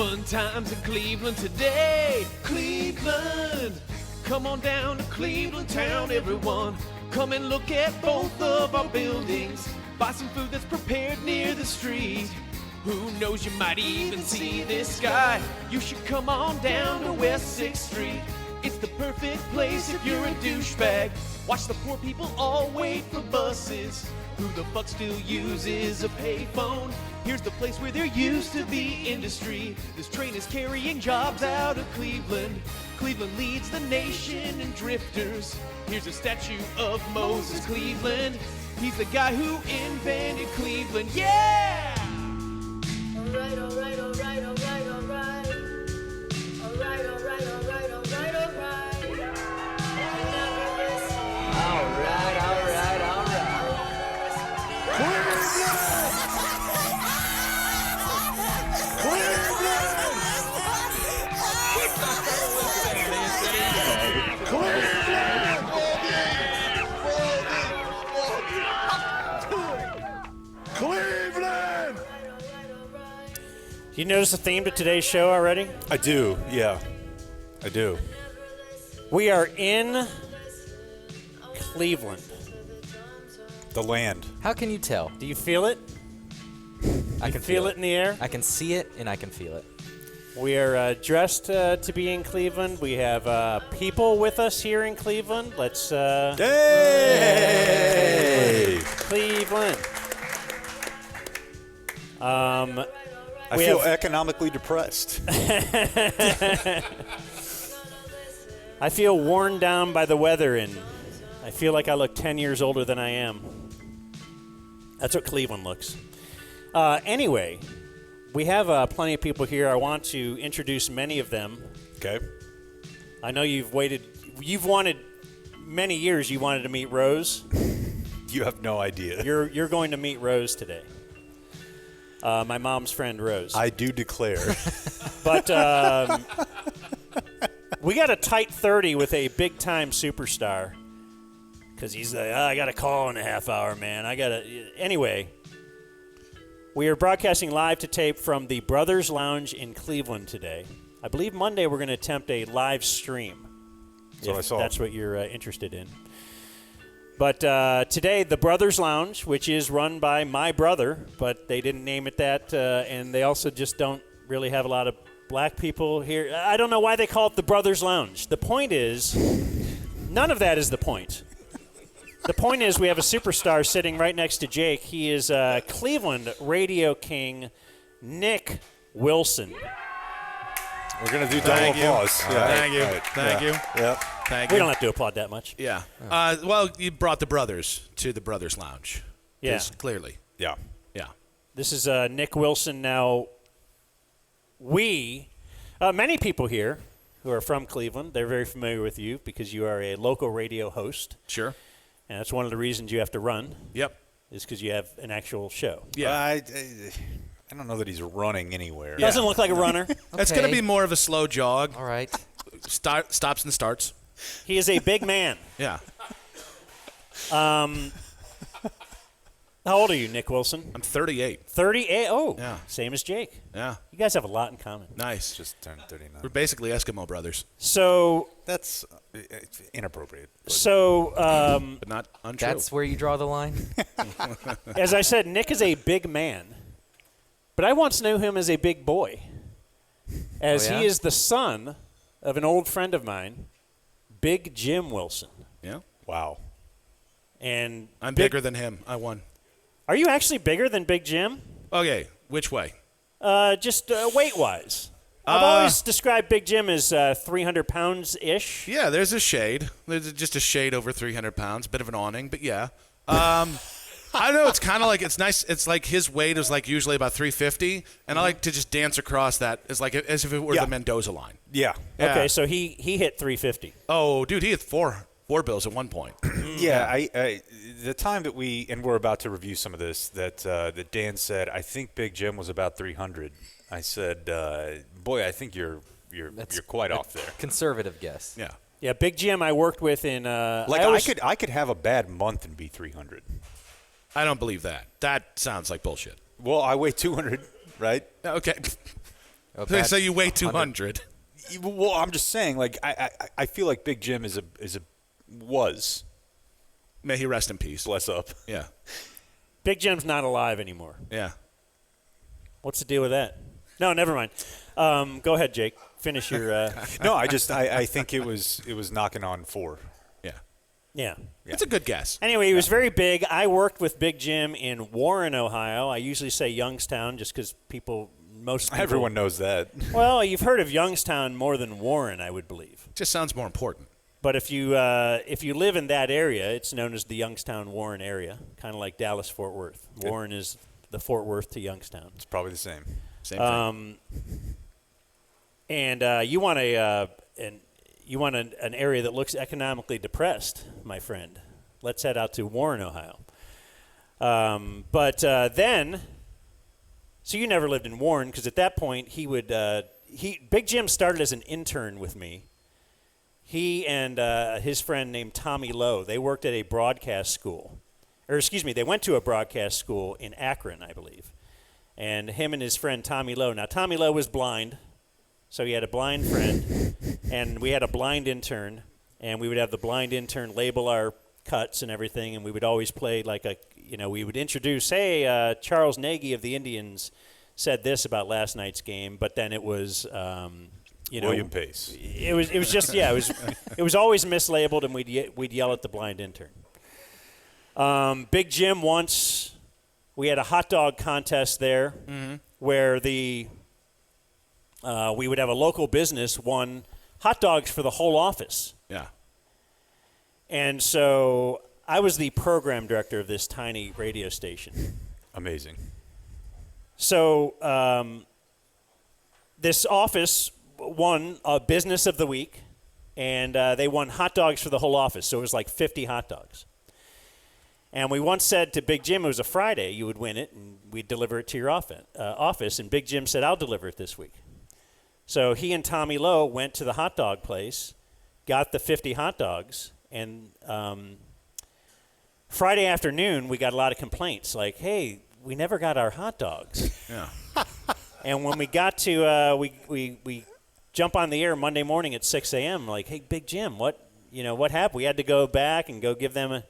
Fun times in Cleveland today. Cleveland, come on down to Cleveland town, everyone. Come and look at both of our buildings. Buy some food that's prepared near the street. Who knows, you might even see this guy. You should come on down to West 6th Street. It's the perfect place if you're a douchebag. Watch the poor people all wait for buses. Who the fuck still uses a payphone? Here's the place where there used to be industry. This train is carrying jobs out of Cleveland. Cleveland leads the nation in drifters. Here's a statue of Moses Cleveland. He's the guy who invented Cleveland. Yeah! Alright, alright, alright, alright, alright. Alright, alright, alright, alright, alright. Alright, alright, alright. Cleveland! You notice the theme to today's show already? I do, yeah. I do. We are in Cleveland. The land. How can you tell? Do you feel it? I can Feel it in the air? I can see it and I can feel it. We are dressed to be in Cleveland. We have people with us here in Cleveland. Let's Hey! Cleveland. I feel economically depressed. I feel worn down by the weather, and I feel like I look 10 years older than I am. That's what Cleveland looks. Anyway, we have plenty of people here. I want to introduce many of them. Okay. I know you've wanted many years. You wanted to meet Rose. You have no idea. You're going to meet Rose today. My mom's friend Rose. I do declare. But we got a tight 30 with a big-time superstar. Because he's like, I got a call in a half hour, man. Anyway, we are broadcasting live to tape from the Brothers Lounge in Cleveland today. I believe Monday we're going to attempt a live stream. That's what I saw. That's what you're interested in. But today, the Brothers Lounge, which is run by my brother, but they didn't name it that, and they also just don't really have a lot of black people here. I don't know why they call it the Brothers Lounge. The point is, none of that is the point. The point is we have a superstar sitting right next to Jake. He is Cleveland radio king Nick Wilson. We're going to do double applause. Yeah. Thank you. Right. Thank you. Yep. Thank We you. don't have to applaud that much. Yeah. Well, you brought the brothers to the Brothers Lounge. Yeah. Clearly. Yeah. Yeah. This is Nick Wilson. Now, many people here who are from Cleveland, they're very familiar with you because you are a local radio host. Sure. And that's one of the reasons you have to run. Yep. Is because you have an actual show. Yeah. I don't know that he's running anywhere. Doesn't look like a runner. It's going to be more of a slow jog. All right. Stops and starts. He is a big man. Yeah. How old are you, Nick Wilson? I'm 38. 38. Oh, Yeah. Same as Jake. Yeah. You guys have a lot in common. Nice. Just turned 39. We're basically Eskimo brothers, So, That's inappropriate. but not untrue. That's where you draw the line? as I said, Nick is a big man. But I once knew him as a big boy, as Oh, yeah? he is the son of an old friend of mine, Big Jim Wilson. Yeah. Wow. And I'm bigger than him. I won. Are you actually bigger than Big Jim? Okay. Which way? Just weight-wise. I've always described Big Jim as 300 pounds-ish. Yeah, there's a shade. There's just a shade over 300 pounds. Bit of an awning, but yeah. I don't know. It's kind of like it's nice. It's like his weight is like usually about 350, and I like to just dance across that as if it were Yeah. the Mendoza line. Yeah. Yeah. Okay, so he hit 350. Oh, dude, he had four bills at one point. Yeah. I the time that we're about to review some of this that Dan said, I think Big Jim was about 300. I said, boy, I think you're quite off there. Conservative guess. Yeah. Yeah, Big Jim I worked with in I could have a bad month and be 300. I don't believe that. That sounds like bullshit. Well, I weigh 200, right? Okay. So you weigh 200. Well, I'm just saying, like I feel like Big Jim was. May he rest in peace. Bless up. Yeah. Big Jim's not alive anymore. Yeah. What's the deal with that? No, never mind. Go ahead, Jake. Finish your. No, I think it was knocking on 4. Yeah. Yeah. It's a good guess. Anyway, he was very big. I worked with Big Jim in Warren, Ohio. I usually say Youngstown just because most people. Everyone knows that. Well, you've heard of Youngstown more than Warren, I would believe. Just sounds more important. But if you live in that area, it's known as the Youngstown-Warren area, kind of like Dallas-Fort Worth. Warren is the Fort Worth to Youngstown. It's probably the same. Same thing. And you want an area that looks economically depressed, my friend. Let's head out to Warren, Ohio. So you never lived in Warren because at that point Big Jim started as an intern with me. He and his friend named Tommy Lowe, they worked at a broadcast school. They went to a broadcast school in Akron, I believe. And him and his friend Tommy Lowe. Now, Tommy Lowe was blind, so he had a blind friend, and we had a blind intern, and we would have the blind intern label our cuts and everything, and we would always play we would introduce, hey, Charles Nagy of the Indians said this about last night's game, but then it was... William Pace. It was just it was always mislabeled, and we'd yell at the blind intern. Big Jim once we had a hot dog contest there, where we would have a local business won hot dogs for the whole office. Yeah. And so I was the program director of this tiny radio station. Amazing. So this office won a business of the week, and they won hot dogs for the whole office. So it was like 50 hot dogs. And we once said to Big Jim, it was a Friday, you would win it, and we'd deliver it to your office. And Big Jim said, I'll deliver it this week. So he and Tommy Lowe went to the hot dog place, got the 50 hot dogs, and Friday afternoon we got a lot of complaints like, hey, we never got our hot dogs. Yeah. And when we got to we jump on the air Monday morning at 6 a.m. like, hey, Big Jim, what happened? We had to go back and go give them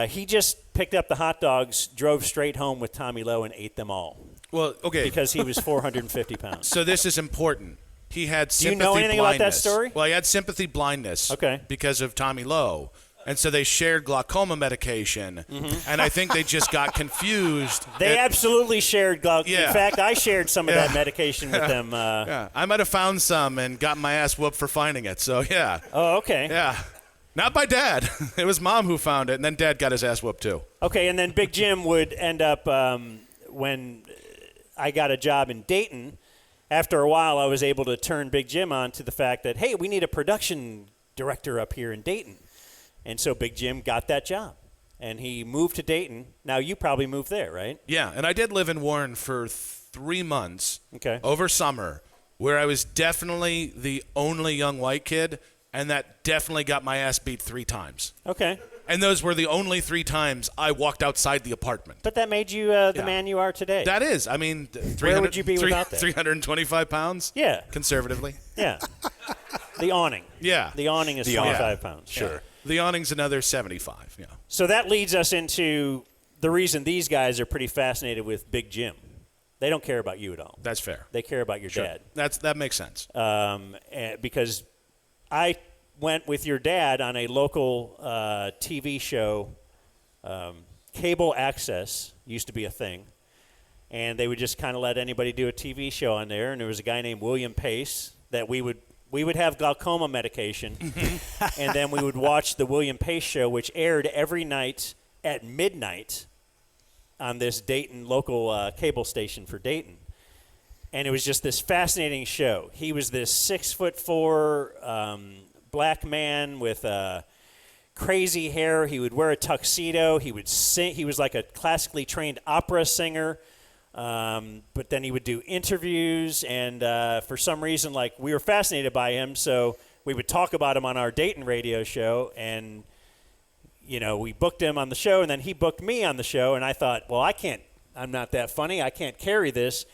he just picked up the hot dogs, drove straight home with Tommy Lowe, and ate them all. Well, okay. Because he was 450 pounds. So this is important. He had sympathy Do you know anything blindness. about that story? Well, he had sympathy blindness because of Tommy Lowe. And so they shared glaucoma medication, and I think they just got confused. They absolutely shared glaucoma. Yeah. In fact, I shared some of that medication with them. Yeah, I might have found some and got my ass whooped for finding it. So, yeah. Oh, okay. Yeah. Not by Dad. It was Mom who found it, and then Dad got his ass whooped too. Okay, and then Big Jim would end up, when I got a job in Dayton, after a while I was able to turn Big Jim on to the fact that, hey, we need a production director up here in Dayton. And so Big Jim got that job, and he moved to Dayton. Now, you probably moved there, right? Yeah, and I did live in Warren for 3 months over summer, where I was definitely the only young white kid, and that definitely got my ass beat 3 times. Okay. And those were the only 3 times I walked outside the apartment. But that made you the man you are today. That is. I mean, where would you be without that? 325 pounds? Yeah. Conservatively? Yeah. The awning. Yeah. The awning is 25 pounds. Sure. Yeah. The awning's another 75, yeah. So that leads us into the reason these guys are pretty fascinated with Big Jim. They don't care about you at all. That's fair. They care about your dad. That makes sense. Because I went with your dad on a local TV show. Cable access used to be a thing. And they would just kind of let anybody do a TV show on there. And there was a guy named William Pace that we would have glaucoma medication, and then we would watch the William Pace show, which aired every night at midnight on this Dayton local cable station for Dayton. And it was just this fascinating show. He was this 6'4" black man with crazy hair. He would wear a tuxedo. He would sing. He was like a classically trained opera singer. But then he would do interviews, and for some reason, like, we were fascinated by him, so we would talk about him on our Dayton radio show, and, we booked him on the show, and then he booked me on the show, and I thought, well, I'm not that funny, I can't carry this.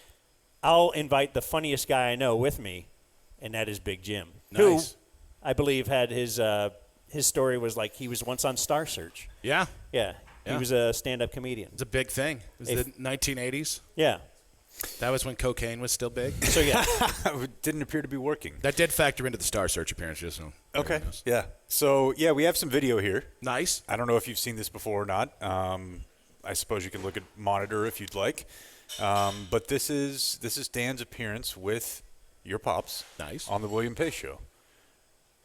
I'll invite the funniest guy I know with me, and that is Big Jim. Nice. Who I believe had his story was like he was once on Star Search. Yeah. Yeah. He Yeah. was a stand-up comedian. It's a big thing. It was the 1980s. Yeah. That was when cocaine was still big. So, yeah. It didn't appear to be working. That did factor into the Star Search appearance, just so Okay. everyone knows. Yeah. So, yeah, we have some video here. Nice. I don't know if you've seen this before or not. I suppose you can look at monitor if you'd like. But this is Dan's appearance with your pops. Nice. On the William Pace Show.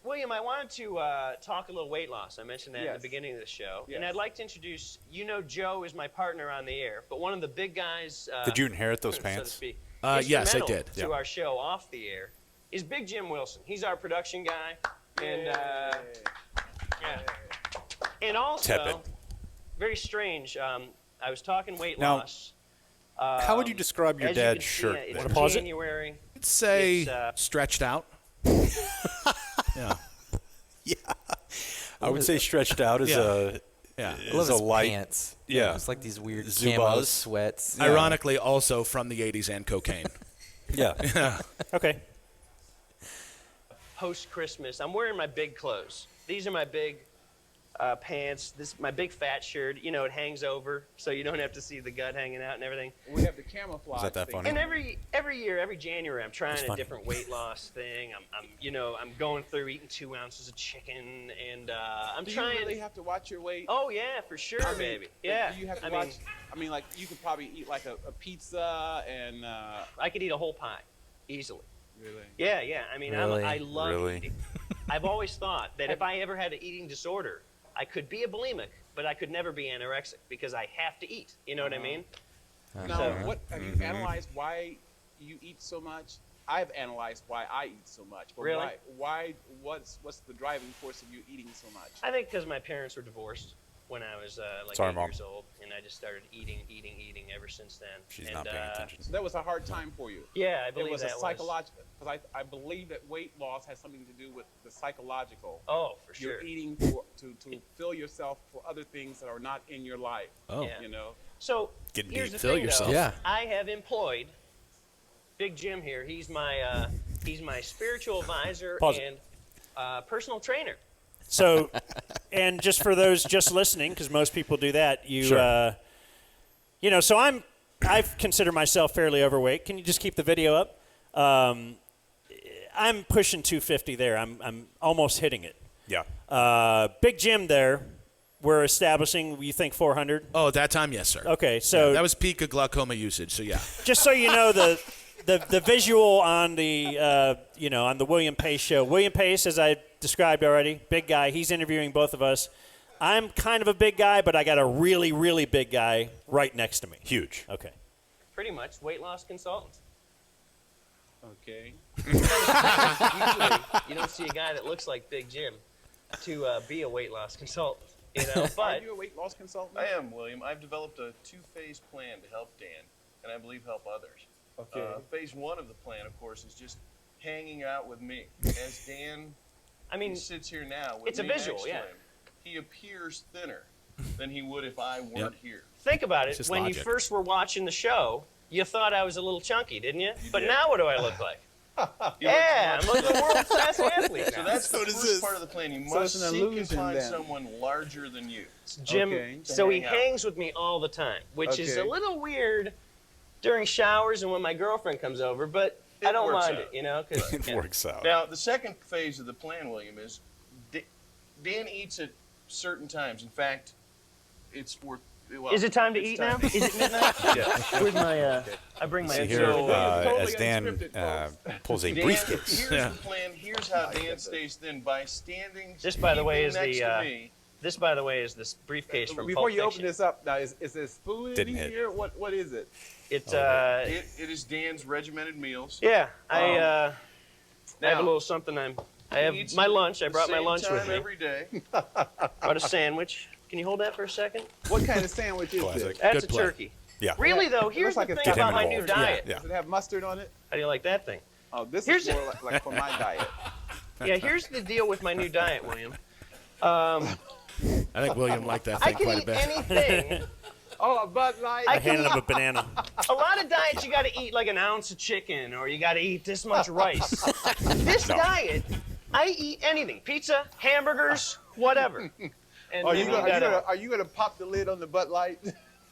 William, I wanted to talk a little weight loss. I mentioned that at the beginning of the show. Yes. And I'd like to introduce, Joe is my partner on the air, but one of the big guys, Did you inherit those so to pants? speak, Yes, I instrumental did. to Yeah. our show off the air, is Big Jim Wilson. He's our production guy. And, yeah. And also, Tepid. very strange, I was talking weight Now, loss. How would you describe your As you can dad's see, shirt? It's there? Wanna pause it? January. I'd say It's, stretched out. Yeah. I would say stretched out as Yeah. Yeah. I love a his light. pants. Yeah. It's like these weird Zubaz. camo sweats. Yeah. Ironically, also from the 80s and cocaine. Yeah. Okay. Post-Christmas, I'm wearing my big clothes. These are my big pants. This my big fat shirt. It hangs over, so you don't have to see the gut hanging out and everything. We have the camouflage. Is that thing. funny? And every year, every January, I'm trying a funny. different weight loss thing. I'm going through eating 2 ounces of chicken, and I'm Do you trying. really have to watch your weight? Oh yeah, for sure, I mean, baby. Yeah. Do you have to I watch? mean, I mean, like you could probably eat like a pizza and I could eat a whole pie, easily. really. Yeah. I mean, Really? I love Really? eating. I've always thought that if I ever had an eating disorder, I could be a bulimic, but I could never be anorexic because I have to eat. You know what I mean? Now, So- what have you analyzed why you eat so much? I've analyzed why I eat so much. But Really? Why? What's the driving force of you eating so much? I think because my parents were divorced when I was like Sorry, 8 Mom. years old, and I just started eating ever since then. She's and, not paying attention. So that was a hard time for you. Yeah, I It believe was a that psychological. Because I believe that weight loss has something to do with the psychological. Oh, for sure. You're eating to fill yourself for other things that are not in your life. Oh. Yeah. You know. So Getting here's deep. the Fill thing, yourself. though. Yeah. I have employed Big Jim here. He's my spiritual advisor Pause it. and personal trainer. So, and just for those just listening, because most people do that, Sure. So I consider myself fairly overweight. Can you just keep the video up? I'm pushing 250 there. I'm almost hitting it. Yeah. Big Jim there, we're establishing, you think 400? Oh, at that time, yes, sir. Okay, so That was peak of glaucoma usage, so yeah. just so you know, the visual on the on the William Pace show. William Pace, as I described already, big guy. He's interviewing both of us. I'm kind of a big guy, but I got a really, really big guy right next to me. Huge. Okay. Pretty much weight loss consultant. Okay. Usually, you don't see a guy that looks like Big Jim to be a weight loss consultant. Are But you a weight loss consultant? I am, William. I've developed a two-phase plan to help Dan, and I believe help others. Okay. Phase one of the plan, of course, is just hanging out with me. As Dan I mean, sits here now with it's a me visual, next yeah. to him, he appears thinner than he would if I weren't Yep. here. think about It's it. just When logic. you first were watching the show, you thought I was a little chunky, didn't you? But did. now what do I look like? He Yeah, looks I'm a world-class athlete So now. that's the first part of the plan. You must it's an seek and illusion, find then. someone larger than you. Jim, Okay. so he Hang out. hangs with me all the time, which is a Okay. little weird during showers and when my girlfriend comes over, but I It don't works mind out. it, 'cause, It yeah. works out. Now, the second phase of the plan, William, is Dan eats at certain times. In fact, it's for. Well, Is it time to it's eat time. now? Is it midnight? Yeah. Where's my, I bring my See extra- here, Totally as Dan unscripted, pulls a Dan, briefcase. here's the plan. Here's how Dan stays thin by standing. This, by the way, is next the, to me. This, by the way, is this briefcase from Before Pulp you open Fiction. this up, now is this food Didn't in hit. here? What is it? It's, It is Dan's regimented meals. yeah, I have Now, a little something I he have eats my at lunch. I the brought my same lunch with time me. every day. Brought a sandwich. Can you hold that for a second? What kind of sandwich is Classic. this? That's Good a play. turkey. Yeah. Really, though, It here's looks like the it's thing Get him about my new involved. diet. Yeah. Does it have mustard on it? How do you like that thing? Oh, this Here's is more like for my diet. Yeah, here's the deal with my new diet, William. I think William liked that I thing can quite a eat bit. anything Oh, a Bud Light. I handed him a banana. A lot of diets, you got to eat like an ounce of chicken, or you got to eat this much rice. This diet, I eat anything: pizza, hamburgers, whatever. And Are then you gonna pop the lid on the Bud Light?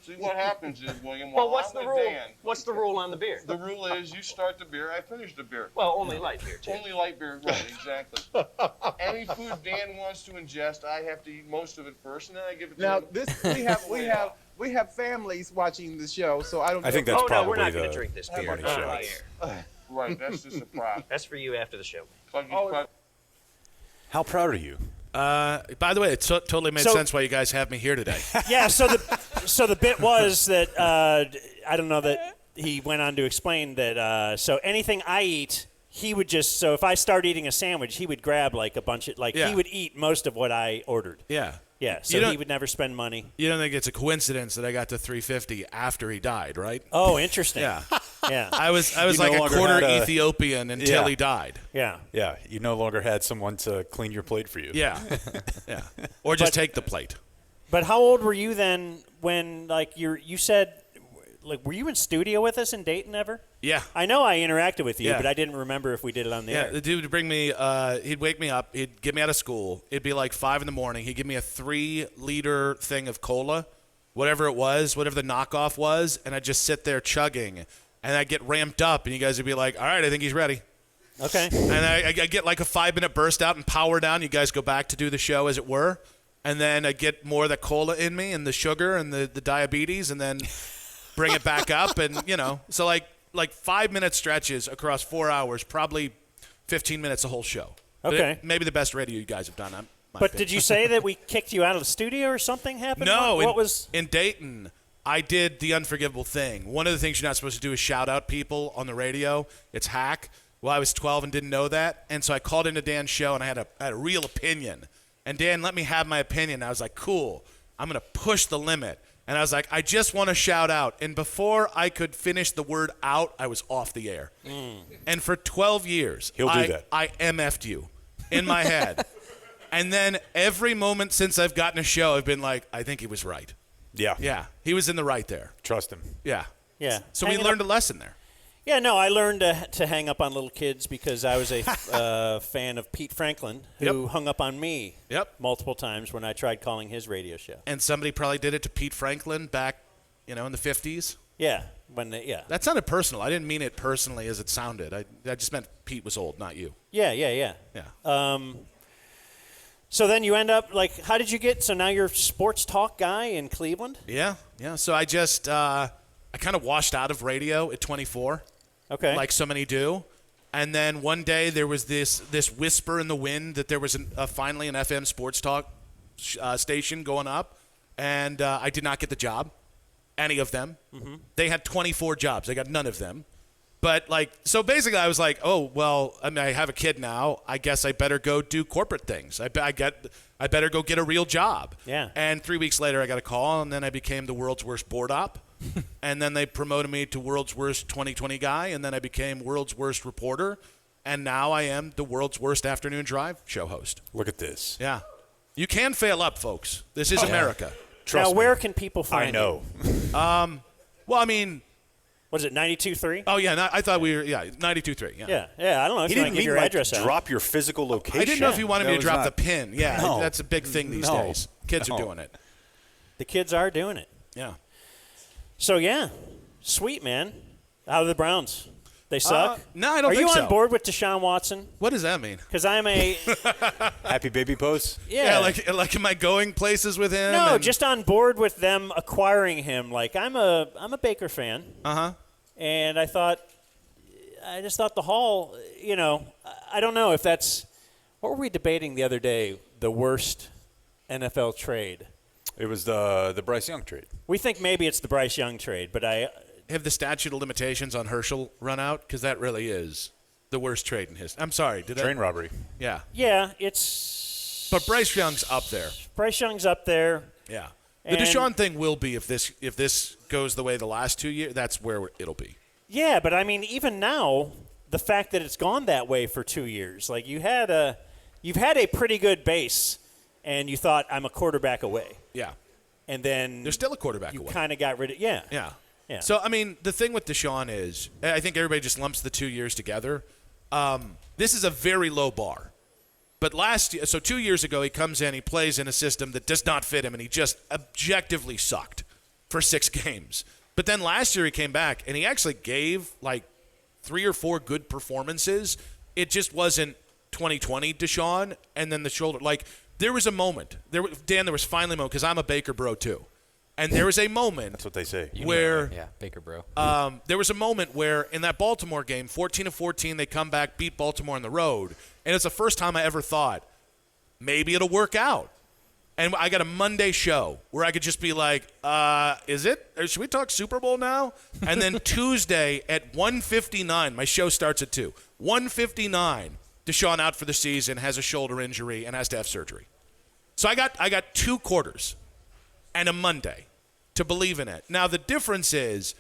See, what happens is, William, Well, while what's I'm the with rule? Dan, What's the rule on the beer? the rule is you start the beer, I finish the beer. Well, only light beer too. Only light beer, right, exactly. Any food Dan wants to ingest, I have to eat most of it first, and then I give it to Now him. we have families watching the show, so I don't. I think know. that's Oh no, probably we're not the going to drink this beer. money Not shot. on air. Right, that's just a prop. That's for you after the show. How proud are you? By the way, it totally made So- sense why you guys have me here today. Yeah, so the bit was that I don't know that he went on to explain that so anything I eat, he would just so if I start eating a sandwich, he would grab like a bunch of Yeah. he would eat most of what I ordered. Yeah. Yeah, You so don't- he would never spend money. You don't think it's a coincidence that I got to 350 after he died, right? Oh, interesting. Yeah. Yeah. I was You like no a longer quarter had a- Ethiopian until Yeah. he died. Yeah. Yeah, you no longer had someone to clean your plate for you. Yeah. Yeah. Or just But- take the plate. But how old were you then when like you said like were you in studio with us in Dayton ever? Yeah. I know I interacted with you, Yeah. but I didn't remember if we did it on the Yeah, air. the dude would bring me, he'd wake me up, he'd get me out of school. It'd be like 5 in the morning. He'd give me a 3-liter thing of cola, whatever it was, whatever the knockoff was, and I'd just sit there chugging. And I'd get ramped up, and you guys would be like, all right, I think he's ready. Okay. And I get like a 5-minute burst out and power down. You guys go back to do the show, as it were. And then I get more of the cola in me and the sugar and the diabetes, and then bring it back up. And, so like 5-minute stretches across 4 hours, probably 15 minutes a whole show. But Okay. maybe the best radio you guys have done. But did you say that we kicked you out of the studio or something happened? No. What was in Dayton, I did the unforgivable thing. One of the things you're not supposed to do is shout out people on the radio. It's hack. Well, I was 12 and didn't know that. And so I called into Dan's show, and I had a real opinion. And Dan let me have my opinion. I was like, cool. I'm going to push the limit. And I was like, I just want to shout out. And before I could finish the word out, I was off the air. And for 12 years, He'll do that. I MF'd you in my head. And then every moment since I've gotten a show, I've been like, I think he was right. Yeah. Yeah, he was in the right there. Trust him. Yeah. yeah? So we Hanging learned up- a lesson there. Yeah, no, I learned to hang up on little kids because I was a fan of Pete Franklin, who Yep. hung up on me Yep. multiple times when I tried calling his radio show. And somebody probably did it to Pete Franklin back, in the 50s. Yeah, That sounded personal. I didn't mean it personally as it sounded. I just meant Pete was old, not you. yeah. Yeah. So then you end up like, how did you get? So now you're a sports talk guy in Cleveland. Yeah. So I just I kind of washed out of radio at 24. Okay. Like so many do. And then one day there was this whisper in the wind that there was finally an FM sports talk station going up, and I did not get the job, any of them. Mm-hmm. They had 24 jobs. I got none of them. But so basically I was like, oh, well, I mean, I have a kid now. I guess I better go do corporate things. I better go get a real job. Yeah. And 3 weeks later I got a call, and then I became the world's worst board op. And then they promoted me to world's worst 2020 guy, and then I became world's worst reporter, and now I am the world's worst afternoon drive show host. Look at this. Yeah. You can fail up, folks. This is America. Trust now, me. where can people find I know. Well, I mean, Was it 92.3? oh, yeah, I thought we were, 92.3, yeah. Yeah. I don't know if He you didn't want to give mean your like address out. drop your physical location. I didn't know if you wanted me That to was drop not- the pin. Yeah, No. that's a big thing these No. days. Kids No. are doing it. The kids are doing it. Yeah. So yeah, sweet man. How are the Browns? They suck. no, I don't Are think you so. on board with Deshaun Watson? What does that mean? Because I'm a Happy baby pose? yeah. like am I going places with him? no, and- just on board with them acquiring him. Like I'm a Baker fan, Uh-huh. and I just thought the Hall. I don't know if that's what were we debating the other day. The worst NFL trade. It was the Bryce Young trade. We think maybe it's the Bryce Young trade, but Have the statute of limitations on Herschel run out? Because that really is the worst trade in history. I'm sorry. Train robbery. Yeah. yeah, it's. But Bryce Young's up there. Bryce Young's up there. Yeah. The And- Deshaun thing will be if this goes the way the last 2 years. That's where it'll be. Yeah, but I mean, even now, the fact that it's gone that way for 2 years, like you've had a pretty good base, and you thought I'm a quarterback away, Yeah. and then They're still a quarterback you away. kind of got rid of yeah. Yeah. So, I mean, the thing with Deshaun is I think everybody just lumps the 2 years together. This is a very low bar. But last year, so 2 years ago, he comes in, he plays in a system that does not fit him, and he just objectively sucked for 6 games. But then last year he came back, and he actually gave like 3 or 4 good performances. It just wasn't 2020 Deshaun, and then the shoulder. Like, there was a moment. There was finally a moment, because I'm a Baker bro too. And there was a moment. That's what they say. Where Yeah, Baker bro. there was a moment where in that Baltimore game, 14-14, they come back, beat Baltimore on the road, and it's the first time I ever thought maybe it'll work out. And I got a Monday show where I could just be like, is it? Or should we talk Super Bowl now? And then Tuesday at 1:59, my show starts at 2. 1:59, Deshaun out for the season, has a shoulder injury, and has to have surgery. So I got 2 quarters and a Monday to believe in it. Now, the difference is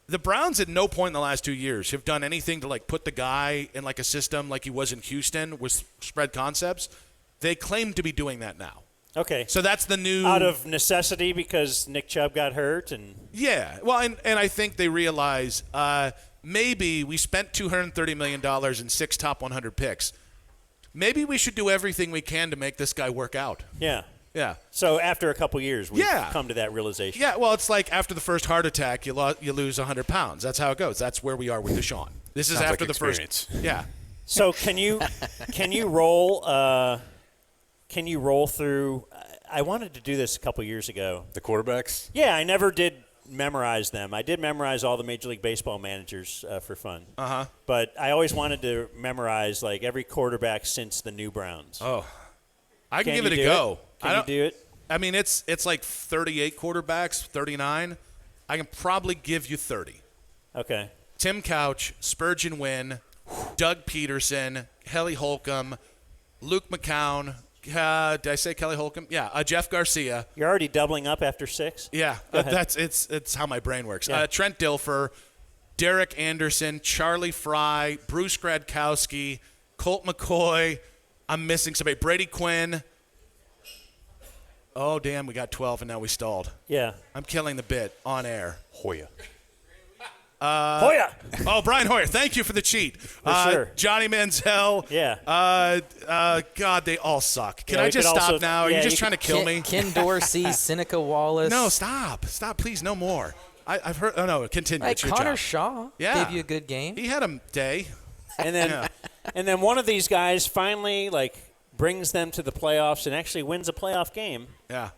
the Browns at no point in the last 2 years have done anything to, like, put the guy in, like, a system like he was in Houston with spread concepts. They claim to be doing that now. Okay. So that's the new... Out of necessity because Nick Chubb got hurt and... Yeah. Well, and I think they realize maybe we spent $230 million in 6 top 100 picks. Maybe we should do everything we can to make this guy work out. Yeah. Yeah. So after a couple years, we've Yeah. come to that realization. Yeah, well, it's like after the first heart attack, you lose 100 pounds. That's how it goes. That's where we are with Deshaun. This is Sounds after like the experience. first. Yeah. So can you roll through? I wanted to do this a couple years ago. The quarterbacks? Yeah, I never did memorize them. I did memorize all the Major League Baseball managers for fun. Uh-huh. But I always wanted to memorize like every quarterback since the new Browns. Oh. I can Can give it you a do go. it? Can you do it? I mean, it's like 38 quarterbacks, 39. I can probably give you 30. Okay. Tim Couch, Spurgeon Wynn, Doug Peterson, Kelly Holcomb, Luke McCown. Did I say Kelly Holcomb? Yeah. Jeff Garcia. You're already doubling up after 6? Yeah. Go ahead. It's how my brain works. Yeah. Trent Dilfer, Derek Anderson, Charlie Fry, Bruce Gradkowski, Colt McCoy. I'm missing somebody. Brady Quinn. Oh, damn, we got 12 and now we stalled. Yeah. I'm killing the bit on air. Hoya. Hoya. Oh, Brian Hoyer, thank you for the cheat. Sure. Johnny Manziel. Yeah. God, they all suck. Can Yeah, I we just could stop also- now? Are yeah, you just you trying to kill me? Ken Dorsey, Seneca Wallace. No, stop. Stop, please, no more. I've heard. Oh, no, continue. Hey, It's your Connor job. Shaw Yeah. gave you a good game. He had a day. And then Yeah. and then one of these guys finally like brings them to the playoffs and actually wins a playoff game. Yeah.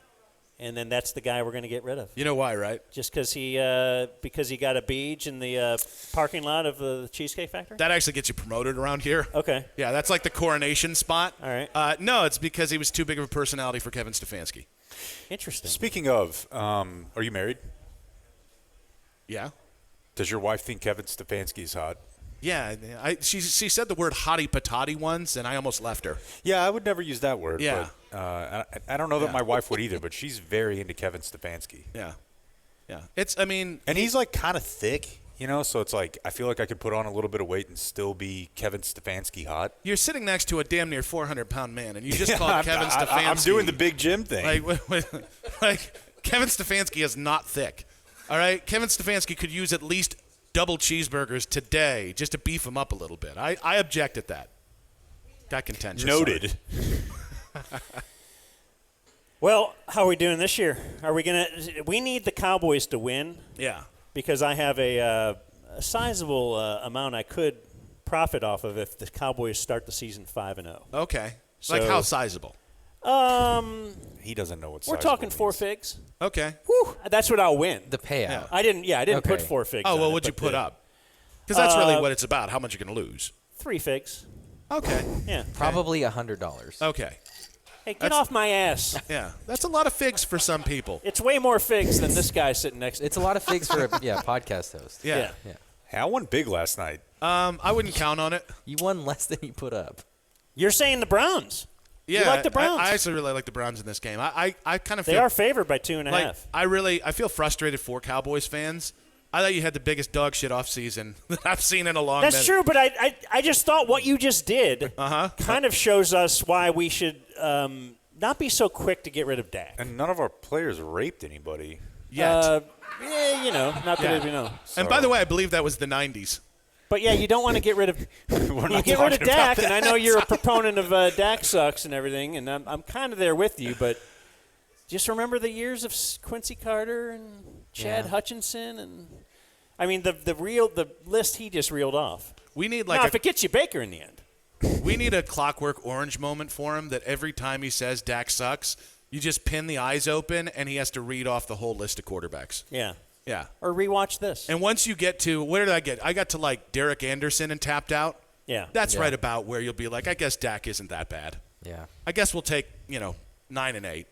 And then that's the guy we're going to get rid of. You know why, right? Just because he got a beach in the parking lot of the Cheesecake Factory? That actually gets you promoted around here. Okay. Yeah, that's like the coronation spot. All right. No, it's because he was too big of a personality for Kevin Stefanski. Interesting. Speaking of, are you married? Yeah. Does your wife think Kevin Stefanski is hot? Yeah, she said the word hottie patati once, and I almost left her. Yeah, I would never use that word. Yeah. But, I don't know that my wife would either, but she's very into Kevin Stefanski. Yeah. Yeah. And he's like kind of thick, you know, so it's like I feel like I could put on a little bit of weight and still be Kevin Stefanski hot. You're sitting next to a damn near 400-pound man, and you just called Kevin Stefanski. I'm doing the big gym thing. Like Kevin Stefanski is not thick. All right? Kevin Stefanski could use at least double cheeseburgers today just to beef him up a little bit. I object at that. Got contentious. Noted. Well, how are we doing this year? Are we going to – we need the Cowboys to win. Yeah. Because I have a sizable amount I could profit off of if the Cowboys start the season 5-0. Okay. So, like how sizable? He doesn't know what we're talking 4 figs. Okay. Whew, that's what I'll win. The payout. Yeah. I didn't put Okay. 4 figs. Oh, well, on it, what'd you but put up? Because that's really what it's about, how much you're going to lose. 3 figs. Okay. Yeah. Probably $100. Okay. Hey, get off my ass. Yeah. That's a lot of figs for some people. It's way more figs than this guy sitting next to me. It's a lot of figs for a podcast host. Yeah. Hey, I won big last night. I wouldn't count on it. You won less than you put up. You're saying the Browns. Yeah, You like the Browns. I actually really like the Browns in this game. I kind of feel They are favored by 2.5. like, I feel frustrated for Cowboys fans. I thought you had the biggest dog shit off season that I've seen in a long That's minute. true, but I just thought what you just did kind of shows us why we should not be so quick to get rid of Dak. And none of our players raped anybody. Yet. Yeah, not that we know. And by the way, I believe that was the 90s. But yeah, you don't want to get rid of. We're You not get rid of talking about Dak, that. and I know you're a proponent of Dak sucks and everything, and I'm kind of there with you. But just remember the years of Quincy Carter and Chad Hutchinson, and I mean the list he just reeled off. We need Now, if it gets you Baker in the end. We need a Clockwork Orange moment for him that every time he says Dak sucks, you just pin the eyes open and he has to read off the whole list of quarterbacks. Yeah. Yeah. Or rewatch this. And once you get to, where did I get? I got to like Derek Anderson and tapped out. Yeah. That's right about where you'll be like, I guess Dak isn't that bad. Yeah. I guess we'll take, 9 and 8.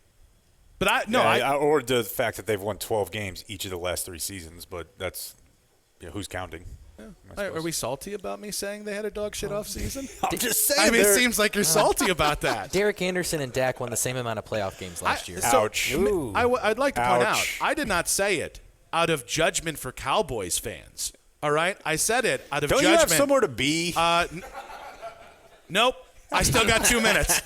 But or the fact that they've won 12 games each of the last 3 seasons, but that's who's counting? Are we salty about me saying they had a dog shit off season? I'm just saying. I mean, it seems like you're salty about that. Derek Anderson and Dak won the same amount of playoff games last year. Ouch. I'd like to point out, Ouch. I did not say it out of judgment for Cowboys fans. All right? I said it out of Don't judgment. you have somewhere to be? Nope. I still got 2 minutes.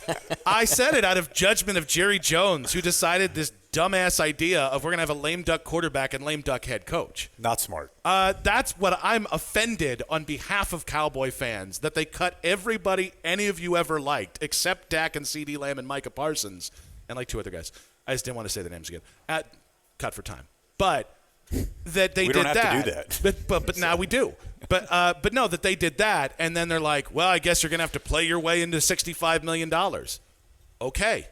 I said it out of judgment of Jerry Jones, who decided this dumbass idea of we're going to have a lame duck quarterback and lame duck head coach. Not smart. That's what I'm offended on behalf of Cowboy fans, that they cut everybody any of you ever liked, except Dak and C.D. Lamb and Micah Parsons, and like 2 other guys. I just didn't want to say their names again. Cut for time. But that they We did don't have to do that. But now we do. But no, that they did that, and then they're like, well, I guess you're going to have to play your way into $65 million. Okay.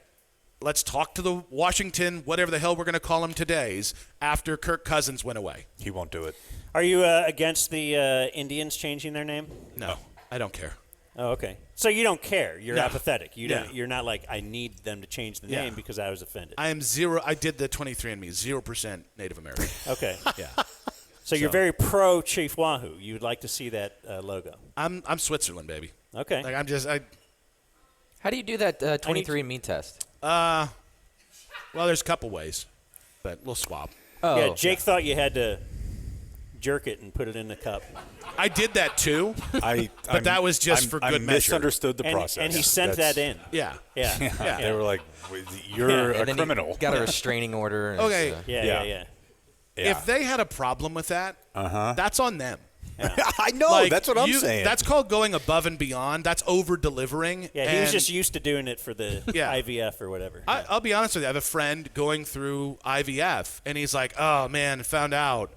Let's talk to the Washington, whatever the hell we're going to call them today's, after Kirk Cousins went away. He won't do it. Are you against the Indians changing their name? No, I don't care. Oh, okay. So you don't care. You're No. apathetic. Yeah. You're not like, I need them to change the Yeah. name because I was offended. I am 0. I did the 23andMe, 0% Native American. Okay. Yeah. So you're very pro Chief Wahoo. You would like to see that logo. I'm Switzerland, baby. Okay. Like How do you do that 23andMe test? well, there's a couple ways, but we'll swap. Oh, yeah, Jake thought you had to jerk it and put it in the cup. I did that too, but that was just for good I measure. misunderstood the And, process. and he sent that in. Yeah. Yeah. They were like, "You're And a then criminal." He got a restraining order. And Okay. it's, Yeah. Yeah. If they had a problem with that, that's on them. I know. Like, that's what I'm saying. That's called going above and beyond. That's over delivering. Yeah, he was just used to doing it for the IVF or whatever. I'll be honest with you. I have a friend going through IVF, and he's like, "Oh man, found out.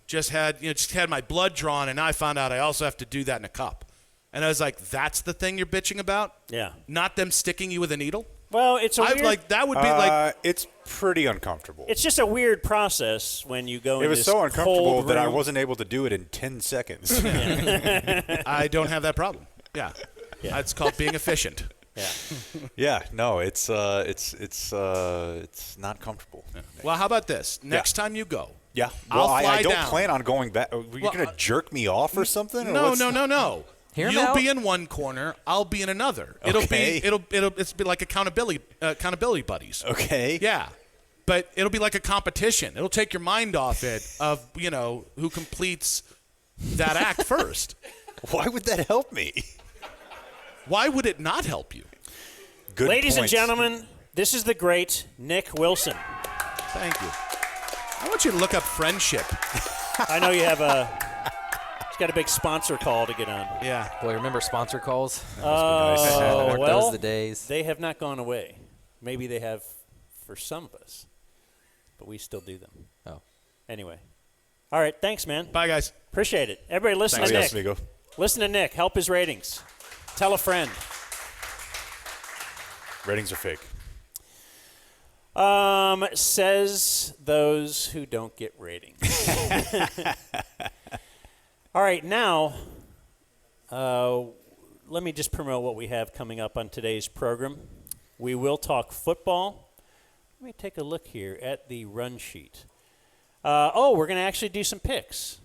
Just had my blood drawn, and now I found out I also have to do that in a cup." And I was like, "That's the thing you're bitching about? Yeah. Not them sticking you with a needle? Well, it's a weird. That would be like it's pretty uncomfortable. It's just a weird process when you go. It in was this so uncomfortable cold that I room. wasn't able to do it in 10 seconds. I don't have that problem. Yeah. It's called being efficient. Yeah. Yeah, no, it's not comfortable. Well, how about this? Next time you go. Yeah. I'll Well, fly I don't down. plan on going back. You're going to jerk me off or something? Or No, what's- no. Hear him You'll out? be in one corner. I'll be in another. Okay. It'll be like accountability buddies. Okay. Yeah. But it'll be like a competition. It'll take your mind off it of, who completes that act first. Why would that help me? Why would it not help you? Good Ladies and point. gentlemen, this is the great Nick Wilson. Thank you. I want you to look up friendship. I know you have He's got a big sponsor call to get on. Yeah. Boy, remember sponsor calls? Oh, Weren't well, those the days? they have not gone away. Maybe they have for some of us, but we still do them. Oh. Anyway. All right, thanks, man. Bye, guys. Appreciate it. Everybody listen to Adios, Nick. amigo. Listen to Nick. Help his ratings. Tell a friend. Ratings are fake. Says those who don't get ratings. All right, now let me just promote what we have coming up on today's program. We will talk football. Let me take a look here at the run sheet. We're going to actually do some picks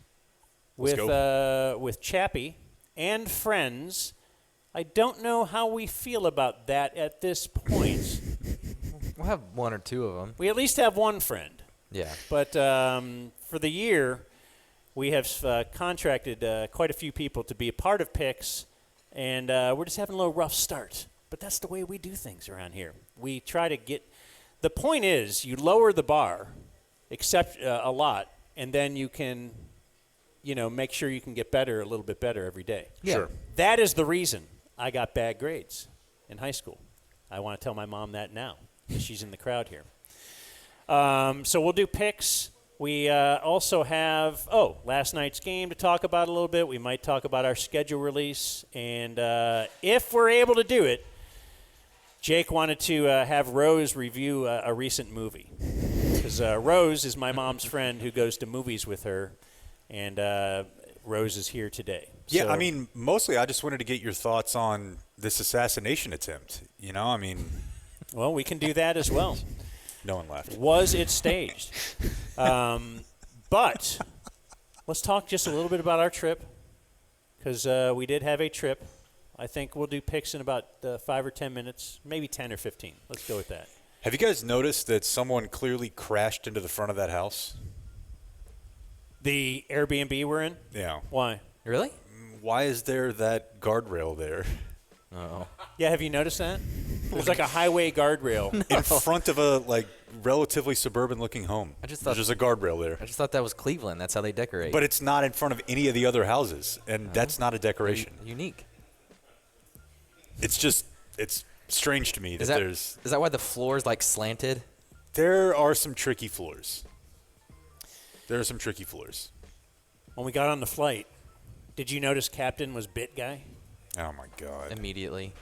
with Chappie and friends. I don't know how we feel about that at this point. We'll have one or two of them. We at least have one friend. Yeah. But for the year, we have contracted quite a few people to be a part of picks, and we're just having a little rough start. but that's the way we do things around here. We try to get – the point is you lower the bar a lot, and then you can, make sure you can get better, a little bit better every day. Yeah. Sure. That is the reason I got bad grades in high school. I want to tell my mom that now because she's in the crowd here. So we'll do picks. We also have, last night's game to talk about a little bit. We might talk about our schedule release. And if we're able to do it, Jake wanted to have Rose review a recent movie. Because Rose is my mom's friend who goes to movies with her. And Rose is here today. Yeah, So- I mean, mostly I just wanted to get your thoughts on this assassination attempt. Well, we can do that as well. No one laughed. Was it staged? But let's talk just a little bit about our trip because we did have a trip. I think we'll do picks in about 5 or 10 minutes, maybe 10 or 15. Let's go with that. Have you guys noticed that someone clearly crashed into the front of that house? The Airbnb we're in? Yeah. Why? Really? Why is there that guardrail there? Oh. Yeah, have you noticed that? There's like a highway guardrail. In front of a relatively suburban-looking home. I just thought- There's just a guardrail there. I just thought that was Cleveland. That's how they decorate. But it's not in front of any of the other houses, and that's not a decoration. Unique. It's strange to me that Is that why the floor is slanted? there are some tricky floors. When we got on the flight, did you notice Captain was bit guy? Oh, my God. Immediately.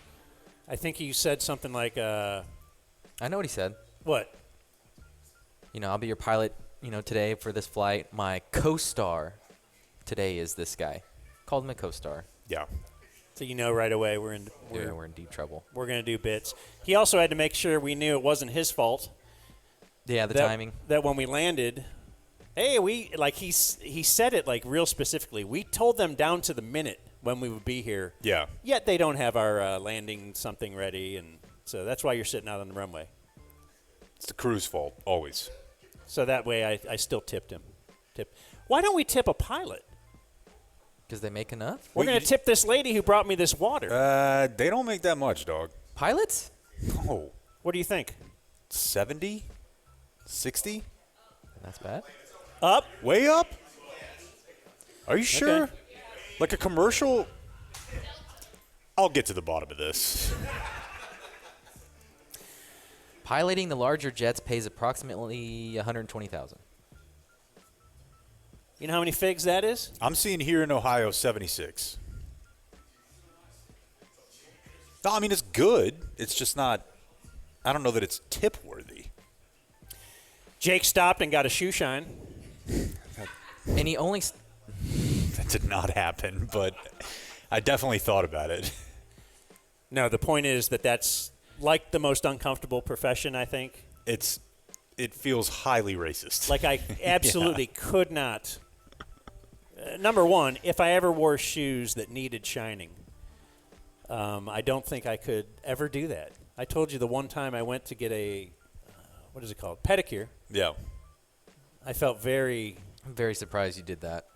I think he said something like, I know what he said. what? I'll be your pilot, today for this flight. My co-star today is this guy. Called him a co-star. Yeah. So right away we're in deep trouble. we're going to do bits. He also had to make sure we knew it wasn't his fault. Yeah, the that, timing. That when we landed, hey, he said it real specifically. We told them down to the minute when we would be here. Yeah. Yet they don't have our landing something ready, and so that's why you're sitting out on the runway. It's the crew's fault, always. So that way I still tipped him. Why don't we tip a pilot? Because they make enough? We're going to tip this lady who brought me this water. They don't make that much, dog. Pilots? No. What do you think? 70? 60? That's bad. Up? Way up? Are you sure? Okay. Like a commercial? I'll get to the bottom of this. Piloting the larger jets pays approximately $120,000. You know how many figs that is? I'm seeing here in Ohio 76. No, I mean, it's good. It's just not, I don't know that it's tip worthy. Jake stopped and got a shoe shine. And he only... That did not happen, but I definitely thought about it. No, the point is that's the most uncomfortable profession, I think. It feels highly racist. I absolutely could not. Number one, if I ever wore shoes that needed shining, I don't think I could ever do that. I told you the one time I went to get a, what is it called? Pedicure. Yeah. I felt very... I'm very surprised you did that.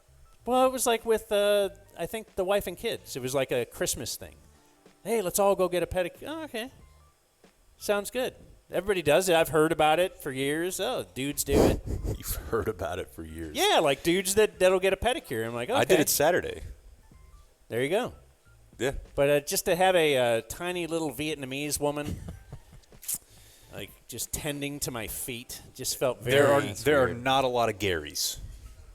Well, it was with, I think, the wife and kids. It was like a Christmas thing. Hey, let's all go get a pedicure. Oh, okay. Sounds good. Everybody does it. I've heard about it for years. Oh, dudes do it. You've heard about it for years. Yeah, dudes that'll get a pedicure. I'm like, okay. I did it Saturday. There you go. Yeah. But just to have a tiny little Vietnamese woman, just tending to my feet, just felt very. There are not a lot of Garys.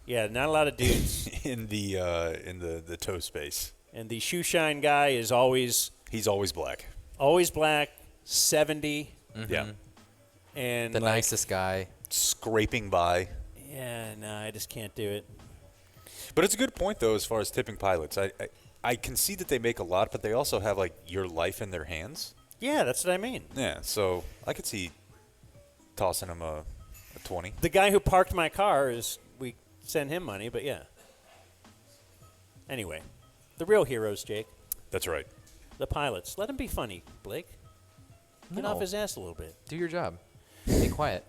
Yeah, not a lot of dudes in the toe space. And the shoe shine guy is always. He's always black. Always black, 70. Mm-hmm. Yeah. And the nicest guy. Scraping by. Yeah, no, I just can't do it. But it's a good point, though, as far as tipping pilots. I can see that they make a lot, but they also have, your life in their hands. Yeah, that's what I mean. Yeah, so I could see tossing them a 20. The guy who parked my car we send him money, but yeah. Anyway, the real heroes, Jake. That's right. The pilots. Let him be funny, Blake. Get off his ass a little bit. Do your job. Be quiet.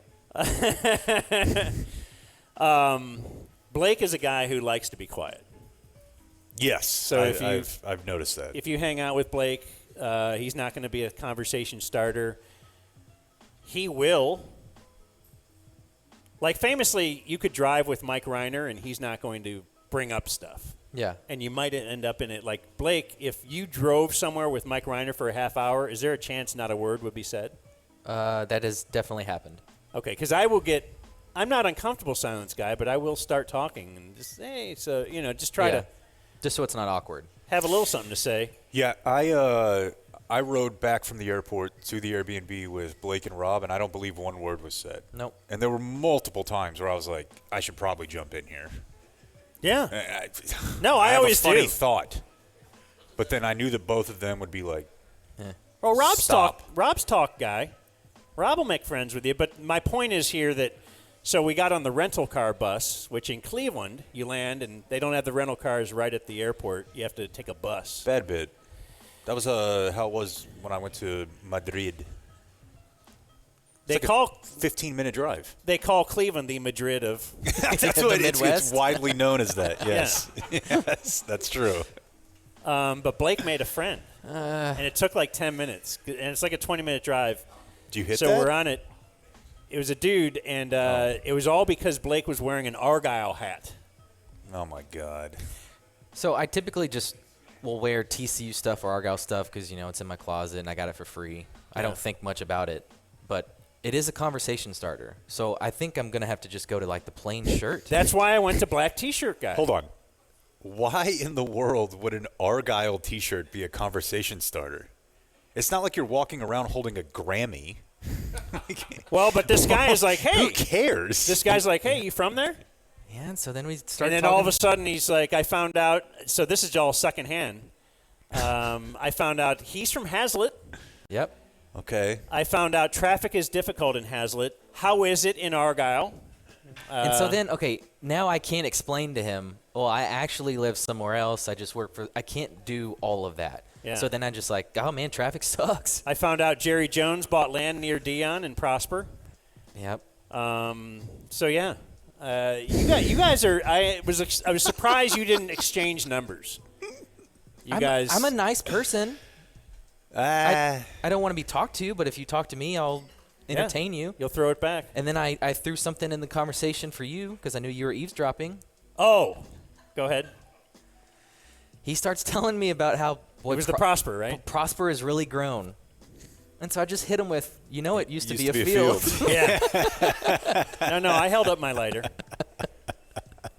Blake is a guy who likes to be quiet. Yes, So I've noticed that. If you hang out with Blake, He's not going to be a conversation starter. He will. Like, famously, you could drive with Mike Reiner, and he's not going to bring up stuff. Yeah. And you might end up in it. Like, Blake, if you drove somewhere with Mike Reiner for a half hour, is there a chance not a word would be said? That has definitely happened. Okay, because I'm not uncomfortable silence guy, but I will start talking and just, hey, so, just try to just so it's not awkward. have a little something to say. Yeah, I rode back from the airport to the Airbnb with Blake and Rob, and I don't believe one word was said. Nope. And there were multiple times where I was like, I should probably jump in here. Yeah. No, I have always a funny do. thought. But then I knew that both of them would be like, Well, Rob's Stop. talk guy. Rob will make friends with you, but my point is here that so we got on the rental car bus, which in Cleveland you land and they don't have the rental cars right at the airport. You have to take a bus. bad bit. That was how it was when I went to Madrid. They It's like call 15-minute drive. they call Cleveland the Madrid of That's what it's Midwest? widely known as that. Yes, yes, that's true. but Blake made a friend. And it took like 10 minutes. And it's like a 20-minute drive. Do you hit so that? we're on it. It was a dude, and it was all because Blake was wearing an Argyle hat. Oh my God. So I typically just will wear TCU stuff or Argyle stuff because, it's in my closet and I got it for free. I don't think much about it. But it is a conversation starter. So I think I'm going to have to just go to, like, the plain shirt. That's why I went to black T-shirt guy. Hold on. Why in the world would an Argyle T-shirt be a conversation starter? It's not like you're walking around holding a Grammy. Well, but this guy is like, hey. Who cares? This guy's like, hey, you from there? Yeah, and so then we started And then talking. all of a sudden he's like, I found out. So this is all secondhand. I found out he's from Hazlitt. Yep. Okay. I found out traffic is difficult in Hazlitt. How is it in Argyle? And so then, okay, now I can't explain to him, well, I actually live somewhere else. I just work I can't do all of that. Yeah. So then I just like, oh, man, traffic sucks. I found out Jerry Jones bought land near Dion and Prosper. Yep. So yeah, you guys are. I was surprised you didn't exchange numbers. I'm a nice person. I don't want to be talked to, but if you talk to me, I'll entertain you. You'll throw it back. And then I threw something in the conversation for you because I knew you were eavesdropping. Oh, go ahead. He starts telling me about how it was the Prosper, right? Prosper is really grown. And so I just hit him with, it used to be a field. Yeah. No, I held up my lighter.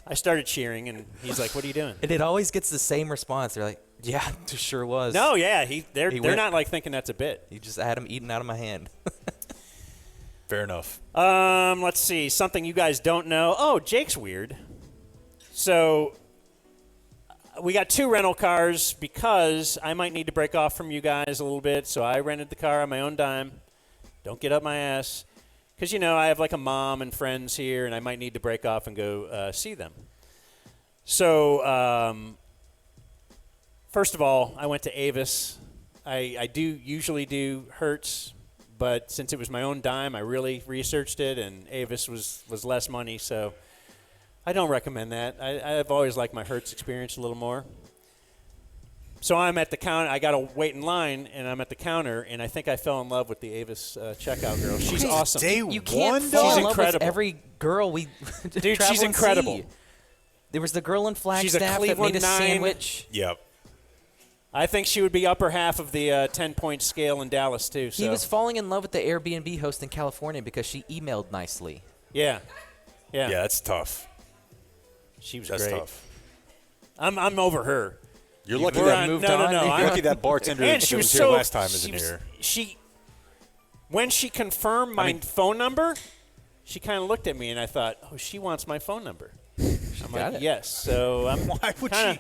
I started cheering, and he's like, what are you doing? And it always gets the same response. They're like, yeah, it sure was. No, yeah, they're went- not like thinking that's a bit. I had him eating out of my hand. Fair enough. Let's see. Something you guys don't know. Oh, Jake's weird. So we got 2 rental cars because I might need to break off from you guys a little bit. So I rented the car on my own dime. Don't get up my ass. Because, I have like a mom and friends here, and I might need to break off and go see them. So, first of all, I went to Avis. I do usually do Hertz, but since it was my own dime, I really researched it, and Avis was less money, so I don't recommend that. I've always liked my Hertz experience a little more. So I'm at the counter. I got to wait in line, and I'm at the counter, and I think I fell in love with the Avis checkout girl. She's awesome. You can't fall She's in love with incredible. every girl we Dude, travel she's and incredible. see. There was the girl in She's a Flagstaff that Cleveland made a 9. sandwich. Yep. I think she would be upper half of the 10-point scale in Dallas, too. So. He was falling in love with the Airbnb host in California because she emailed nicely. Yeah. Yeah, that's tough. She was That's great. tough. I'm over her. You're lucky We're that on- moved no, on. No, You're lucky that bartender and that she was was here so, last time she isn't was- here. When she confirmed my phone number, she kind of looked at me, and I thought, oh, she wants my phone number. I'm got like, it. yes. So I'm Why would kinda,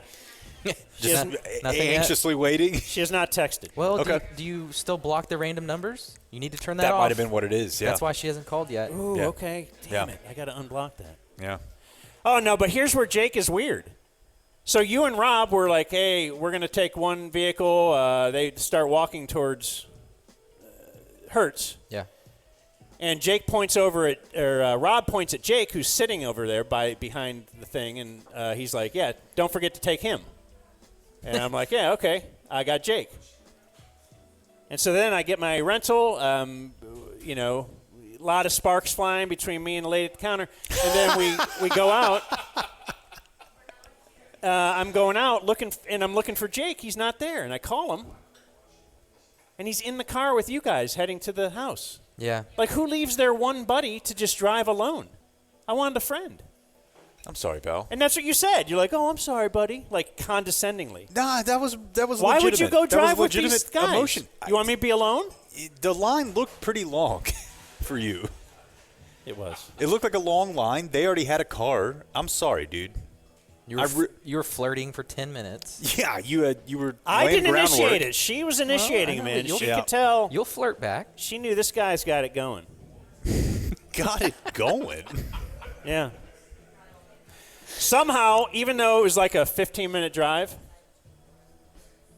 she? has, Nothing yet. Anxiously waiting. she has not texted. Well, Okay. do you still block the random numbers? You need to turn that That off. might have been what it is. Yeah. That's why she hasn't called yet. Ooh, Yeah. okay. Damn Yeah. it. I got to unblock that. Yeah. Oh, no, but here's where Jake is weird. So you and Rob were like, hey, we're going to take one vehicle. They start walking towards Hertz. Yeah. And Jake points over at, or Rob points at Jake, who's sitting over there behind the thing, and he's like, yeah, don't forget to take him. And I'm like, yeah, okay, I got Jake. And so then I get my rental, you know, a lot of sparks flying between me and the lady at the counter. And then we go out. I'm going out I'm looking for Jake. He's not there. And I call him. And he's in the car with you guys heading to the house. Yeah. Like, who leaves their one buddy to just drive alone? I wanted a friend. I'm sorry, pal. And that's what you said. You're like, oh, I'm sorry, buddy. Like, condescendingly. Nah, that was Why would you go drive with these legitimate guys? emotion. You want me to be alone? The line looked pretty long for you. It was. It looked like a long line. They already had a car. I'm sorry, dude. You were flirting for 10 minutes. Yeah, you were. I laying didn't groundwork. initiate it. She was initiating, I know, man. you'll- She Yeah. could tell. You'll flirt back. She knew this guy's got it going. Got it going. Yeah. Somehow, even though it was like a 15-minute drive,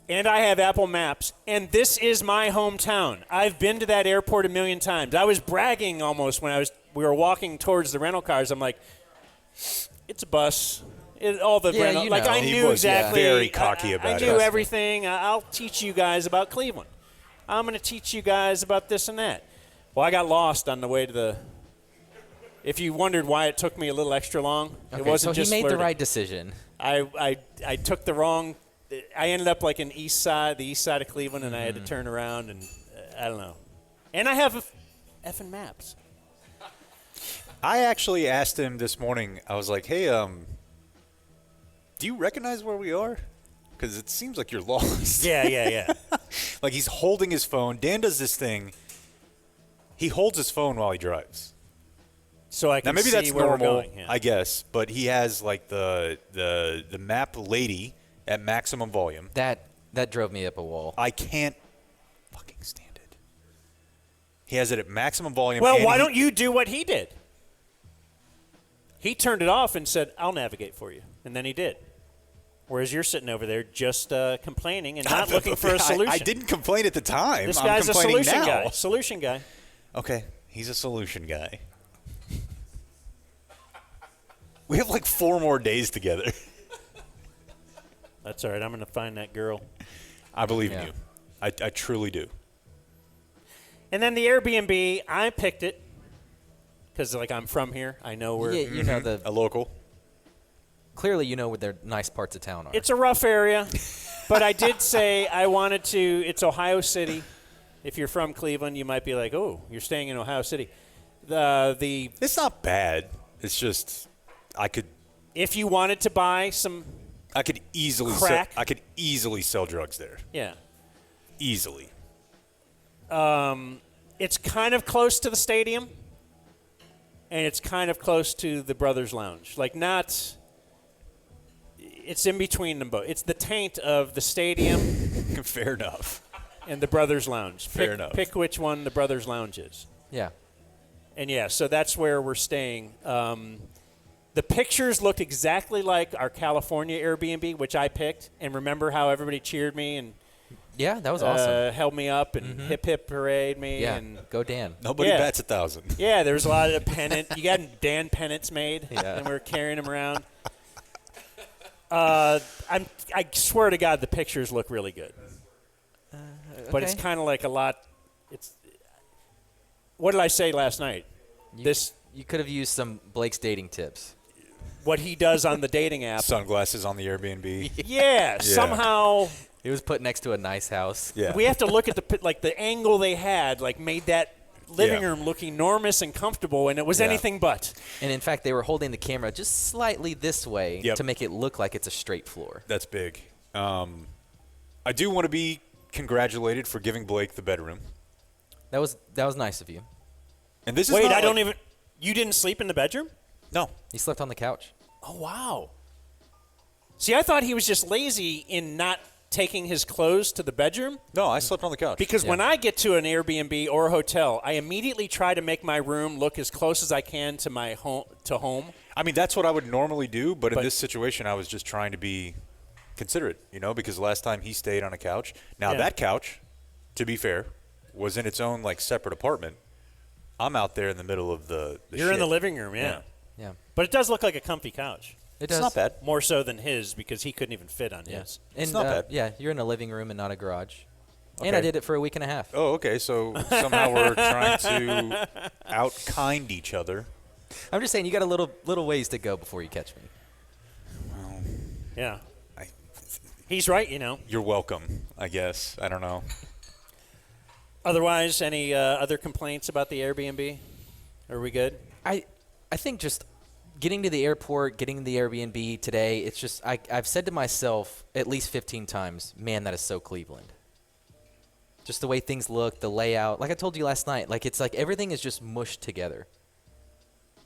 and I have Apple Maps, and this is my hometown. I've been to that airport a million times. I was bragging almost when we were walking towards the rental cars. I'm like, it's a bus. All the Yeah, rental, you like know. I He knew was exactly. very cocky about I it. knew Trust me. everything. I'll teach you guys about Cleveland. I'm going to teach you guys about this and that. Well, I got lost on the way to the. If you wondered why it took me a little extra long, Okay, it wasn't so just he made flirting. the right decision. I took the wrong. I ended up like the east side of Cleveland, and I had to turn around, and I don't know. And I have effing maps. I actually asked him this morning. I was like, "Hey, do you recognize where we are? Because it seems like you're lost." Yeah. Like he's holding his phone. Dan does this thing. He holds his phone while he drives. So I Now can maybe see that's where normal, we're going. Yeah. I guess. But he has like the map lady at maximum volume. That drove me up a wall. I can't fucking stand it. He has it at maximum volume. Well, and why don't you do what he did? He turned it off and said, "I'll navigate for you," and then he did. Whereas you're sitting over there just complaining and not looking for a solution. I didn't complain at the time. This I'm guy's a complaining solution now. guy. Solution guy. Okay, he's a solution guy. We have like 4 more days together. That's all right. I'm going to find that girl. I believe in Yeah. you. I truly do. And then the Airbnb, I picked it because, like, I'm from here. I know where. Yeah, you know A local. clearly you know where the nice parts of town are. It's a rough area, but I did say I wanted to. It's Ohio City. If you're from Cleveland, you might be like, "Oh, you're staying in Ohio City." The It's not bad. It's just if you wanted to buy some, I could easily Crack. sell drugs there. yeah, Easily. it's kind of close to the stadium, and it's kind of close to the Brothers Lounge. Like not. It's in between them both. It's the taint of the stadium Fair enough. and the Brothers Lounge. Fair enough. Pick which one the Brothers Lounge is. yeah. And yeah, so that's where we're staying. The pictures looked exactly like our California Airbnb, which I picked. And remember how everybody cheered me and Yeah, that was awesome. held me up and hip hip parade me. Yeah, And go Dan. Nobody Yeah. bats 1,000. yeah, there was a lot of pennant. You got Dan pennants made, Yeah. and we were carrying them around. I swear to God, the pictures look really good. But it's Okay. kind of like a lot. It's. What did I say last night? You could have used some Blake's dating tips. What he does on the dating app. Sunglasses on the Airbnb. Yeah, somehow It was put next to a nice house. Yeah. we have to look at the angle they had, like made that living Yeah. room look enormous and comfortable, and it was Yeah. anything but. And in fact, they were holding the camera just slightly this way Yep. to make it look like it's a straight floor. That's big. I do want to be congratulated for giving Blake the bedroom. That was nice of you. And this is Wait, not I don't like- even. You didn't sleep in the bedroom? No. He slept on the couch. Oh wow. See, I thought he was just lazy in not taking his clothes to the bedroom. No, I slept on the couch. Because when I get to an Airbnb or a hotel, I immediately try to make my room look as close as I can to my home. I mean, that's what I would normally do, but in But- this situation, I was just trying to be considerate, because last time he stayed on a couch. Now, Yeah. that couch, to be fair, was in its own, separate apartment. I'm out there in the middle of the You're in shit. the living room, yeah. Yeah. But it does look like a comfy couch. It It's does. not bad. More so than his because he couldn't even fit on his. And, not bad. Yeah, you're in a living room and not a garage. And I did it for a week and a half. Oh, okay. So somehow we're trying to out-kind each other. I'm just saying you got a little ways to go before you catch me. Well, Yeah. He's right, you know. you're welcome, I guess. I don't know. Otherwise, any other complaints about the Airbnb? Are we good? I think just getting to the airport, getting to the Airbnb today, it's just I've said to myself at least 15 times, man, that is so Cleveland. Just the way things look, the layout. Like I told you last night, like it's like everything is just mushed together.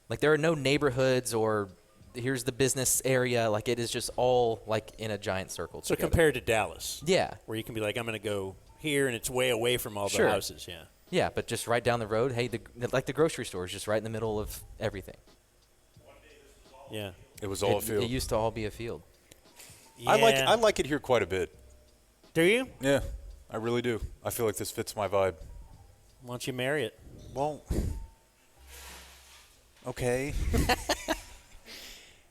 Like there are no neighborhoods or here's the business area. Like it is just all like in a giant circle So together. compared to Dallas. Yeah. Where you can be like, I'm going to go here, and it's way away from all the Sure. houses, yeah. Yeah, but just right down the road, hey, like the grocery store is just right in the middle of everything. Yeah. It was all a field. It used to all be a field. Yeah. I like it here quite a bit. Do you? Yeah, I really do. I feel like this fits my vibe. Why don't you marry it? Well, okay.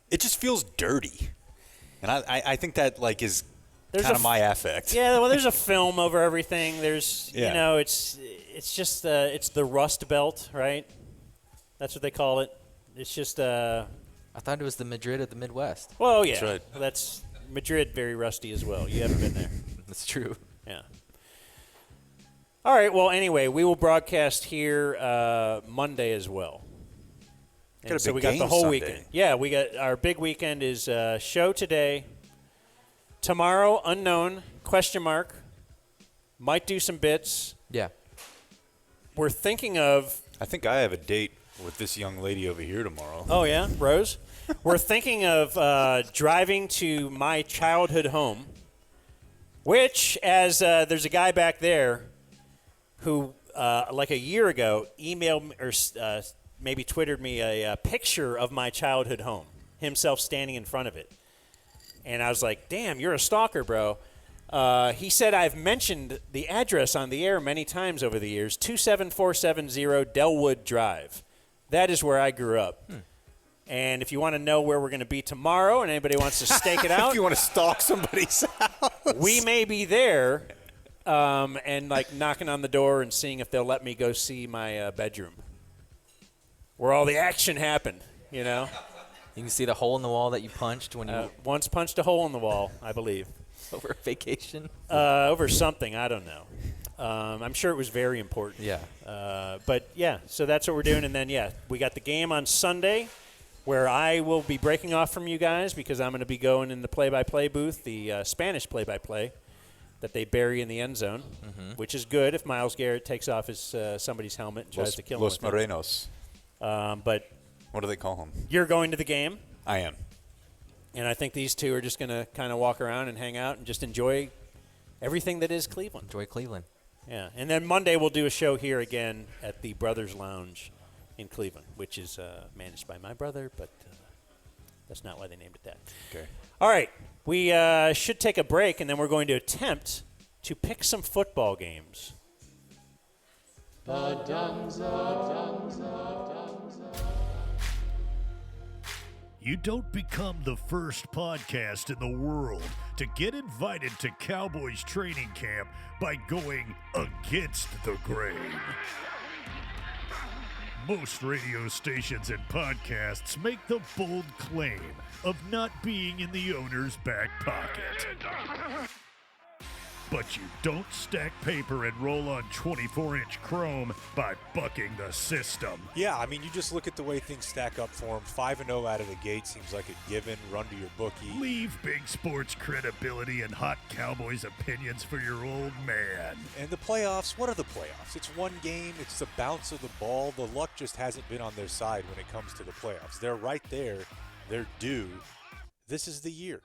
It just feels dirty, and I think that like is kind of my affect. Yeah, well, there's a film over everything. There's, Yeah. you know, it's just it's the Rust Belt, right? That's what they call it. It's just I thought it was the Madrid of the Midwest. well, yeah. That's right. Well, that's Madrid, very rusty as well. You haven't been there. That's true. Yeah. All right. Well, anyway, we will broadcast here Monday as well. Got a So big we got the game whole Sunday. weekend. Yeah, we got our big weekend is show today. Tomorrow, unknown, question mark. Might do some bits. Yeah. We're thinking of. I think I have a date with this young lady over here tomorrow. Oh, yeah? Rose? We're thinking of driving to my childhood home, which, as there's a guy back there who, like a year ago, emailed me or maybe Twittered me a picture of my childhood home, himself standing in front of it. And I was like, damn, you're a stalker, bro. He said I've mentioned the address on the air many times over the years, 27470 Delwood Drive. That is where I grew up. And if you want to know where we're going to be tomorrow and anybody wants to stake it out, If you want to stalk somebody's house. we may be there and like knocking on the door and seeing if they'll let me go see my bedroom where all the action happened, you know. You can see the hole in the wall that you punched when you Once punched a hole in the wall, I believe. over vacation. Over something, I don't know. I'm sure it was very important. Yeah. But, yeah, so that's what we're doing. And then, yeah, we got the game on Sunday where I will be breaking off from you guys because I'm going to be going in the play-by-play booth, the Spanish play-by-play that they bury in the end zone, which is good if Myles Garrett takes off his somebody's helmet and tries to kill him. Los with it. Morenos. But What do they call him? you're going to the game. I am. And I think these two are just going to kind of walk around and hang out and just enjoy everything that is Cleveland. Enjoy Cleveland. Yeah. And then Monday we'll do a show here again at the Brothers Lounge in Cleveland, which is managed by my brother, but that's not why they named it that. Okay. All right. We should take a break, and then we're going to attempt to pick some football games. You don't become the first podcast in the world to get invited to Cowboys training camp by going against the grain. Most radio stations and podcasts make the bold claim of not being in the owner's back pocket. But you don't stack paper and roll on 24-inch chrome by bucking the system. Yeah, I mean, you just look at the way things stack up for him. 5-0 out of the gate seems like a given. Run to your bookie. Leave big sports credibility and hot Cowboys opinions for your old man. And the playoffs, what are the playoffs? It's one game. It's the bounce of the ball. The luck just hasn't been on their side when it comes to the playoffs. They're right there. They're due. This is the year.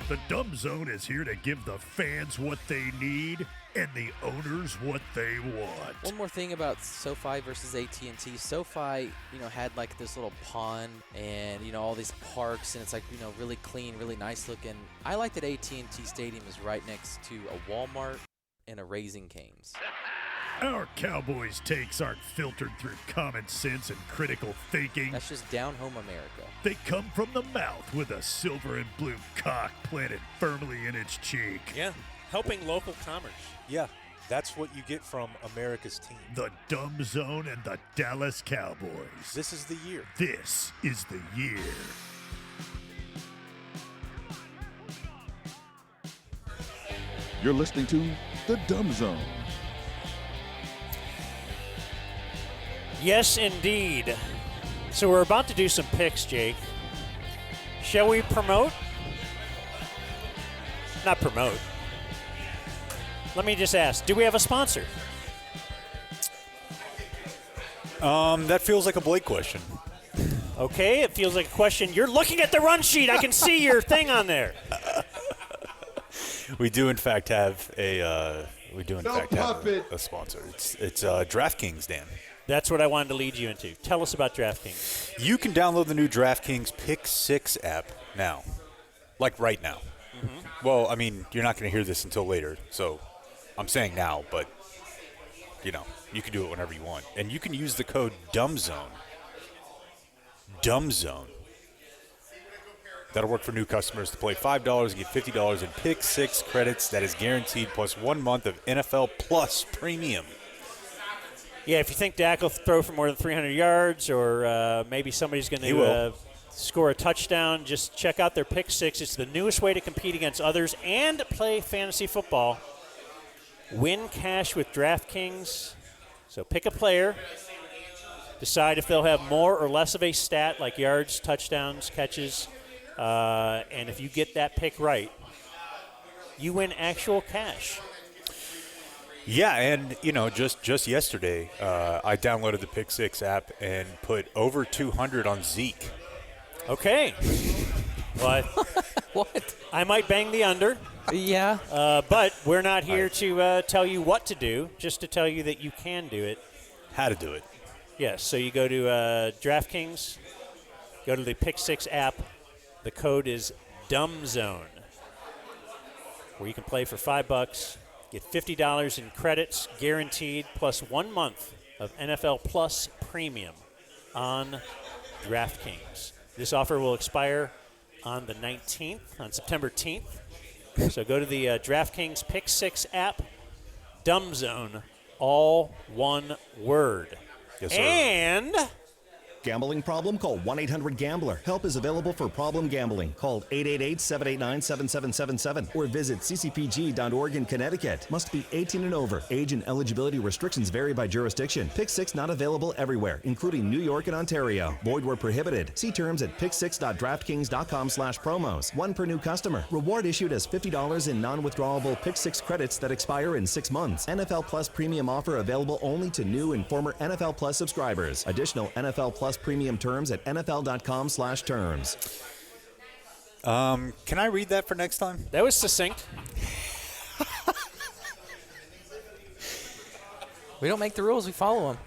The Dumb Zone is here to give the fans what they need and the owners what they want. One more thing about SoFi versus AT&T. SoFi, had like this little pond and, all these parks, and it's like, really clean, really nice looking. I like that AT&T Stadium is right next to a Walmart and a Raising Cane's. Our Cowboys takes aren't filtered through common sense and critical thinking. That's just down-home America. They come from the mouth with a silver and blue cock planted firmly in its cheek. Yeah, helping local commerce. Yeah, that's what you get from America's team. The Dumb Zone and the Dallas Cowboys. This is the year. This is the year. You're listening to The Dumb Zone. Yes, indeed. So we're about to do some picks, Jake. Shall we promote? Not promote. Let me just ask, do we have a sponsor? That feels like a Blake question. Okay, it feels like a question. You're looking at the run sheet. I can see your thing on there. We do, in fact, have a sponsor. It's DraftKings, Dan. That's what I wanted to lead you into. Tell us about DraftKings. You can download the new DraftKings Pick 6 app now, like right now. Mm-hmm. Well, I mean, you're not going to hear this until later, so I'm saying now, but, you know, you can do it whenever you want. And you can use the code DUMBZONE. DUMBZONE. That'll work for new customers to play $5 and get $50 in Pick 6 credits that is guaranteed, plus 1 month of NFL Plus Premium. Yeah, if you think Dak will throw for more than 300 yards or maybe somebody's going to score a touchdown, just check out their Pick 6. It's the newest way to compete against others and play fantasy football. Win cash with DraftKings. So pick a player. Decide if they'll have more or less of a stat like yards, touchdowns, catches. And if you get that pick right, you win actual cash. Yeah, and, you know, just yesterday, I downloaded the Pick 6 app and put over 200 on Zeke. Okay. What? What? I might bang the under. Yeah. But we're not here to tell you what to do, just to tell you that you can do it. How to do it. Yes, so you go to DraftKings, go to the Pick 6 app. The code is DUMBZONE, where you can play for $5, get $50 in credits guaranteed, plus 1 month of NFL Plus Premium on DraftKings. This offer will expire on the 19th, on September 10th. So go to the DraftKings Pick 6 app, DUMBZONE, all one word. Yes, sir. And Gambling problem? Call 1-800-GAMBLER. Help is available for problem gambling. Call 888-789-7777 or visit ccpg.org in Connecticut. Must be 18 and over. Age and eligibility restrictions vary by jurisdiction. Pick 6 not available everywhere, including New York and Ontario. Void where prohibited. See terms at pick6.draftkings.com/promos. One per new customer. Reward issued as $50 in non-withdrawable Pick 6 credits that expire in 6 months. NFL Plus Premium offer available only to new and former NFL Plus subscribers. Additional NFL Plus Premium terms at NFL.com/terms. Can I read that for next time? that was succinct. We don't make the rules, we follow them.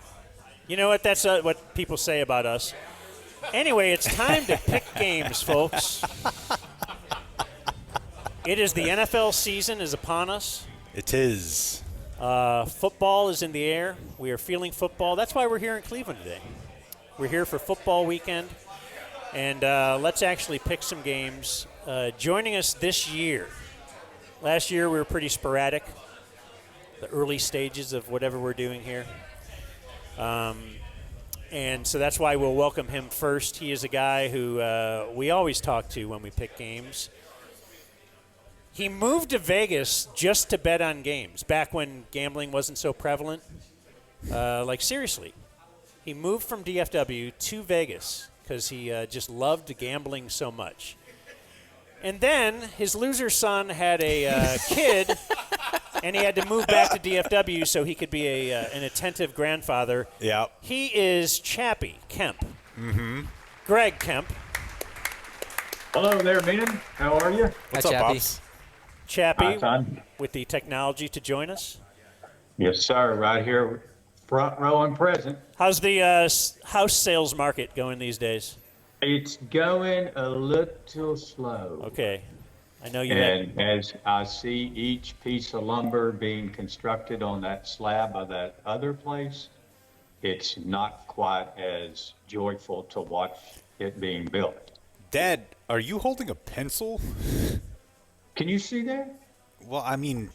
You know what? That's what people say about us. Anyway, it's time to pick games, folks. It is the NFL season is upon us. It is. Football is in the air. We are feeling football. That's why we're here in Cleveland today. We're here for football weekend, and let's actually pick some games. Joining us this year, last year we were pretty sporadic, the early stages of whatever we're doing here. And so that's why we'll welcome him first. He is a guy who we always talk to when we pick games. He moved to Vegas just to bet on games, back when gambling wasn't so prevalent. Like, seriously. He moved from DFW to Vegas because he just loved gambling so much. And then his loser son had a kid, and he had to move back to DFW so he could be an attentive grandfather. Yeah. He is Chappie Kemp. Mm-hmm. Greg Kemp. Hello there, man. How are you? What's up, Pops? Chappie, Hi, son. with the technology to join us. Yes, sir. Right here, front row and present. How's the house sales market going these days? It's going a little slow. Okay. I know you And as I see each piece of lumber being constructed on that slab of that other place, it's not quite as joyful to watch it being built. Dad, are you holding a pencil? Can you see that? Well, I mean,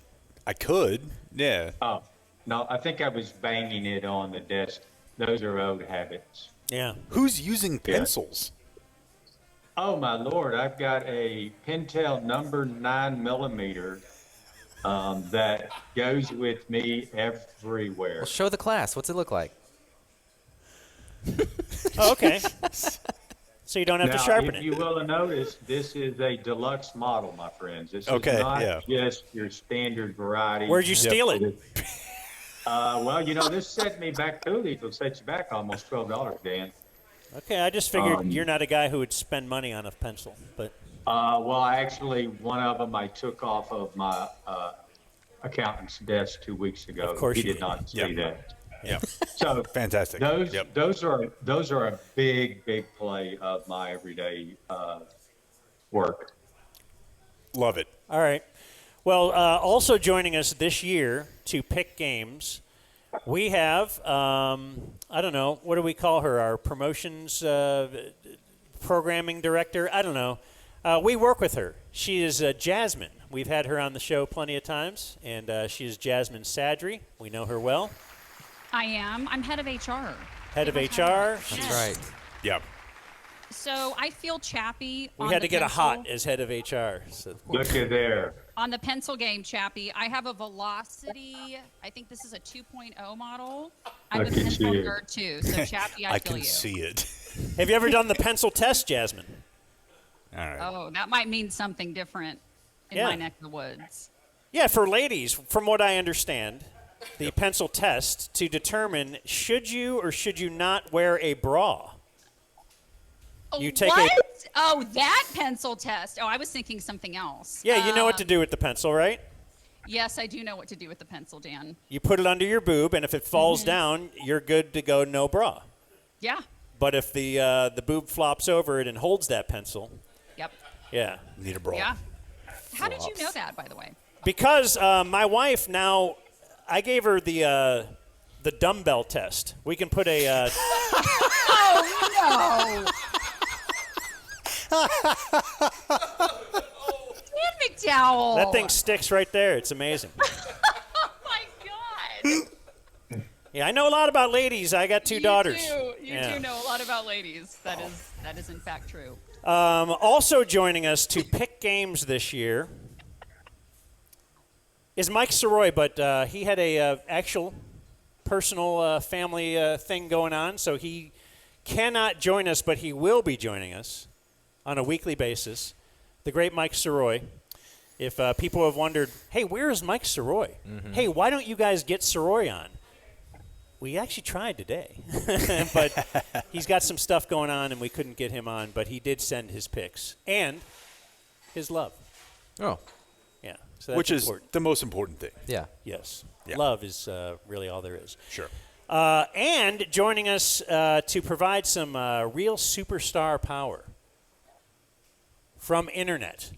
I could. Yeah. Oh, no, I think I was banging it on the desk. Those are old habits. Yeah. Who's using pencils? Oh my Lord! I've got a Pentel number 9mm that goes with me everywhere. Well, show the class. What's it look like? Oh, okay. So you don't have to sharpen if it. you will notice, this is a deluxe model, my friends. This is not just your standard variety. Where'd you steal it? Well, this set me back. These will set you back almost $12, Dan. Okay, I just figured you're not a guy who would spend money on a pencil, but. Well, actually, one of them I took off of my accountant's desk 2 weeks ago. Of course he you did not see that. Yeah. So fantastic. Those are a big play of my everyday work. Love it. All right. Well, also joining us this year to pick games, we have, I don't know, what do we call her? Our promotions programming director? I don't know. We work with her. She is Jasmine. We've had her on the show plenty of times, and she is Jasmine Sadri. We know her well. I am. I'm head of HR. Head of HR? That's right. Yeah. So I feel Chappie. We on had the to get pencil. a hot as head of HR. So. Look at there. On the pencil game, Chappie, I have a Velocity. I think this is a 2.0 model. I'm a pencil nerd too, so Chappie, I feel can you. see it. Have you ever done the pencil test, Jasmine? All right. Oh, that might mean something different in my neck of the woods. Yeah, for ladies, from what I understand, the pencil test to determine should you or should you not wear a bra. You take what? Oh, that pencil test. Oh, I was thinking something else. Yeah, you know what to do with the pencil, right? Yes, I do know what to do with the pencil, Dan. You put it under your boob, and if it falls down, you're good to go no bra. Yeah. But if the boob flops over it and holds that pencil, Yep. yeah. Need a bra. Yeah. How did you know that, by the way? Because my wife now, I gave her the dumbbell test. We can put a... Oh, no. Dan McDowell. That thing sticks right there. It's amazing. Oh, my God. Yeah, I know a lot about ladies. I got two daughters. You do know a lot about ladies. That is in fact true. Also joining us to pick games this year is Mike Soroy, but he had a actual personal family thing going on, so he cannot join us, but he will be joining us on a weekly basis. The great Mike Soroy. If people have wondered, hey, where is Mike Soroy? Mm-hmm. Hey, why don't you guys get Soroy on? We actually tried today, but he's got some stuff going on, and we couldn't get him on, but he did send his picks and his love. Oh. Yeah. So that's Which is important. the most important thing. Yeah. Yes. Yeah. Love is really all there is. Sure. And joining us to provide some real superstar power from internet.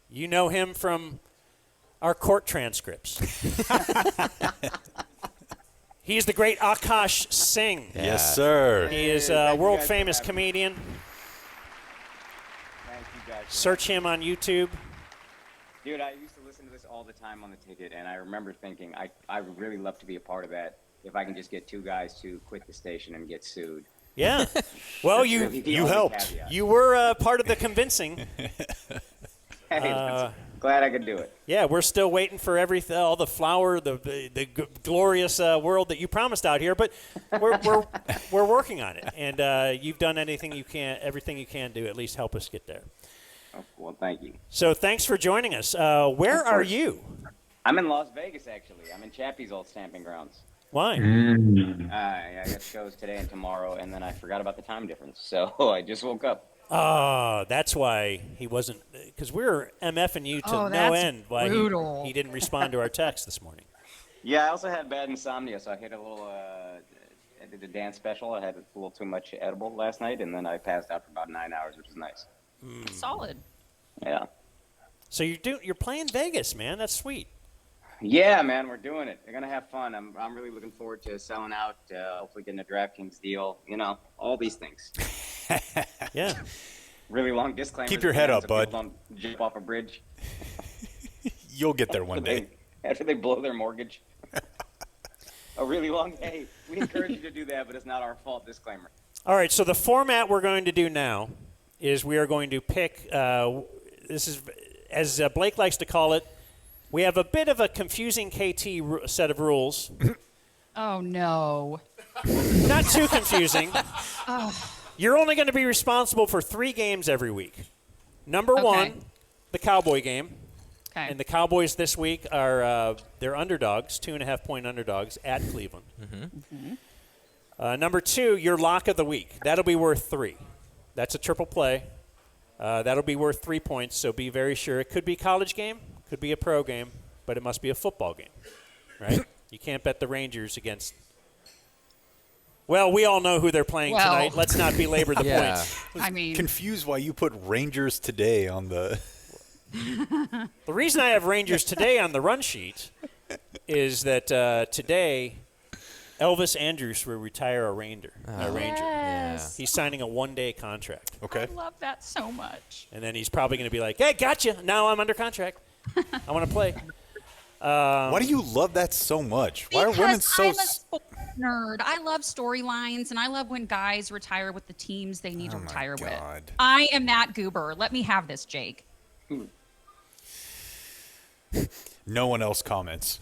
You know him from our court transcripts. He's the great Akash Singh. Yeah. Yes, sir. He is a world-famous comedian. Thank you guys. Search him on YouTube. Dude, I used to listen to this all the time on the ticket, and I remember thinking, I would really love to be a part of that if I can just get two guys to quit the station and get sued. Yeah. Well, That's really the you only helped. caveat. You were part of the convincing. Hey, glad I could do it. Yeah, we're still waiting for everything, all the flower, the glorious world that you promised out here, but we're working on it, and you've done everything you can do, at least help us get there. Oh, well, thank you. So thanks for joining us. Where are you? I'm in Las Vegas, actually. I'm in Chappie's old stamping grounds. Why? I got shows today and tomorrow, and then I forgot about the time difference, so I just woke up. Oh, that's why he wasn't, because we were MFing you to no that's end. Why brutal. he didn't respond to our text this morning. Yeah, I also had bad insomnia, so I hit a little, I did a dance special. I had a little too much edible last night, and then I passed out for about 9 hours, which is nice. Solid. Yeah. So you're playing Vegas, man. That's sweet. Yeah, man, we're doing it. They're gonna have fun. I'm really looking forward to selling out. Hopefully, getting a DraftKings deal. You know, all these things. Yeah. Really long disclaimer. Keep your head up, bud. Don't jump off a bridge. You'll get there one day. After they blow their mortgage. A really long. Hey, we encourage you to do that, but it's not our fault. Disclaimer. All right. So the format we're going to do now is we are going to pick. This is, as Blake likes to call it, we have a bit of a confusing KT set of rules. Oh, no. Not too confusing. Oh. You're only going to be responsible for 3 games every week. Number one, the Cowboy game. Okay. And the Cowboys this week are they're underdogs, 2.5-point underdogs at Cleveland. Number 2, your lock of the week. That'll be worth 3. That's a triple play. That'll be worth 3 points, so be very sure. It could be a college game, could be a pro game, but it must be a football game, right? You can't bet the Rangers against. Well, we all know who they're playing tonight. Let's not belabor the point. I mean, confused why you put Rangers today on the. The reason I have Rangers today on the run sheet is that today Elvis Andrus will retire a Ranger. Yes. He's signing a 1-day contract. Okay. I love that so much. And then he's probably going to be like, hey, gotcha. Now I'm under contract. I want to play. Why do you love that so much? Why are women so... I'm a sports nerd. I love storylines, and I love when guys retire with the teams they need to retire with. I am that goober. Let me have this, Jake. No one else comments.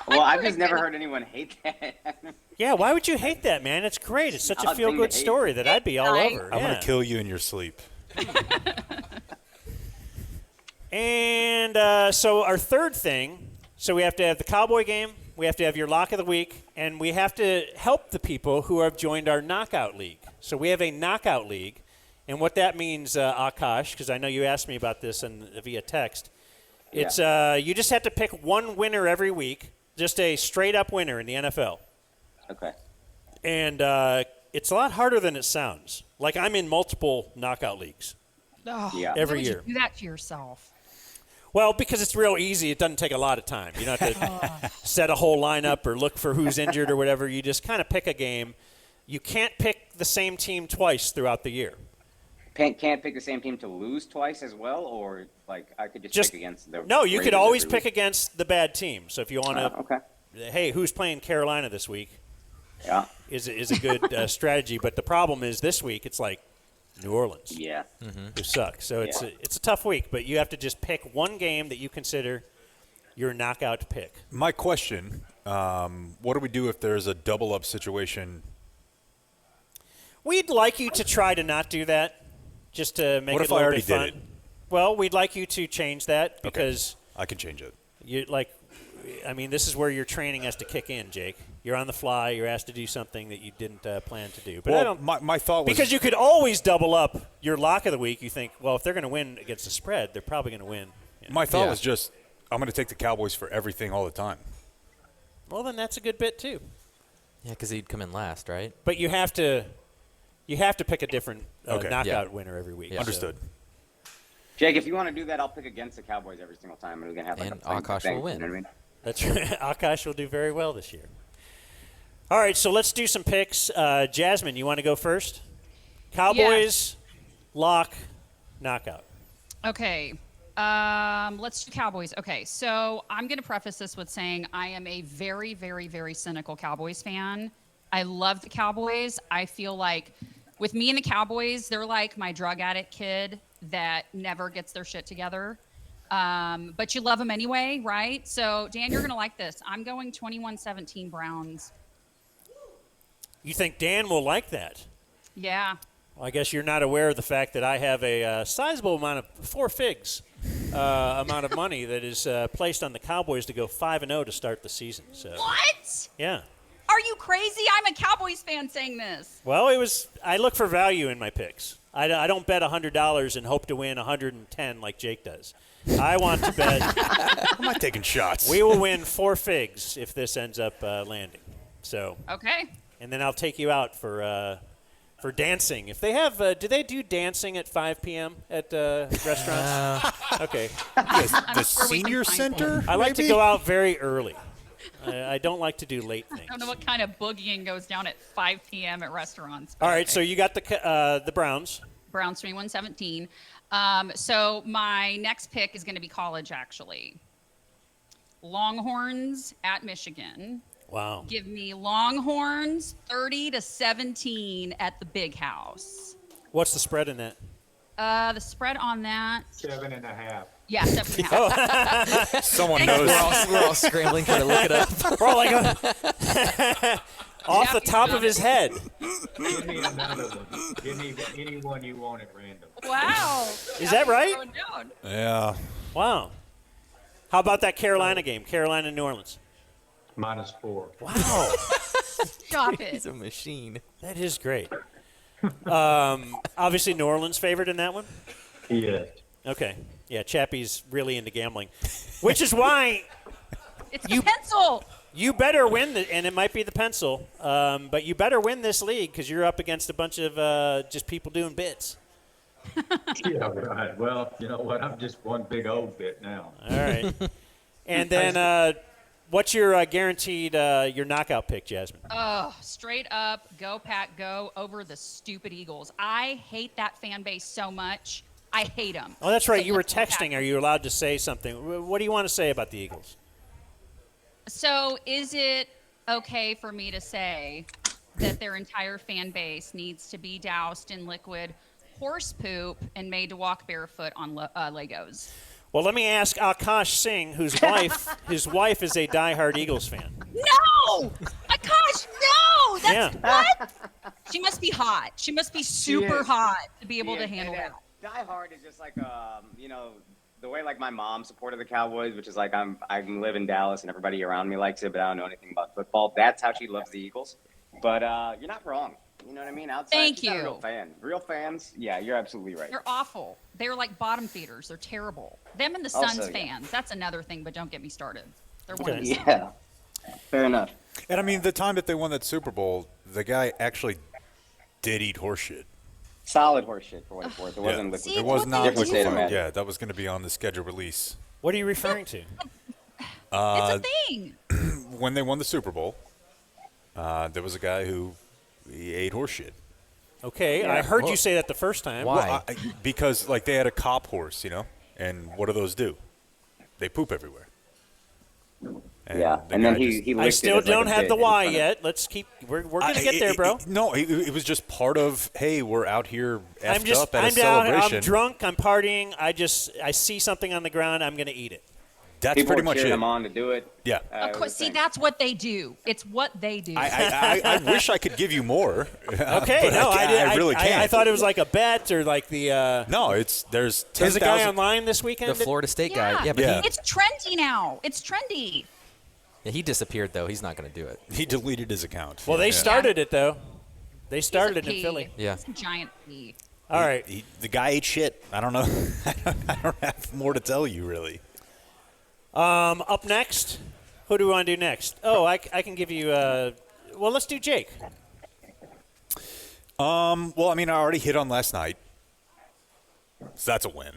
Well, I've just never heard anyone hate that. Yeah, why would you hate that, man? It's great. It's such a feel-good story that I'd be all over. I'm going to kill you in your sleep. And so our third thing, so we have to have the Cowboy game, we have to have your lock of the week, and we have to help the people who have joined our knockout league. So we have a knockout league, and what that means, Akash, because I know you asked me about this via text, it's you just have to pick one winner every week, just a straight-up winner in the NFL. Okay. And it's a lot harder than it sounds. Like I'm in multiple knockout leagues every year. Why would you do that to yourself? Well, because it's real easy. It doesn't take a lot of time. You don't have to set a whole lineup or look for who's injured or whatever. You just kind of pick a game. You can't pick the same team twice throughout the year. Can't pick the same team to lose twice as well, or like I could just pick against the. No, you could Raiders always every pick week? against the bad team. So if you want to, hey, who's playing Carolina this week? Yeah, is a good strategy. But the problem is this week it's like New Orleans. Yeah, who suck. So it's a tough week, but you have to just pick one game that you consider your knockout pick. My question: what do we do if there's a double-up situation? We'd like you to try to not do that, just to make What it if a I little already bit fun. did it? Well, we'd like you to change that because I can change it. you like. I mean, this is where your training has to kick in, Jake. You're on the fly. You're asked to do something that you didn't plan to do. But well, I don't. my thought was Because you could always double up your lock of the week. You think, well, if they're going to win against the spread, they're probably going to win. My thought was just, I'm going to take the Cowboys for everything all the time. Well, then that's a good bit too. Yeah, because he'd come in last, right? But you have to pick a different knockout winner every week. Yeah. Understood. Jake, if you want to do that, I'll pick against the Cowboys every single time, and we can have like And a thing. Akash will win. You know what I mean? That's right. Akash will do very well this year. All right, so let's do some picks. Jasmine, you want to go first? Cowboys, lock, knockout. Okay. Let's do Cowboys. Okay, so I'm going to preface this with saying I am a very, very, very cynical Cowboys fan. I love the Cowboys. I feel like with me and the Cowboys, they're like my drug addict kid that never gets their shit together. But you love them anyway, right? So, Dan, you're going to like this. I'm going 21-17 Browns. You think Dan will like that? Yeah. Well, I guess you're not aware of the fact that I have a sizable amount of 4 figs amount of money that is placed on the Cowboys to go 5-0 to start the season. So. What? Yeah. Are you crazy? I'm a Cowboys fan saying this. Well, I look for value in my picks. I don't bet $100 and hope to win 110 like Jake does. I want to bet. I'm not taking shots. We will win 4 figs if this ends up landing. So. Okay. And then I'll take you out for for dancing. If they have, do they do dancing at 5 p.m. at restaurants? Okay. The senior center? I like to go out very early. I don't like to do late things. I don't know what kind of boogieing goes down at 5 p.m. at restaurants. All right, so you got the Browns. Browns 21-17. So my next pick is going to be college, actually. Longhorns at Michigan. Wow. Give me Longhorns 30-17 at the Big House. What's the spread in that? The spread on that. 7.5. Yeah, 7.5. Someone knows. We're all scrambling trying to look it up. We're all like, off the top of his head. Give me another one. Give me any one you want at random. Wow. Is that right? Going down. Yeah. Wow. How about that Carolina game? Carolina, New Orleans. -4. Wow. Stop it. He's a machine. That is great. Obviously, New Orleans favored in that one? Yes. Okay. Yeah, Chappie's really into gambling, which is why It's the pencil. you better win, and it might be the pencil, but you better win this league because you're up against a bunch of just people doing bits. Yeah, right. Well, you know what? I'm just one big old bit now. All right. And then what's your guaranteed your knockout pick, Jasmine? Oh, straight up, go Pack, go over the stupid Eagles. I hate that fan base so much. I hate them. Oh, that's right. So You were let's go Pack. texting. Are you allowed to say something? What do you want to say about the Eagles? So is it okay for me to say that their entire fan base needs to be doused in liquid horse poop and made to walk barefoot on Legos? Well, let me ask Akash Singh, whose wife is a diehard Eagles fan. No! Akash, no! That's Yeah. what? She must be hot. She must be super is. hot to be able Yeah, to handle and, that. Die Hard is just like, the way like my mom supported the Cowboys, which is like I live in Dallas and everybody around me likes it, but I don't know anything about football. That's how she loves the Eagles. But you're not wrong. You know what I mean? Outside, Thank she's not a you. real fan. Real fans, yeah, you're absolutely right. They're awful. They're like bottom feeders. They're terrible. Them and the Also, Suns yeah. fans. That's another thing, but don't get me started. They're one Okay. and the same. Yeah, fair enough. And I mean, the time that they won that Super Bowl, the guy actually did eat horse shit. Solid horse shit for what it's worth. It wasn't liquid. It was not Different state of liquid. matter. Yeah, that was going to be on the schedule release. What are you referring to? It's a thing. When they won the Super Bowl, there was a guy who he ate horse shit. Okay, Yeah. I heard Whoa. you say that the first time. Why? Well, because like they had a cop horse, you know, and what do those do? They poop everywhere. Yeah, the and then guy he just- licked I it still as, like, don't a have bit the in why front of- yet. Let's keep. We're gonna get there, bro. No, it was just part of. Hey, we're out here effed up at a I'm down. celebration. I'm drunk. I'm partying. I see something on the ground. I'm gonna eat it. That's People pretty were much cheering it. him on to do it. Yeah. Of course, see, that's what they do. It's what they do. I wish I could give you more. Okay, but no, I really can't. I thought it was like a bet or like the. No, there's 10,000. There's a guy online this weekend. The Florida State yeah. guy. Yeah, but Yeah. It's trendy now. It's trendy. he disappeared, though. He's not going to do it. He deleted his account. Well, they Yeah. started it though. They started it in Pea. Philly. Yeah. It's a giant pea. All right. The guy ate shit. I don't know. I don't have more to tell you, really. Up next, who do we want to do next? Oh, I can give you. Well, let's do Jake. Well, I mean, I already hit on last night, so that's a win.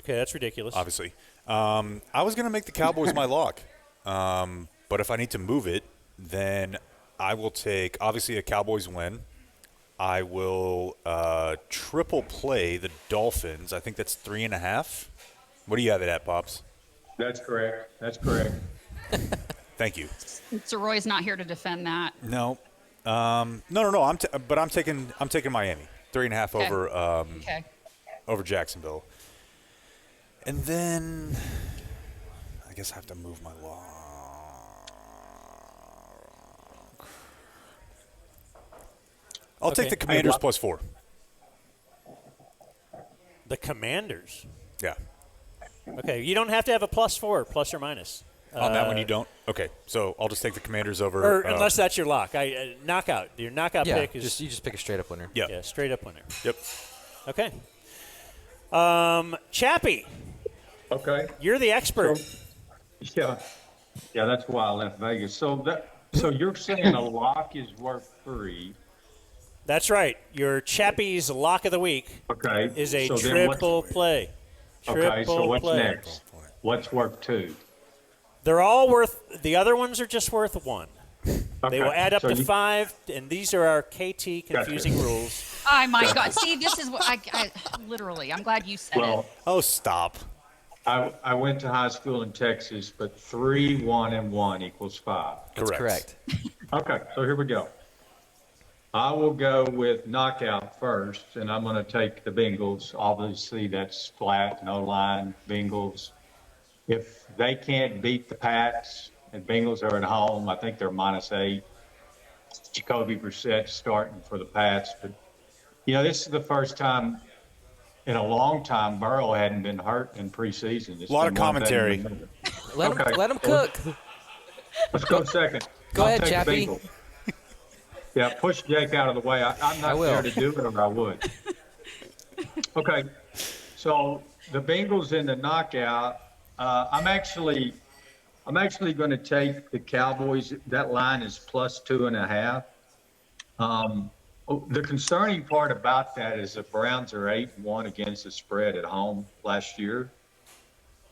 Okay, that's ridiculous. Obviously, I was gonna make the Cowboys my lock, but if I need to move it, then I will take obviously a Cowboys win. I will triple play the Dolphins. I think that's 3.5. What do you have it at, Pops? That's correct. That's correct. Thank you. So Roy's not here to defend that. No, no. I'm taking Miami 3.5 Okay. over Okay. over Jacksonville, and then I guess I have to move my lock. I'll take the Commanders +4. The Commanders. Yeah. Okay, you don't have to have a +4, plus or minus. On that one, you don't. Okay, so I'll just take the Commanders over. Or unless that's your lock. Knockout. Your knockout Yeah, pick is you just pick a straight up winner. Yeah. straight up winner. Yep. Okay. Chappie, Okay. you're the expert. Yeah. Yeah, that's why I left Vegas. So you're saying a lock is worth 3, That's right. Your Chappie's lock of the week is a so then triple play. Okay, so what's play. next? What's worth 2? They're all worth. The other ones are just worth 1. They will add up so to you- 5, and these are our KT confusing rules. Oh my God! See, this is what I literally. I'm glad you said it. Oh, stop. I went to high school in Texas, but 3, 1, and 1 equals 5. That's correct. Okay, so here we go. I will go with knockout first, and I'm going to take the Bengals. Obviously, that's flat, no line, Bengals. If they can't beat the Pats and Bengals are at home, I think they're -8. Jacoby Brissett starting for the Pats. But, this is the first time in a long time Burrow hadn't been hurt in preseason. A lot of commentary. Let him cook. Let's go second. Go I'll ahead, take the Chappie. Bengals. Yeah, push Jake out of the way. I'm not there to do it, or I would. Okay, so the Bengals in the knockout. I'm actually going to take the Cowboys. That line is +2.5. The concerning part about that is the Browns are 8-1 against the spread at home last year.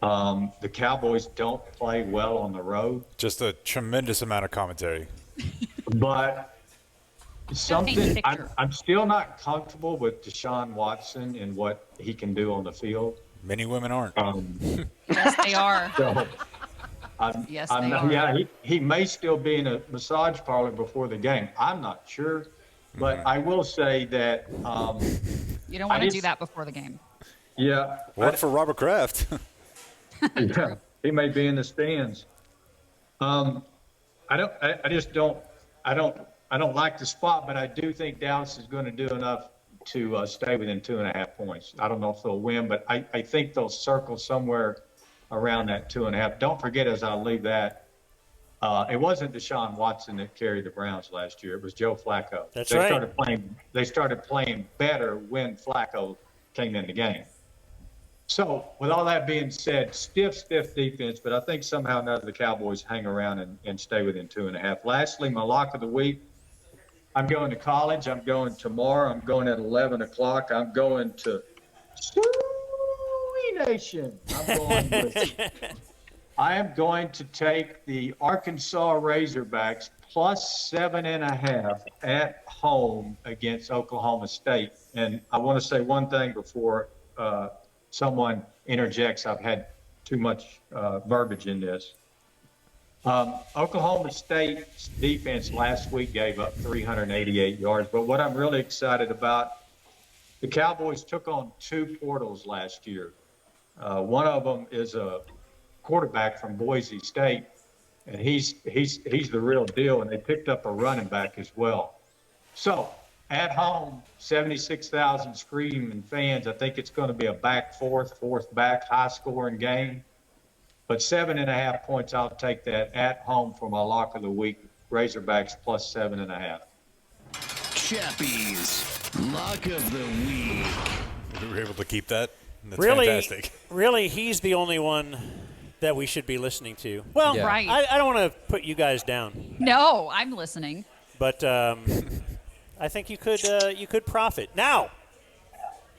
The Cowboys don't play well on the road. Just a tremendous amount of commentary. But something I'm still not comfortable with Deshaun Watson and what he can do on the field. Many women aren't. Yes, they are. So, Yes, I'm they not, are. yeah, he may still be in a massage parlor before the game. I'm not sure, but I will say that You don't want to do that before the game. Yeah, Work for Robert Kraft. yeah, he may be in the stands. I don't like the spot, but I do think Dallas is going to do enough to stay within 2.5 points. I don't know if they'll win, but I think they'll circle somewhere around that 2.5. Don't forget, as I leave that, it wasn't Deshaun Watson that carried the Browns last year. It was Joe Flacco. That's right. They started playing better when Flacco came in the game. So, with all that being said, stiff defense, but I think somehow or another the Cowboys hang around and stay within 2.5. Lastly, my lock of the week, I'm going to college. I'm going tomorrow. I'm going at 11 o'clock. I'm going to Stewie Nation. I am going to take the Arkansas Razorbacks +7.5 at home against Oklahoma State. And I want to say one thing before someone interjects. I've had too much verbiage in this. Oklahoma State's defense last week gave up 388 yards. But what I'm really excited about, the Cowboys took on 2 portals last year. One of them is a quarterback from Boise State, and he's the real deal. And they picked up a running back as well. So at home, 76,000 screaming fans. I think it's going to be a fourth back, high-scoring game. But 7.5 points, I'll take that at home for my lock of the week. Razorbacks +7.5. Chappie's Lock of the Week. We were able to keep that. That's really, fantastic. Really, he's the only one that we should be listening to. Well, Yeah. Right. I don't want to put you guys down, No, I'm listening. but I think you could profit. Now,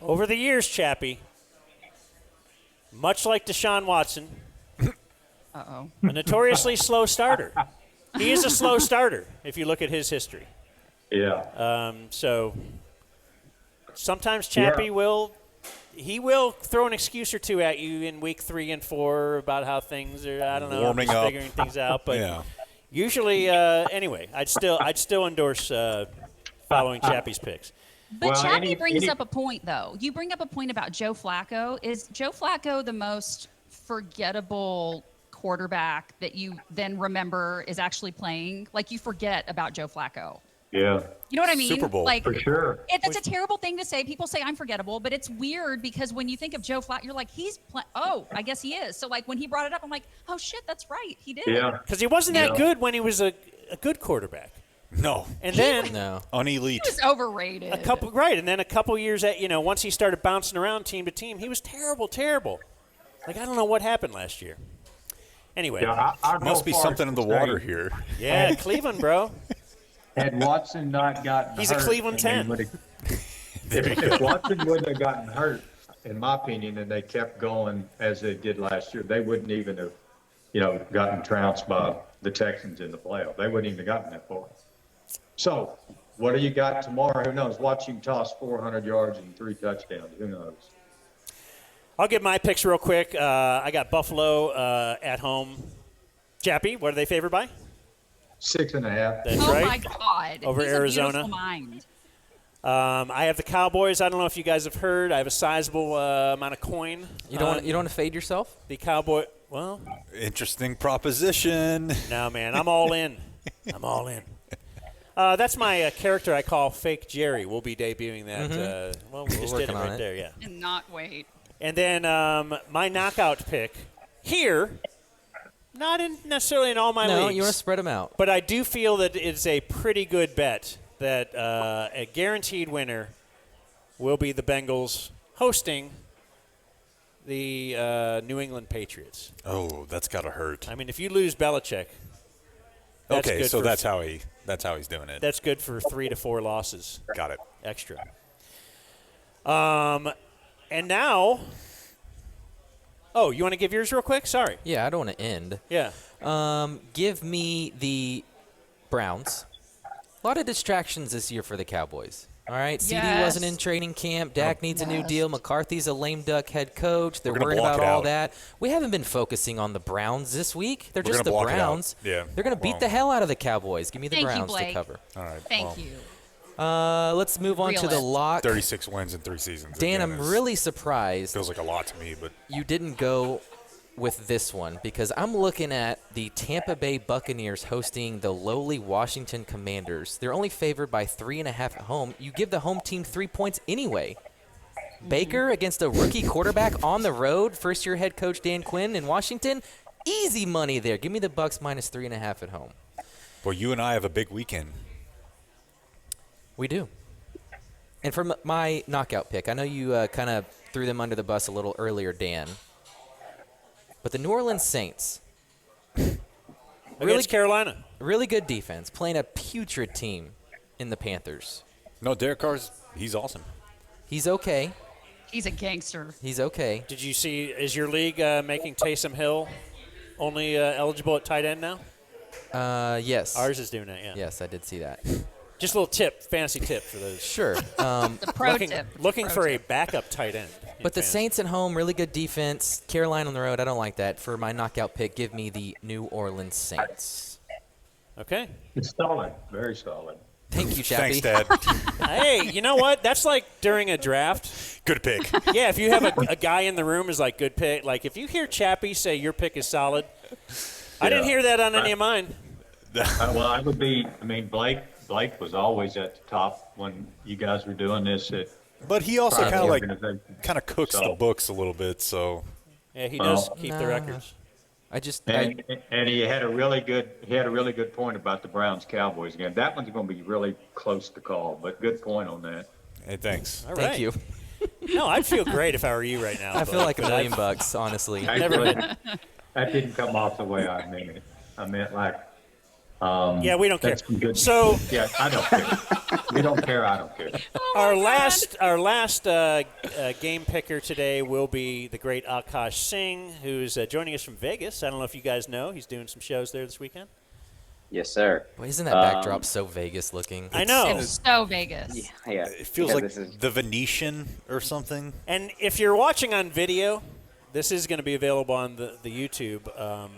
over the years, Chappie, much like Deshaun Watson, Uh-oh. a notoriously slow starter. He is a slow starter if you look at his history. Yeah. So sometimes Chappie will throw an excuse or two at you in week 3 and 4 about how things are, I don't know, Warming just up. figuring things out. But Yeah. usually, anyway, I'd still endorse following Chappie's picks. But Chappie brings up a point, though. You bring up a point about Joe Flacco. Is Joe Flacco the most forgettable quarterback that you then remember is actually playing? Like, you forget about Joe Flacco. Yeah. You know what I mean? Super Bowl. Like, For sure. That's a terrible thing to say. People say I'm forgettable, but it's weird because when you think of Joe Flacco, you're like, oh, I guess he is. So, like, when he brought it up, I'm like, oh, shit, that's right. He did. Yeah. Because he wasn't that good when he was a good quarterback. No. And then unelite. He was overrated. And then a couple years once he started bouncing around team to team, he was terrible. Like, I don't know what happened last year. Anyway, Must be something in the water here. Yeah, Cleveland, bro. Had Watson not gotten He's a hurt, Cleveland 10. If Watson wouldn't have gotten hurt, in my opinion, and they kept going as they did last year, they wouldn't even have, gotten trounced by the Texans in the playoff. They wouldn't even have gotten that far. So, what do you got tomorrow? Who knows? Watch him toss 400 yards and 3 touchdowns. Who knows? I'll give my picks real quick. I got Buffalo at home. Chappie, what are they favored by? 6.5. That's oh right. my God. Over He's Arizona. A beautiful mind. I have the Cowboys. I don't know if you guys have heard. I have a sizable amount of coin. You don't want to fade yourself? The Cowboy. Well, interesting proposition. No, man, I'm all in. I'm all in. That's my character I call Fake Jerry. We'll be debuting that. Well, we just did it right there, yeah. And not wait. And then my knockout pick here, not necessarily in all my leagues. No, you want to spread them out. But I do feel that it's a pretty good bet that a guaranteed winner will be the Bengals hosting the New England Patriots. Oh, that's got to hurt. I mean, if you lose Belichick, that's okay, good so for, that's how he's doing it. That's good for 3 to 4 losses. Got it. Extra. And now, you want to give yours real quick? Sorry. Yeah, I don't want to end. Yeah. Give me the Browns. A lot of distractions this year for the Cowboys. All right, CD wasn't in training camp. Dak needs a new deal. McCarthy's a lame duck head coach. They're worried about all that. We haven't been focusing on the Browns this week. They're just the Browns. Yeah. They're going to beat the hell out of the Cowboys. Give me the Thank you, Browns to Blake. cover. All right. Thank you. Let's move on to the lock. 36 wins in 3 seasons. Dan, Again, I'm really surprised. Feels like a lot to me, but you didn't go with this one because I'm looking at the Tampa Bay Buccaneers hosting the lowly Washington Commanders. They're only favored by 3.5 at home. You give the home team 3 points anyway. Baker against a rookie quarterback on the road, first-year head coach Dan Quinn in Washington. Easy money there. Give me the Bucs minus 3.5 at home. Well, you and I have a big weekend. We do. And for my knockout pick, I know you kind of threw them under the bus a little earlier, Dan. But the New Orleans Saints, Against Carolina, really good defense, playing a putrid team in the Panthers. No, Derek Carr's, he's awesome. He's okay. He's a gangster. He's okay. Did you see, is your league making Taysom Hill only eligible at tight end now? Yes. Ours is doing that, yeah. Yes, I did see that. Just a little tip, fantasy tip for those. Sure. The pro tip. Looking for a backup tight end. But the Saints at home, really good defense. Carolina on the road, I don't like that. For my knockout pick, give me the New Orleans Saints. Okay. It's solid. Very solid. Thank you, Chappie. Thanks, Dad. Hey, you know what? That's like during a draft. Good pick. Yeah, if you have a guy in the room is like, good pick. Like, if you hear Chappie say your pick is solid, I didn't hear that on any of mine. Well, I would be, Blake was always at the top when you guys were doing this. But he also kind of cooks So- the books a little bit, so. Yeah, he does keep the records. And he had a really good point about the Browns Cowboys game. That one's going to be really close to call, but good point on that. Hey, thanks. All Thank right. you. No, I'd feel great if I were you right now. I feel like $1 million, honestly. That didn't come off the way I meant it. I meant like. Yeah, we don't care. that's some good- So yeah, I don't care. We don't care. I don't care. our last game picker today will be the great Akash Singh, who's joining us from Vegas. I don't know if you guys know. He's doing some shows there this weekend. Yes, sir. Boy, isn't that backdrop so Vegas looking? I know. It's so Vegas. Yeah. It feels Because like the Venetian or something. And if you're watching on video, this is going to be available on the YouTube.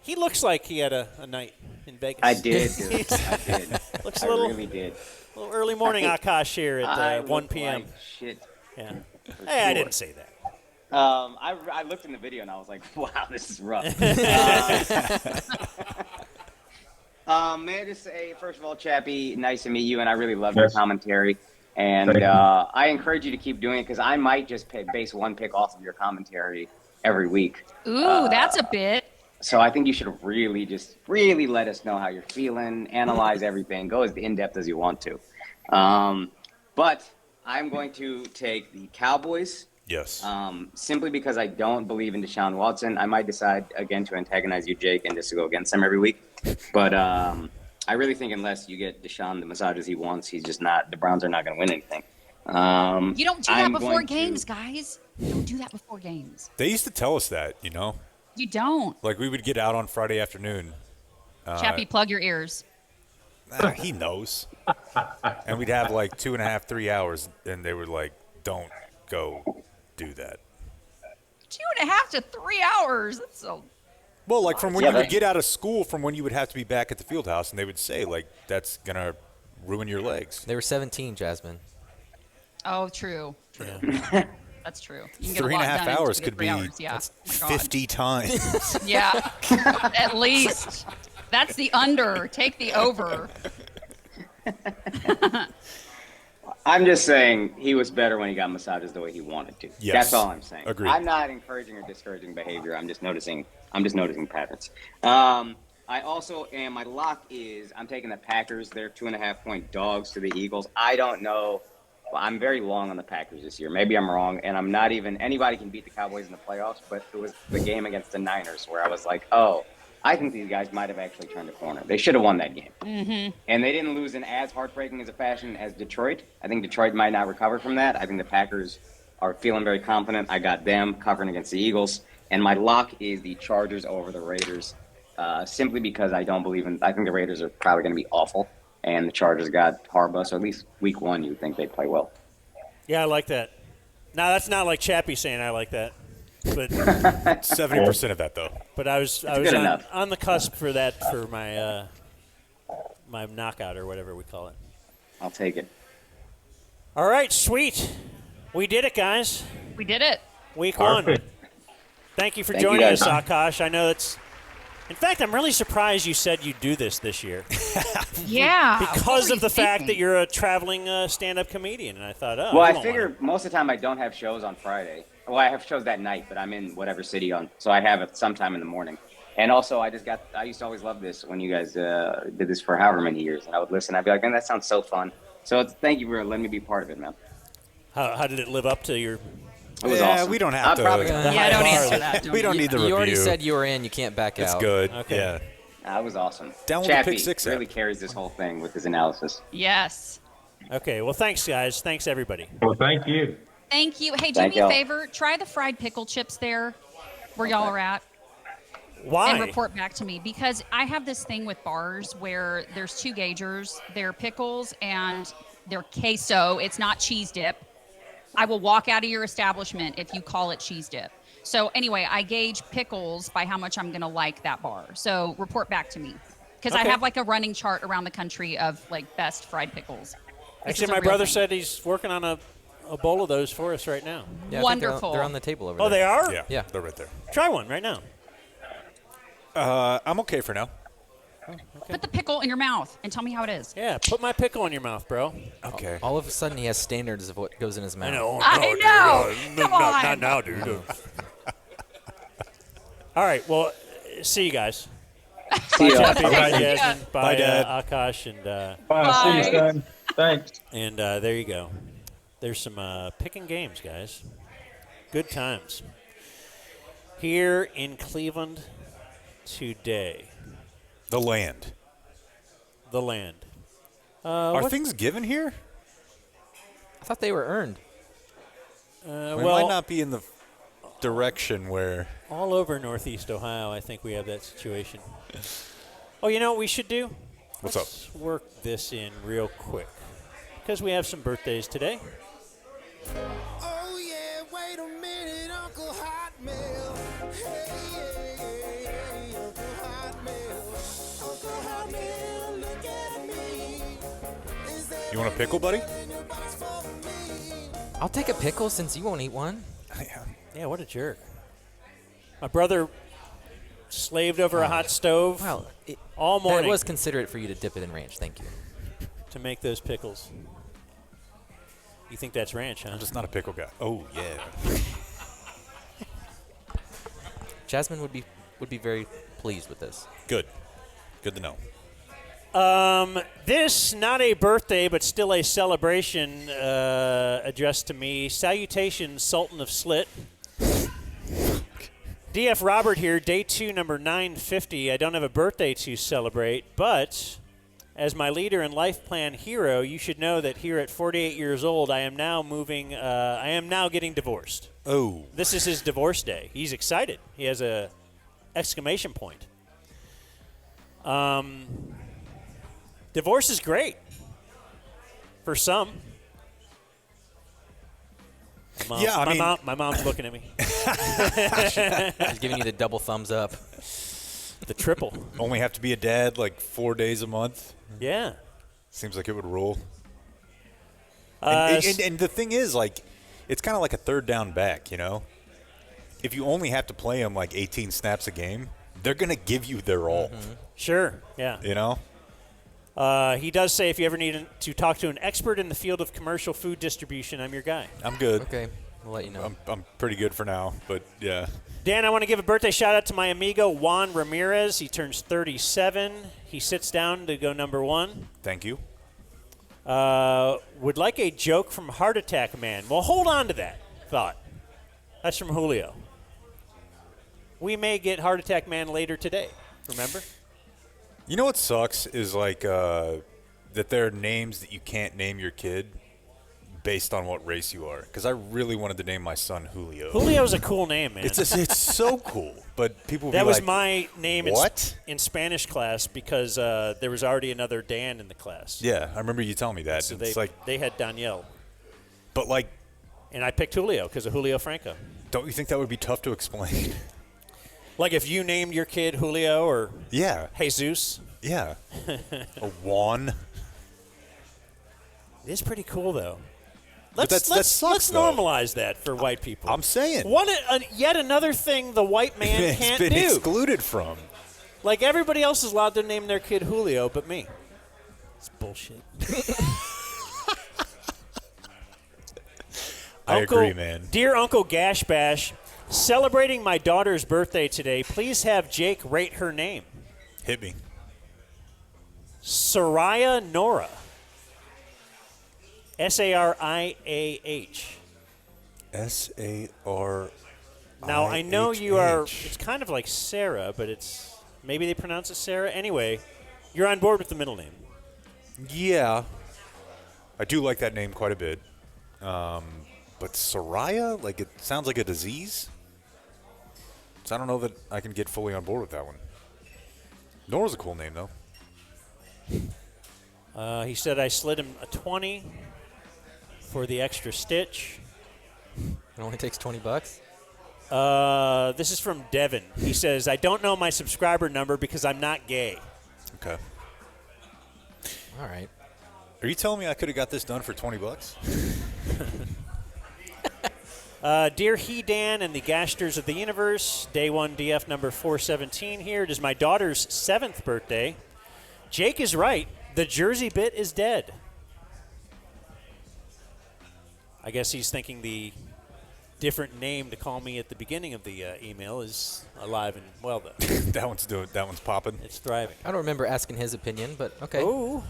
He looks like he had a night in Vegas. I did. I did. Looks I a little, really did. little early morning Akash here at 1 p.m. Like shit. Yeah. For Hey, I sure. didn't say that. I looked in the video and I was like, wow, this is rough. May I just say, first of all, Chappie, nice to meet you, and I really love your commentary. And Thank you. I encourage you to keep doing it because I might just base one pick off of your commentary every week. Ooh, that's a bit. So I think you should really let us know how you're feeling, analyze everything, go as in-depth as you want to. But I'm going to take the Cowboys. Yes. Simply because I don't believe in Deshaun Watson. I might decide, again, to antagonize you, Jake, and just to go against him every week. But I I really think unless you get Deshaun the massages he wants, he's just not. The Browns are not going to win anything. You don't do that I'm before going games, guys. You don't do that before games. They used to tell us that, you know. You don't. Like we would get out on Friday afternoon. Chappie, plug your ears. He knows. And we'd have like 2.5, 3 hours, and they were like, "Don't go do that." 2.5 to 3 hours. That's so. Well, like from when you would get out of school, from when you would have to be back at the field house, and they would say, like, that's gonna ruin your legs. They were 17, Jasmine. Oh, true. That's true. You can get 3.5 hours could 3 be hours. Yeah. that's Oh my God. 50 times. Yeah, at least. That's the under. Take the over. I'm just saying he was better when he got massages the way he wanted to. Yes. That's all I'm saying. Agreed. I'm not encouraging or discouraging behavior. I'm just noticing patterns. I also am. My lock is I'm taking the Packers. They're 2.5-point dogs to the Eagles. I don't know. Well, I'm very long on the Packers this year. Maybe I'm wrong, and I'm not even. Anybody can beat the Cowboys in the playoffs, but it was the game against the Niners where I was like, oh, I think these guys might have actually turned a corner. They should have won that game. Mm-hmm. And they didn't lose in as heartbreaking as a fashion as Detroit. I think Detroit might not recover from that. I think the Packers are feeling very confident. I got them covering against the Eagles. And my lock is the Chargers over the Raiders, simply because I don't believe in – I think the Raiders are probably going to be awful. And the Chargers got Harbaugh, so at least week one you would think they'd play well. Yeah, I like that. Now, that's not like Chappie saying I like that. But 70% of that, though. But I was on the cusp for that for my my knockout or whatever we call it. I'll take it. All right, sweet. We did it, guys. We did it. Week one. Thank you for joining us, Akash. I know it's. In fact, I'm really surprised you said you'd do this year. Yeah. Because of the fact that you're a traveling stand-up comedian, and I thought, Well, I figure most of the time I don't have shows on Friday. Well, I have shows that night, but I'm in whatever city so I have it sometime in the morning. And also, I used to always love this when you guys did this for however many years, and I would listen. I'd be like, man, that sounds so fun. So thank you for letting me be part of it, man. How did it live up to your? It was awesome. We don't have to. don't answer that. We don't need the review. You already said you were in. You can't back out. It's good. Okay. Yeah. That was awesome. Down with the Chappie Pick Six really app. carries this whole thing with his analysis. Yes. Okay, well, thanks, guys. Thanks, everybody. Well, thank you. Thank you. Hey, do Thank me a y'all. favor. Try the fried pickle chips there where y'all are at. Why? And report back to me, because I have this thing with bars where there's two gaugers. They're pickles and they're queso. It's not cheese dip. I will walk out of your establishment if you call it cheese dip. So anyway, I gauge pickles by how much I'm going to like that bar. So report back to me, because I Okay. have like a running chart around the country of like best fried pickles. This is Actually, a my real brother thing. said he's working on a bowl of those for us right now. Yeah, I think Wonderful. They're on the table over Oh, there. they are? Yeah. Yeah. They're right there. Try one right now. I'm okay for now. Put the pickle in your mouth and tell me how it is. Yeah, put my pickle in your mouth, bro. Okay. All of a sudden, he has standards of what goes in his mouth. I know. I know. Come on. Not now, dude. All right. Well, see you guys. See ya. Chappie, bye, See ya. Jasmine. Bye, Bye, Dad. Akash, and Bye. See you, Bye. son. Thanks. and there you go. There's some picking games, guys. Good times here in Cleveland today. The land. The land. Are what- things given here? I thought they were earned. We well, might not be in the direction where. all over Northeast Ohio, I think we have that situation. Oh, you know what we should do? What's Let's work this in real quick because we have some birthdays today. Oh yeah, wait a minute, Uncle Hotmail. Hey, Uncle Hotmail. Uncle Hotmail, look at me. Is there You want a pickle, buddy? in your box for me? I'll take a pickle since you won't eat one. Yeah, what a jerk. My brother slaved over a hot stove Well, all that morning was considerate for you to dip it in ranch. Thank you. to make those pickles. You think that's ranch, huh? I'm just not a pickle guy. Oh yeah. Jasmine would be very pleased with this. Good. Good to know. This, not a birthday, but still a celebration addressed to me. Salutations, Sultan of Slit. DF Robert here, day 2, number 950. I don't have a birthday to celebrate, but as my leader and life plan hero, you should know that here at 48 years old, I am now getting divorced. Oh. This is his divorce day. He's excited. He has a exclamation point. Divorce is great for some. My mom's looking at me. She's giving you the double thumbs up. The triple. Only have to be a dad like 4 days a month. Yeah. Seems like it would rule. And the thing is, like, it's kind of like a third down back, you know? If you only have to play them like 18 snaps a game, they're going to give you their all. Mm-hmm. Sure, yeah. You know? He does say if you ever need to talk to an expert in the field of commercial food distribution, I'm your guy. I'm good. Okay, we'll let you know. I'm pretty good for now, but yeah. Dan, I want to give a birthday shout-out to my amigo, Juan Ramirez. He turns 37. He sits down to go number 1. Thank you. Would like a joke from Heart Attack Man. Well, hold on to that thought. That's from Julio. We may get Heart Attack Man later today, remember? You know what sucks is like that there are names that you can't name your kid based on what race you are. Because I really wanted to name my son Julio. Julio's a cool name, man. It's so cool, but people that be was like, my name what? In Spanish class because there was already another Dan in the class. Yeah, I remember you telling me that. So it's like, they had Danielle. But like, and I picked Julio because of Julio Franco. Don't you think that would be tough to explain? Like if you named your kid Julio or Jesus. Yeah. Or Juan. It is pretty cool, though. Let's normalize that for white people. I'm saying. Yet another thing the white man can't been do. excluded from. Like everybody else is allowed to name their kid Julio, but me. It's bullshit. I agree, man. Dear Uncle Gash Bash, celebrating my daughter's birthday today, please have Jake rate her name. Hit me. Soraya Nora. S-A-R-I-A-H. S-A-R. Now, I know you are, it's kind of like Sarah, but it's, maybe they pronounce it Sarah. Anyway, you're on board with the middle name. Yeah. I do like that name quite a bit. But Soraya, like, it sounds like a disease. So I don't know that I can get fully on board with that one. Nora's a cool name, though. He said I slid him a 20 for the extra stitch. It only takes $20. This is from Devin. He says, I don't know my subscriber number because I'm not gay. Okay. All right. Are you telling me I could have got this done for $20? Dear He Dan and the Gashters of the Universe, Day 1 DF number 417 here. It is my daughter's 7th birthday. Jake is right. The Jersey bit is dead. I guess he's thinking the different name to call me at the beginning of the email is alive and well, though. That one's popping. It's thriving. I don't remember asking his opinion, but okay. Ooh.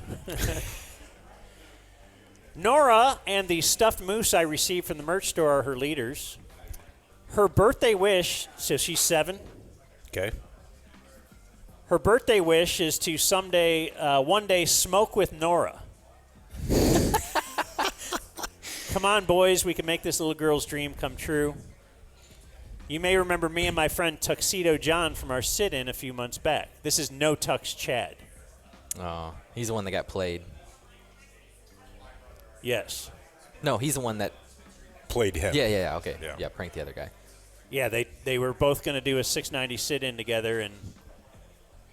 Nora and the stuffed moose I received from the merch store are her leaders. Her birthday wish, so she's 7. Okay. Her birthday wish is to one day smoke with Nora. Come on, boys, we can make this little girl's dream come true. You may remember me and my friend Tuxedo John from our sit-in a few months back. This is No Tux Chad. Oh, he's the one that got played. Yes. No, he's the one that played him. Yeah, okay. Yeah, pranked the other guy. Yeah, they were both going to do a 690 sit-in together, and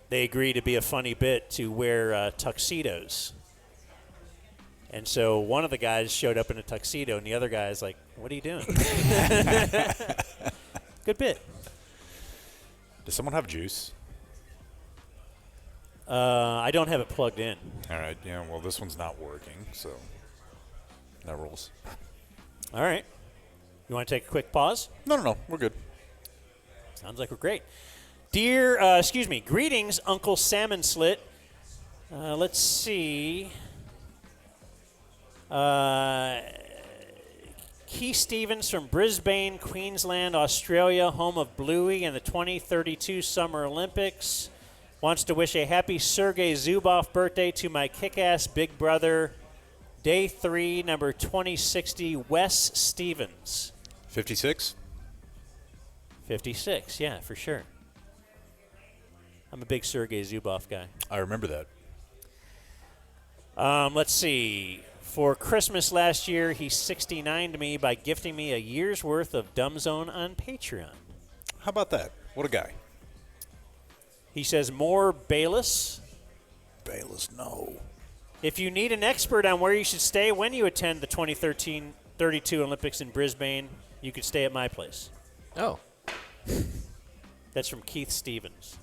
they agreed to be a funny bit to wear tuxedos. And so one of the guys showed up in a tuxedo, and the other guy is like, what are you doing? Good bit. Does someone have juice? I don't have it plugged in. All right. Yeah, well, this one's not working, so that rolls. All right. You want to take a quick pause? No. We're good. Sounds like we're great. Greetings, Uncle Salmon Slit. Let's see. Keith Stevens from Brisbane, Queensland, Australia, home of Bluey and the 2032 Summer Olympics. wants to wish a happy Sergei Zubov birthday to my kick-ass big brother, Day 3, number 2060, Wes Stevens. 56? 56, yeah, for sure. I'm a big Sergei Zubov guy. I remember that. Let's see. For Christmas last year, he 69'd me by gifting me a year's worth of DumbZone on Patreon. How about that? What a guy. He says, more Bayless. Bayless, no. If you need an expert on where you should stay when you attend the 2032 Olympics in Brisbane, you could stay at my place. Oh. That's from Keith Stevens.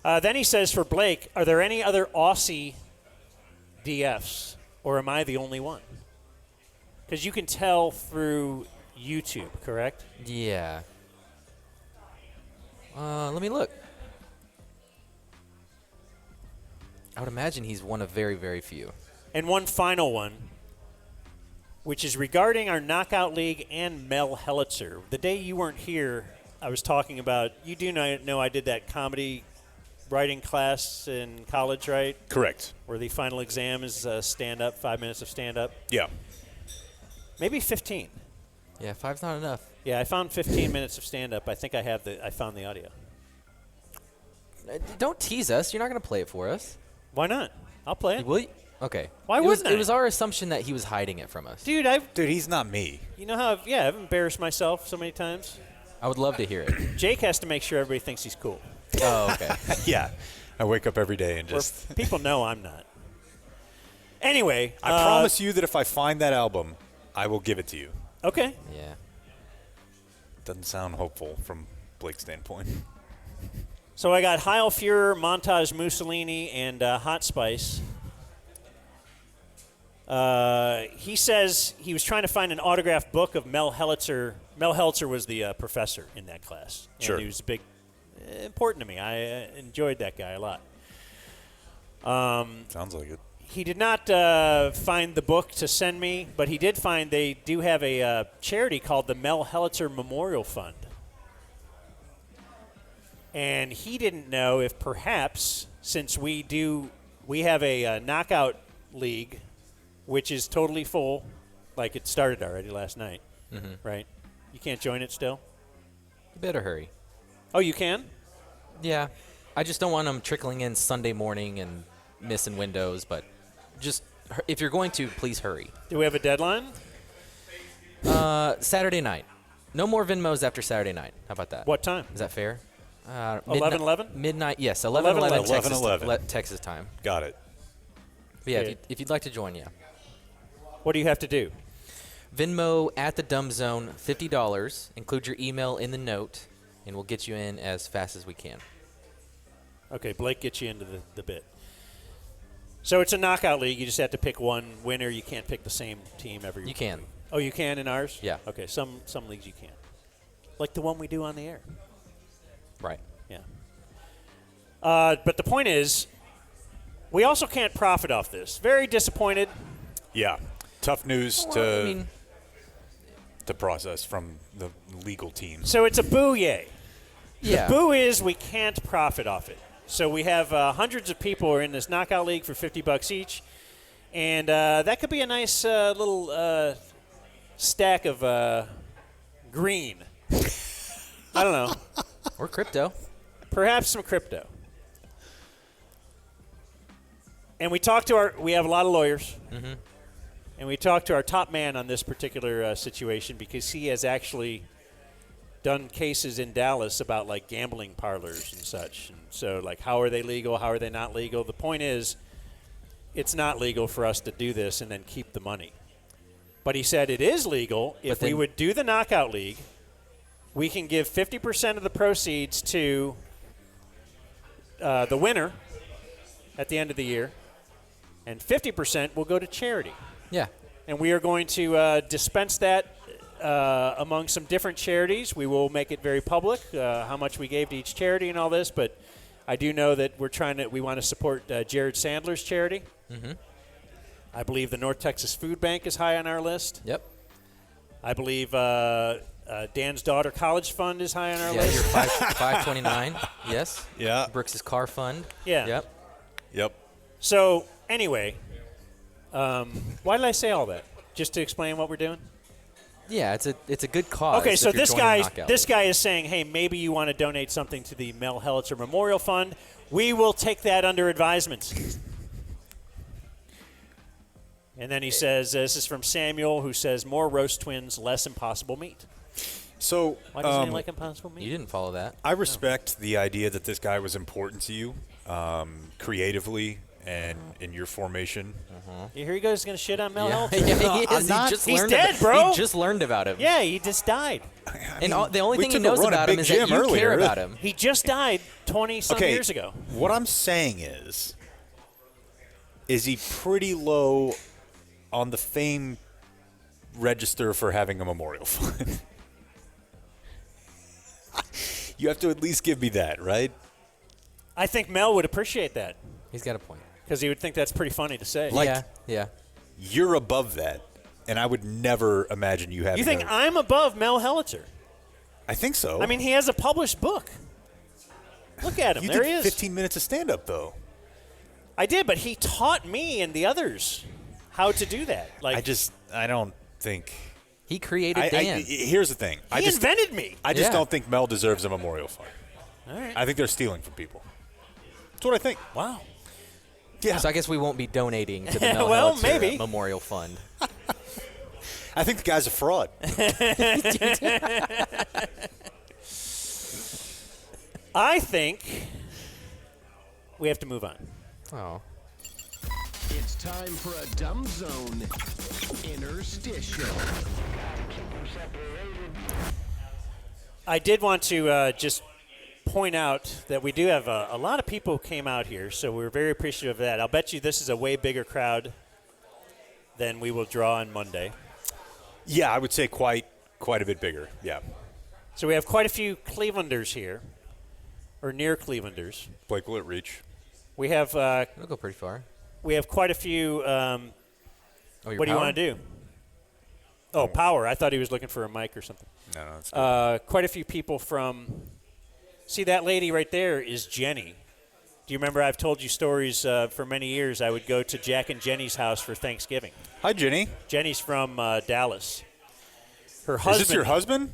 Then he says, for Blake, are there any other Aussie DFs, or am I the only one? Because you can tell through YouTube, correct? Yeah. Let me look. I would imagine he's one of very, very few. And one final one, which is regarding our Knockout League and Mel Helitzer. The day you weren't here, I was talking about, you do know I did that comedy writing class in college, right? Correct. Where the final exam is stand-up, 5 minutes of stand-up. Yeah. Maybe 15. Yeah, 5's not enough. Yeah, I found 15 minutes of stand-up. I think I found the audio. Don't tease us. You're not going to play it for us. Why not? I'll play it. Will you? Okay. Why wouldn't I? It was our assumption that he was hiding it from us. Dude, he's not me. You know how I've embarrassed myself so many times? I would love to hear it. Jake has to make sure everybody thinks he's cool. Oh, okay. Yeah. I wake up every day and just... People know I'm not. Anyway. I promise you that if I find that album, I will give it to you. Okay. Yeah. Doesn't sound hopeful from Blake's standpoint. So I got Heil Fuhrer, Montage Mussolini, and Hot Spice. He says he was trying to find an autographed book of Mel Helitzer. Mel Helitzer was the professor in that class. Sure. And he was important to me. I enjoyed that guy a lot. Sounds like it. He did not find the book to send me, but he did find they do have a charity called the Mel Helitzer Memorial Fund. And he didn't know if perhaps, since we have a knockout league, which is totally full, like it started already last night, right? You can't join it still? You better hurry. Oh, you can? Yeah. I just don't want them trickling in Sunday morning and missing windows, but just if you're going to, please hurry. Do we have a deadline? Saturday night. No more Venmos after Saturday night. How about that? What time? Is that fair? 11:11? Midnight, yes. 11:11 11:11. Texas time. Got it. But yeah, if you'd like to join, yeah. What do you have to do? Venmo at the Dumb Zone, $50. Include your email in the note, and we'll get you in as fast as we can. Okay, Blake gets you into the bit. So it's a knockout league. You just have to pick one winner. You can't pick the same team every week. You can. Oh, you can in ours? Yeah. Okay, some leagues you can't. Like the one we do on the air. Right. Yeah. But the point is, we also can't profit off this. Very disappointed. Yeah. Tough news to process from the legal team. So it's a boo yay. Yeah. The boo is we can't profit off it. So we have hundreds of people who are in this knockout league for $50 each. And that could be a nice little stack of green. I don't know. Or crypto. Perhaps some crypto. And we talked to we have a lot of lawyers. Mm-hmm. And we talked to our top man on this particular situation because he has actually done cases in Dallas about like gambling parlors and such. And so like how are they legal? How are they not legal? The point is it's not legal for us to do this and then keep the money. But he said it is legal if we would do the knockout league. We can give 50% of the proceeds to the winner at the end of the year, and 50% will go to charity. Yeah. And we are going to dispense that among some different charities. We will make it very public how much we gave to each charity and all this, but I do know that we want to support Jared Sandler's charity. Mm-hmm. I believe the North Texas Food Bank is high on our list. Yep. I believe Dan's daughter college fund is high on our Yeah, list. your 529. Yes. Yeah. Brooks' car fund. Yeah. Yep. So anyway, why did I say all that? Just to explain what we're doing? Yeah, it's a good cause. Okay, so if you're this joining guy Knockout this League. guy is saying, hey, maybe you want to donate something to the Mel Hellitzer Memorial Fund. We will take that under advisement. And then he says, this is from Samuel, who says, more roast twins, less Impossible meat. So Why doesn't he like Impossible meat? You didn't follow that. I respect the idea that this guy was important to you, creatively and in your formation. Here he goes, going to shit on Mel Yeah, Hellitzer. yeah, he is. He's dead, bro. He just learned about him. Yeah, he just died. And the only we thing he took a knows run at about him Big is Jim that you earlier. care about him. He just died 20-some years ago. What I'm saying is he pretty low on the fame register for having a memorial fund? You have to at least give me that, right? I think Mel would appreciate that. He's got a point. Because he would think that's pretty funny to say. Yeah. You're above that, and I would never imagine you having You think I'm above Mel Hellitzer? I think so. I mean, he has a published book. Look at him. You There did he is. 15 minutes of stand-up, though. I did, but he taught me and the others how to do that. Like I don't think. He created Dan. Here's the thing. He invented me. I just Yeah. don't think Mel deserves a memorial fund. All right. I think they're stealing from people. That's what I think. Wow. Yeah. So I guess we won't be donating to the Mel Well, Hellitzer maybe. Memorial Fund. I think the guy's a fraud. I think we have to move on. Oh. It's time for a Dumb Zone Interstitial. I did want to just point out that we do have a lot of people who came out here, so we're very appreciative of that. I'll bet you this is a way bigger crowd than we will draw on Monday. Yeah, I would say quite a bit bigger. Yeah. So we have quite a few Clevelanders here, or near Clevelanders. Blake, will it reach? We have. It'll go pretty far. We have quite a few. your What do you power? want to do? Oh, power. I thought he was looking for a mic or something. No, it's good. Quite a few people from. See, that lady right there is Jenny. Do you remember I've told you stories for many years? I would go to Jack and Jenny's house for Thanksgiving. Hi, Jenny. Jenny's from Dallas. Her husband. Is this your husband?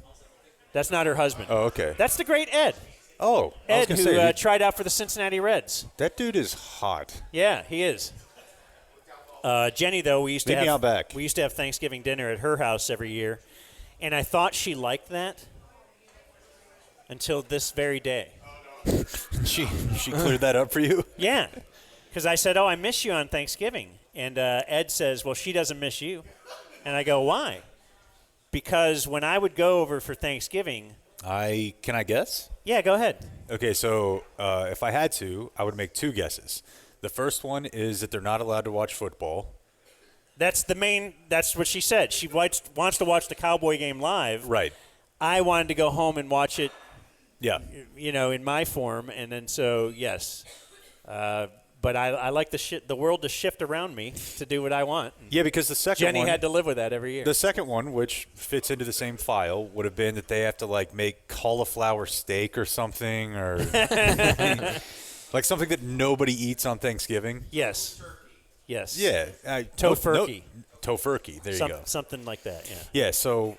That's not her husband. Oh, okay. That's the great Ed. Oh, I was Ed, gonna who say, tried out for the Cincinnati Reds. that dude is hot. Yeah, he is. Jenny, though, we used to Meet me have out back. we used to have Thanksgiving dinner at her house every year, and I thought she liked that until this very day. She cleared that up for you? Yeah, because I said, "Oh, I miss you on Thanksgiving," and Ed says, "Well, she doesn't miss you," and I go, "Why?" Because when I would go over for Thanksgiving, Can I guess? yeah, go ahead. Okay, so if I had to, I would make two guesses. The first one is that they're not allowed to watch football. That's the main. That's what she said. She wants to watch the Cowboy game live. Right. I wanted to go home and watch it. Yeah. In my form, and then so yes, but I like the world to shift around me to do what I want. Yeah, because the second Jenny one had to live with that every year. The second one, which fits into the same file, would have been that they have to make cauliflower steak or something, or like something that nobody eats on Thanksgiving. Yes. Yes. Yeah. Tofurkey. Tofurkey. There you go. Something like that. Yeah. Yeah. So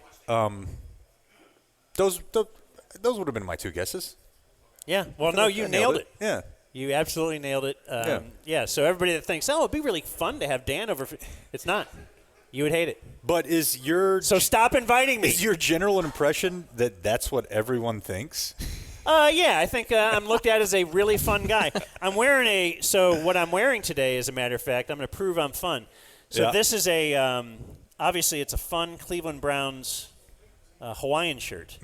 those would have been my two guesses. Yeah. Well, no, you nailed it. Yeah. You absolutely nailed it. Yeah. So everybody that thinks, oh, it'd be really fun to have Dan over, it's not. You would hate it. But so stop inviting me. Is your general impression that that's what everyone thinks? Yeah, I think I'm looked at as a really fun guy. What I'm wearing today, as a matter of fact, I'm going to prove I'm fun. So this is obviously it's a fun Cleveland Browns Hawaiian shirt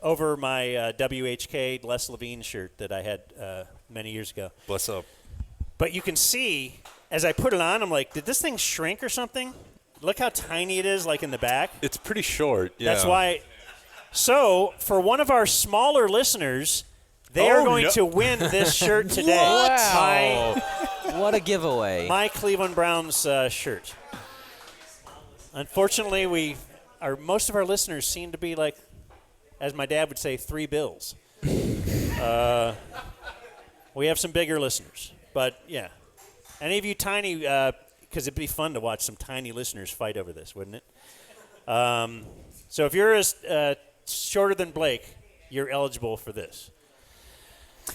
over my WHK Les Levine shirt that I had many years ago. Bless up. But you can see, as I put it on, I'm like, did this thing shrink or something? Look how tiny it is, like in the back. It's pretty short. Yeah. That's why. So, for one of our smaller listeners, they are going to win this shirt today. Wow. What a giveaway. My Cleveland Browns shirt. Unfortunately, most of our listeners seem to be like as my dad would say, 3 bills. We have some bigger listeners. But, yeah. Any of you tiny, because it'd be fun to watch some tiny listeners fight over this, wouldn't it? So if you're shorter than Blake, you're eligible for this.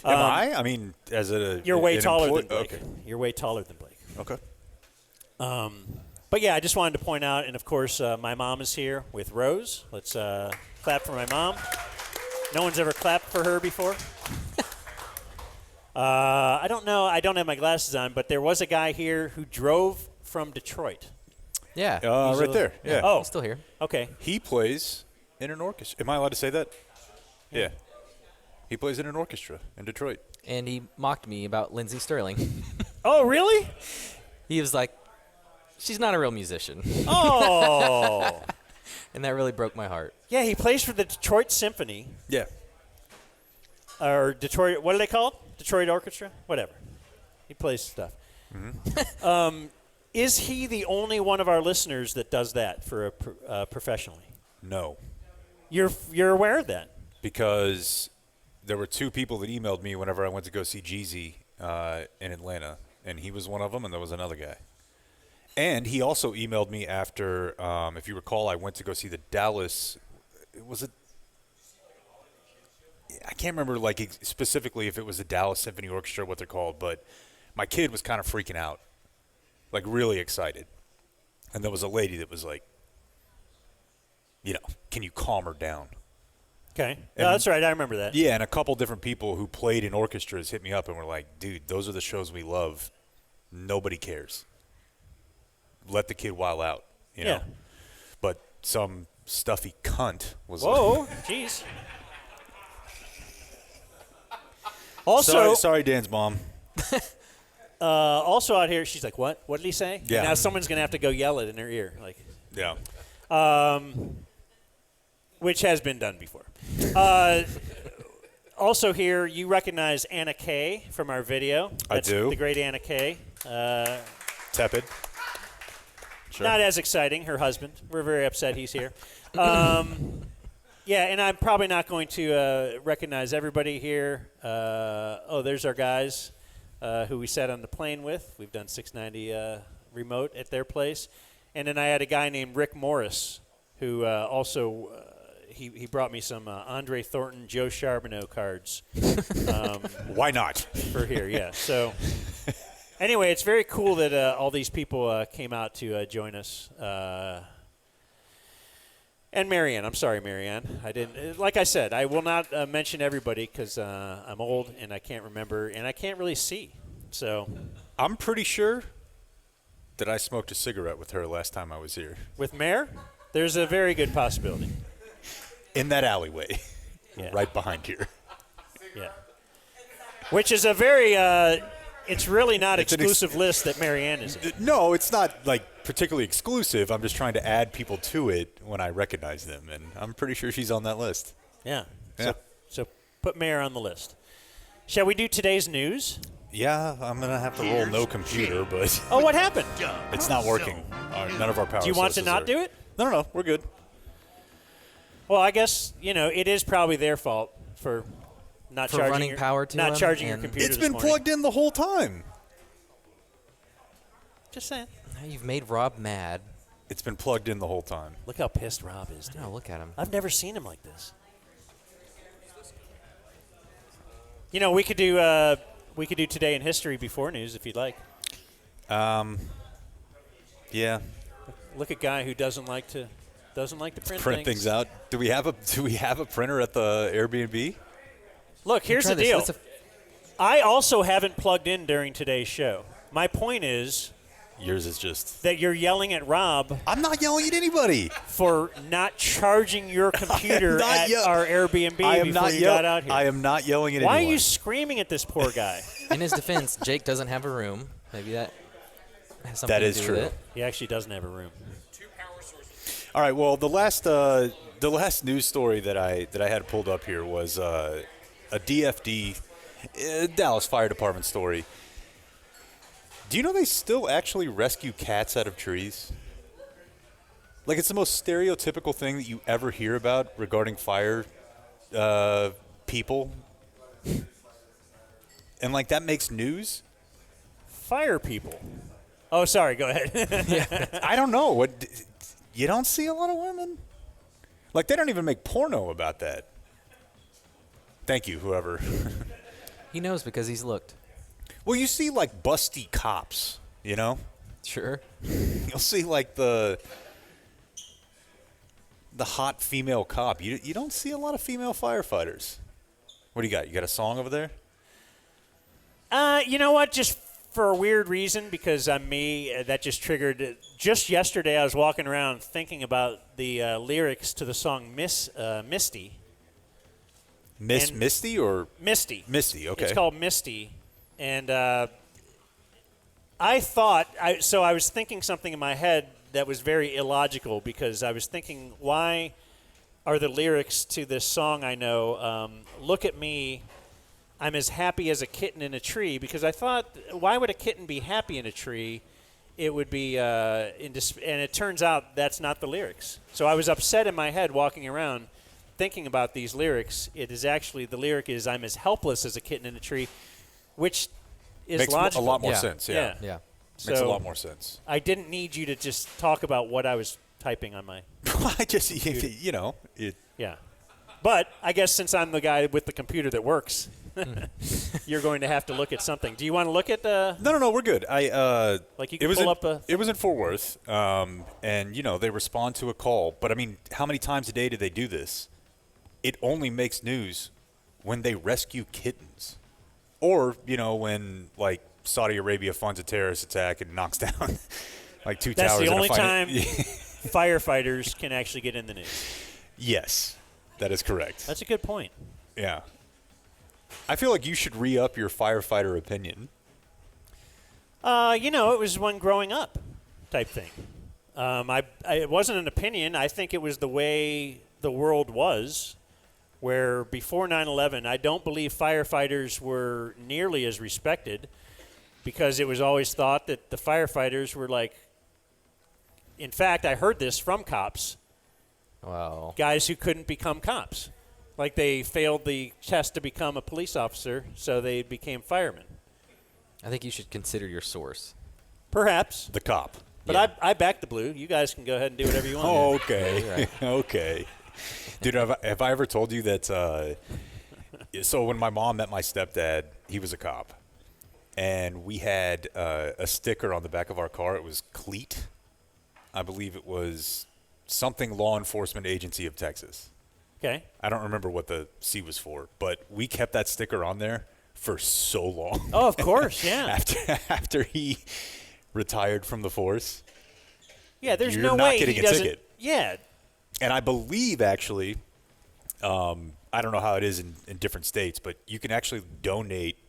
Am I? I mean, as a you're way taller employee? than Blake. Okay. You're way taller than Blake. Okay. But yeah, I just wanted to point out, and of course, my mom is here with Rose. Let's clap for my mom. No one's ever clapped for her before. I don't know. I don't have my glasses on, but there was a guy here who drove from Detroit. Yeah. Right there. Yeah. Oh, He's still here. Okay. He plays in an orchestra. Am I allowed to say that? Yeah. He plays in an orchestra in Detroit. And he mocked me about Lindsey Sterling. Oh, really? He was like, she's not a real musician. Oh. And that really broke my heart. Yeah, he plays for the Detroit Symphony. Yeah. Or Detroit, what do they call it? Detroit Orchestra? Whatever. He plays stuff. Mm-hmm. Is he the only one of our listeners that does that for professionally? No. You're aware of that? Because there were 2 people that emailed me whenever I went to go see Jeezy in Atlanta, and he was one of them, and there was another guy. And he also emailed me after, if you recall, I went to go see the Dallas. Was it? I can't remember specifically if it was the Dallas Symphony Orchestra, what they're called, but my kid was kind of freaking out, like really excited. And there was a lady that was like, can you calm her down? Okay. No, that's right. I remember that. Yeah, and a couple different people who played in orchestras hit me up and were like, dude, those are the shows we love. Nobody cares. Let the kid wild out, you know? But some stuffy cunt was Whoa, jeez. Also, sorry, Dan's mom. Also out here, she's like, "What? What did he say?" Yeah. Now someone's gonna have to go yell it in her ear, like. Yeah. Which has been done before. Also here, you recognize Anna Kay from our video. That's I do. The great Anna Kay. Tepid. Sure. Not as exciting. Her husband. We're very upset he's here. Yeah, and I'm probably not going to recognize everybody here. There's our guys who we sat on the plane with. We've done 690 remote at their place. And then I had a guy named Rick Morris who also he brought me some Andre Thornton, Joe Charbonneau cards. Why not? For here, yeah. So anyway, it's very cool that all these people came out to join us. And Marianne. I'm sorry, Marianne. I didn't. Like I said, I will not mention everybody because I'm old and I can't remember and I can't really see. So I'm pretty sure that I smoked a cigarette with her last time I was here. With Mare, there's a very good possibility. In that alleyway, Yeah. right behind here. Yeah. Which is a very. It's really not exclusive list that Marianne is in. No, it's not particularly exclusive. I'm just trying to add people to it when I recognize them, and I'm pretty sure she's on that list. Yeah. Yeah. So put Mare on the list. Shall we do today's news? Yeah, I'm gonna have to roll no computer, but Oh, what happened? it's not working. None of our power. Do you want to sources not are- do it? No, we're good. Well, I guess it is probably their fault for not For charging running your, power to not them charging your and- computer. It's this been morning. plugged in the whole time. Just saying. Now you've made Rob mad. It's been plugged in the whole time. Look how pissed Rob is. Dude. No, look at him. I've never seen him like this. We could do today in history before news if you'd like. Yeah. Look at a guy who doesn't like to print Things out. Do we have a printer at the Airbnb? Look, here's try the this. deal. Let's I also haven't plugged in during today's show. My point is Yours is just. that you're yelling at Rob I'm not yelling at anybody. for not charging your computer not at yell- our Airbnb I am before not you yell- got out here. I am not yelling at Why anyone. are you screaming at this poor guy? In his defense, Jake doesn't have a room. Maybe that has something That to is do true. with it. He actually doesn't have a room. All right. Well, the last news story that I had pulled up here was a DFD, Dallas Fire Department story. Do you know they still actually rescue cats out of trees? Like, it's the most stereotypical thing that you ever hear about regarding fire people, and like that makes news. Fire people. Oh, sorry. Go ahead. I don't know. What you don't see a lot of women. Like they don't even make porno about that. Thank you, whoever. He knows because he's looked. Well, you see like busty cops, you know? Sure. You'll see like the hot female cop. You don't see a lot of female firefighters. What do you got? You got a song over there? You know what? Just for a weird reason, because I'm me, that just triggered. Just yesterday, I was walking around thinking about the lyrics to the song Misty. Misty or? Misty. Misty, okay. It's called Misty. And I thought, so I was thinking something in my head that was very illogical, because I was thinking, why are the lyrics to this song I know, look at me, I'm as happy as a kitten in a tree, because I thought, why would a kitten be happy in a tree? It would be, and it turns out that's not the lyrics. So I was upset in my head walking around thinking about these lyrics. It is actually, the lyric is, I'm as helpless as a kitten in a tree, which is Makes logical. a lot more sense, yeah. Yeah. Makes a So lot more sense. I didn't need you to just talk about what I was typing on my. I just, you know. Yeah. But I guess since I'm the guy with the computer that works, you're going to have to look at something. Do you want to look at the? No, we're good. Like you can pull up a. It was in Fort Worth, and you know they respond to a call. But I mean, how many times a day do they do this? It only makes news when they rescue kittens, or you know when like Saudi Arabia funds a terrorist attack and knocks down like two That's towers. the in a only fight. time firefighters can actually get in the news. Yes, that is correct. That's a good point. Yeah. I feel like you should re-up your firefighter opinion. You know, it was one growing up type thing. It wasn't an opinion. I think it was the way the world was, where before 9/11, I don't believe firefighters were nearly as respected, because it was always thought that the firefighters were like, in fact, I heard this from cops. Wow. Guys who couldn't become cops. Like they failed the test to become a police officer, so they became firemen. I think you should consider your source. Perhaps. The cop. But I back the blue. You guys can go ahead and do whatever you want. Oh, okay. Okay. Dude, have I ever told you that so when my mom met my stepdad, he was a cop. And we had a sticker on the back of our car. It was CLEAT. I believe it was something Law Enforcement Agency of Texas. Okay. I don't remember what the C was for, but we kept that sticker on there for so long. Oh, of course, yeah. after he retired from the force. Yeah, there's you're no not way getting he a doesn't. ticket. Yeah. And I believe, actually, I don't know how it is in different states, but you can actually donate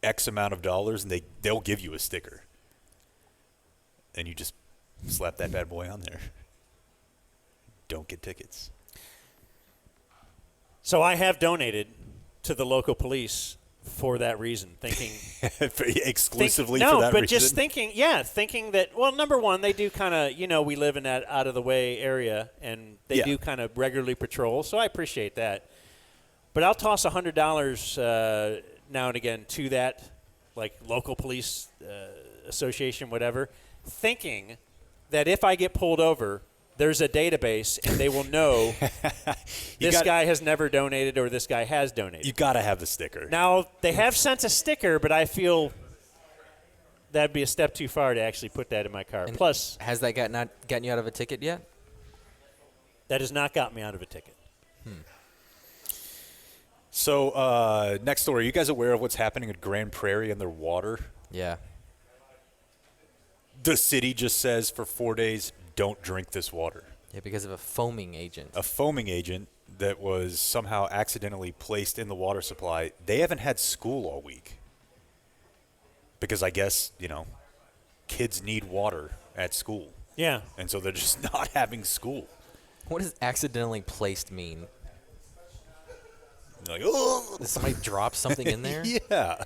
X amount of dollars, and they'll give you a sticker. And you just slap that bad boy on there. Don't get tickets. So I have donated to the local police for that reason, thinking exclusively no, for that but reason. just thinking that, well, number one, they do kind of, you know, we live in that out of the way area, and they do kind of regularly patrol, so I appreciate that. But I'll toss $100 now and again to that, like local police association, whatever, thinking that if I get pulled over, there's a database, and they will know this guy has never donated or this guy has donated. You got to have the sticker. Now, they have sent a sticker, but I feel that'd be a step too far to actually put that in my car. And Plus, has that gotten you out of a ticket yet? That has not got me out of a ticket. So, next story. Are you guys aware of what's happening at Grand Prairie and their water? Yeah. The city just says for 4 days, don't drink this water. Yeah, because of a foaming agent. A foaming agent that was somehow accidentally placed in the water supply. They haven't had school all week. Because I guess, you know, kids need water at school. Yeah. And so they're just not having school. What does accidentally placed mean? Like, oh! Did somebody drop something in there? Yeah.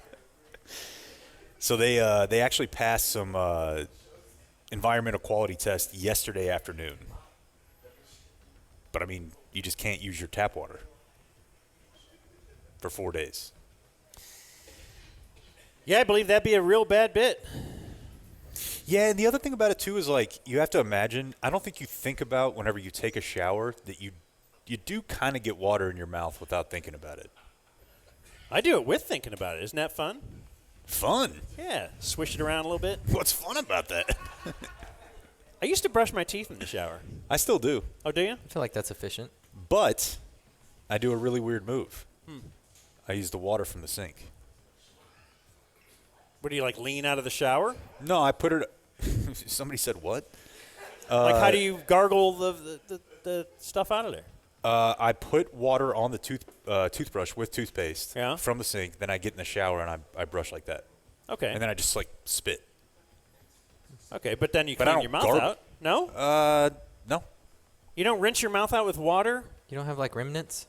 So they actually passed some environmental quality tests yesterday afternoon. But, I mean, you just can't use your tap water. for 4 days. Yeah, I believe that'd be a real bad bit. Yeah, and the other thing about it too is like you have to imagine. I don't think you think about whenever you take a shower that you do kind of get water in your mouth without thinking about it. I do it with thinking about it. Isn't that fun? Fun. Yeah, swish it around a little bit. What's fun about that? I used to brush my teeth in the shower. I still do. Oh, do you? I feel like that's efficient. But I do a really weird move. Hmm. I use the water from the sink. What do you like? Lean out of the shower? No, I put it. Somebody said what? Like how do you gargle the stuff out of there? I put water on the toothbrush with toothpaste from the sink. Then I get in the shower and I brush like that. Okay. And then I just like spit. Okay, but then you But I clean don't your mouth out. No? No. You don't rinse your mouth out with water? You don't have like remnants?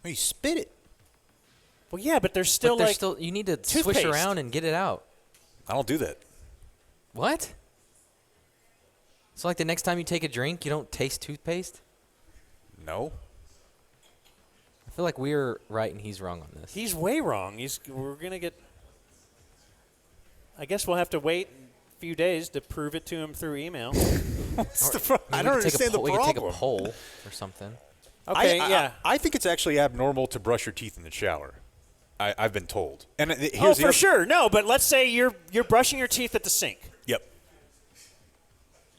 You spit it. Well, yeah, but there's still like you need to toothpaste. swish around and get it out. I don't do that. What? So like the next time you take a drink, you don't taste toothpaste? No. I feel like we're right and he's wrong on this. He's way wrong. We're going to get I guess we'll have to wait a few days to prove it to him through email. I don't understand the We could problem. take a poll or something. Okay, yeah. I think it's actually abnormal to brush your teeth in the shower. I've been told. And here's for sure. No, but let's say you're brushing your teeth at the sink. Yep.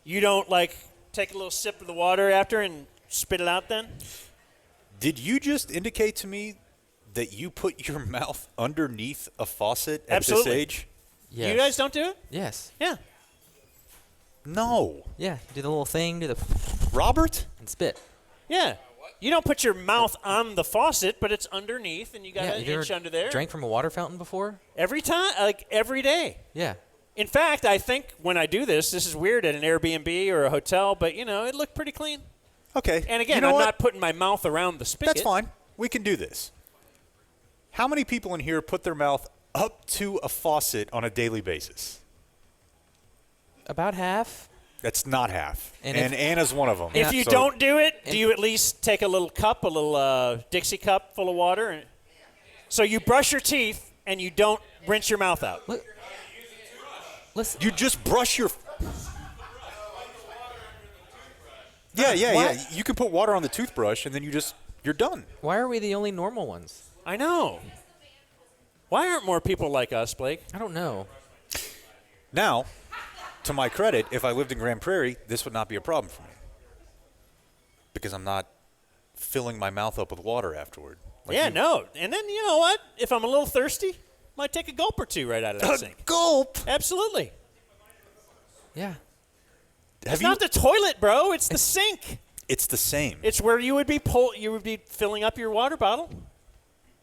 You don't like take a little sip of the water after and spit it out then? Did you just indicate to me that you put your mouth underneath a faucet at this age? Yes. You guys don't do it? Yes. Yeah. No. Yeah. Do the little thing, do the Robert? And spit. Yeah. You don't put your mouth on the faucet, but it's underneath, and you got an you ever inch under there. Drank from a water fountain before? Every time, like every day. Yeah. In fact, I think when I do this is weird at an Airbnb or a hotel, but, it looked pretty clean. Okay. And again, You know I'm what? not putting my mouth around the spigot. That's fine. We can do this. How many people in here put their mouth up to a faucet on a daily basis? About half. That's not half. And And if- Anna's one of them. If you don't do it, do you at least take a little cup, a little Dixie cup full of water? And so you brush your teeth and you don't rinse your mouth out. Listen. You just brush your... Yeah. You can put water on the toothbrush and then you're done. Why are we the only normal ones? I know. Why aren't more people like us, Blake? I don't know. Now, to my credit, if I lived in Grand Prairie, this would not be a problem for me. Because I'm not filling my mouth up with water afterward. No. And then, you know what? If I'm a little thirsty, might take a gulp or two right out of that sink. Gulp? Absolutely. Yeah. It's not the toilet, bro. It's the sink. It's the same. It's where you would be filling up your water bottle.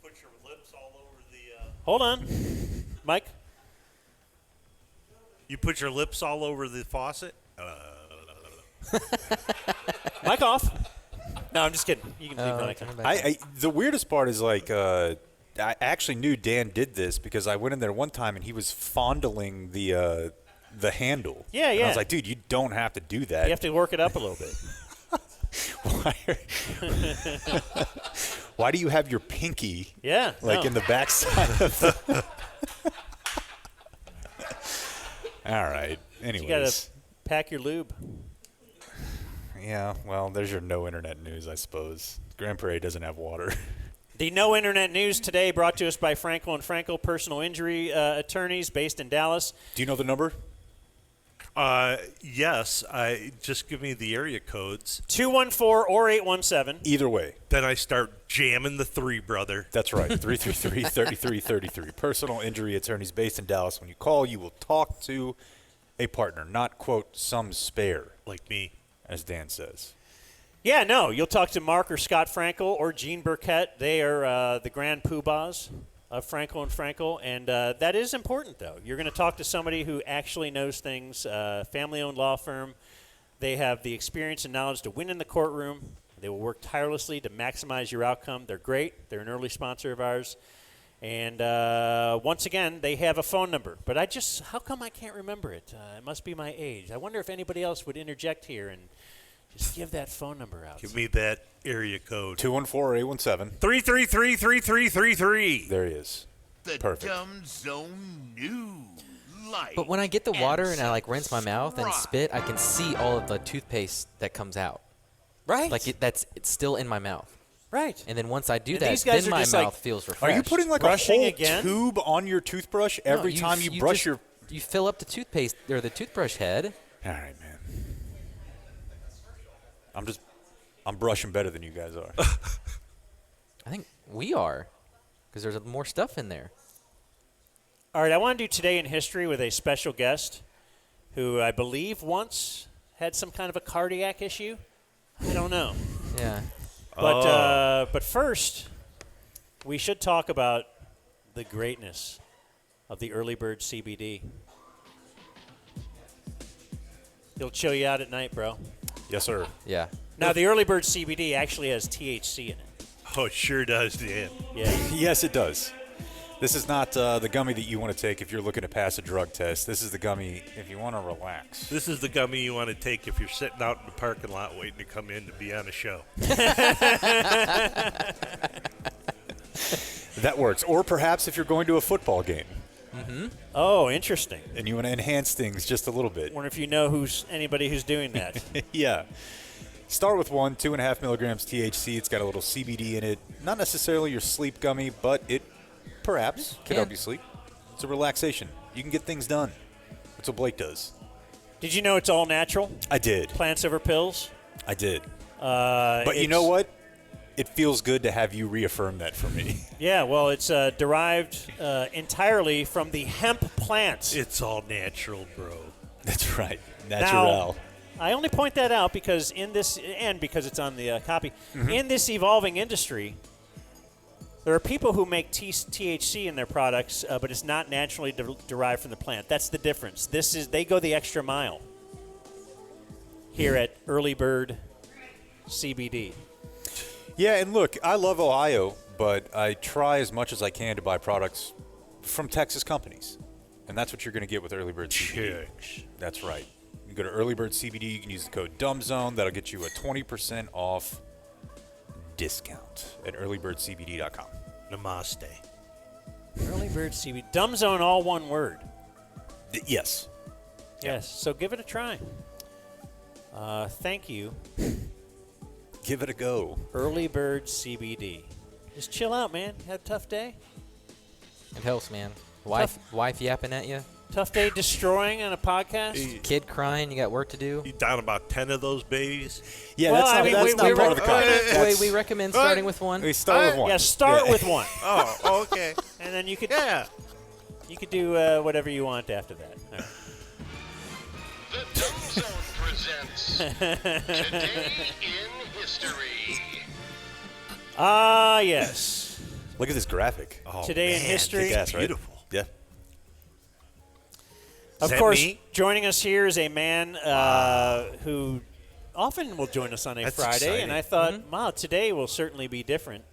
Put your lips all over the. Hold on, Mike. You put your lips all over the faucet. Mic off. No, I'm just kidding. You can leave the mic on. The weirdest part is I actually knew Dan did this because I went in there one time and he was fondling the handle. Yeah, And yeah. I was like, dude, you don't have to do that. You have to work it up a little bit. Why do you have your pinky? Yeah, in the backside of the. All right. Anyways. You got to pack your lube. Yeah. Well, there's your no internet news, I suppose. Grand Prairie doesn't have water. The No Internet News today brought to us by Frankel & Frankel Personal Injury Attorneys based in Dallas. Do you know the number? Yes. Just give me the area codes. 214 or 817. Either way. Then I start jamming the 3, brother. That's right. 333-3333. Personal Injury Attorneys based in Dallas. When you call, you will talk to a partner, not, quote, some spare. Like me. As Dan says. Yeah, no. You'll talk to Mark or Scott Frankel or Gene Burkett. They are the grand poobahs of Frankel & Frankel. And that is important, though. You're going to talk to somebody who actually knows things, family-owned law firm. They have the experience and knowledge to win in the courtroom. They will work tirelessly to maximize your outcome. They're great. They're an early sponsor of ours. And once again, they have a phone number. But how come I can't remember it? It must be my age. I wonder if anybody else would interject here and Just give that phone number out. Give me that area code. 214-817. 333-3333. There he is. The Perfect. Dumb Zone new light. But when I get the water and I like rinse my mouth and spit, I can see all of the toothpaste that comes out. Right. Like it's still in my mouth. Right. And then once I do And that, these guys then are my just, mouth like, feels Are refreshed. you putting like Brushing a whole again? tube on your toothbrush every time you brush your? You fill up the toothpaste or the toothbrush head. All right, man. I'm brushing better than you guys are. I think we are, because there's more stuff in there. All right, I want to do Today in History with a special guest who I believe once had some kind of a cardiac issue. I don't know. Yeah. But first, we should talk about the greatness of the Early Bird CBD. It'll chill you out at night, bro. Yes, sir. Yeah. Now, the Early Bird CBD actually has THC in it. Oh, it sure does, Dan. Yeah. Yes, it does. This is not the gummy that you want to take if you're looking to pass a drug test. This is the gummy if you want to relax. This is the gummy you want to take if you're sitting out in the parking lot waiting to come in to be on a show. That works. Or perhaps if you're going to a football game. Mm-hmm. Oh, interesting. And you want to enhance things just a little bit. Wonder if you know anybody who's doing that. Yeah. Start with 2.5 milligrams THC. It's got a little CBD in it. Not necessarily your sleep gummy, but it perhaps can help you sleep. It's a relaxation. You can get things done. That's what Blake does. Did you know it's all natural? I did. Plants over pills? I did. But you know what? It feels good to have you reaffirm that for me. Yeah, well, it's derived entirely from the hemp plant. It's all natural, bro. That's right. Natural. Now, I only point that out because in this, and because it's on the copy, Mm-hmm. in this evolving industry, there are people who make THC in their products, but it's not naturally derived from the plant. That's the difference. They go the extra mile here at Early Bird CBD. Yeah, and look, I love Ohio, but I try as much as I can to buy products from Texas companies. And that's what you're going to get with Early Bird CBD. That's right. You go to Early Bird CBD, you can use the code DUMBZONE. That'll get you a 20% off discount at earlybirdcbd.com. Namaste. Early Bird CBD. Dumb Zone, all one word. Yes. Yes, so give it a try. Thank you. Give it a go. Early Bird CBD. Just chill out, man. Had a tough day? It helps, man. Wife yapping at you. Tough day destroying on a podcast? Kid crying, you got work to do. You down about 10 of those babies? Yeah, Well, that's I mean, not, we- that's not we part re- of the contract. We recommend starting with one. We start with one. Yeah, start Yeah. with one. Oh, okay. And then you could you could do whatever you want after that. All right. The Dumb Zone presents Today in History. Ah, yes. Look at this graphic. Oh, Today in man, history. that's Kick-ass, right? beautiful. Yeah. Of that course, me? joining us here is a man who often will join us on a That's Friday, exciting. and I thought, wow, today will certainly be different.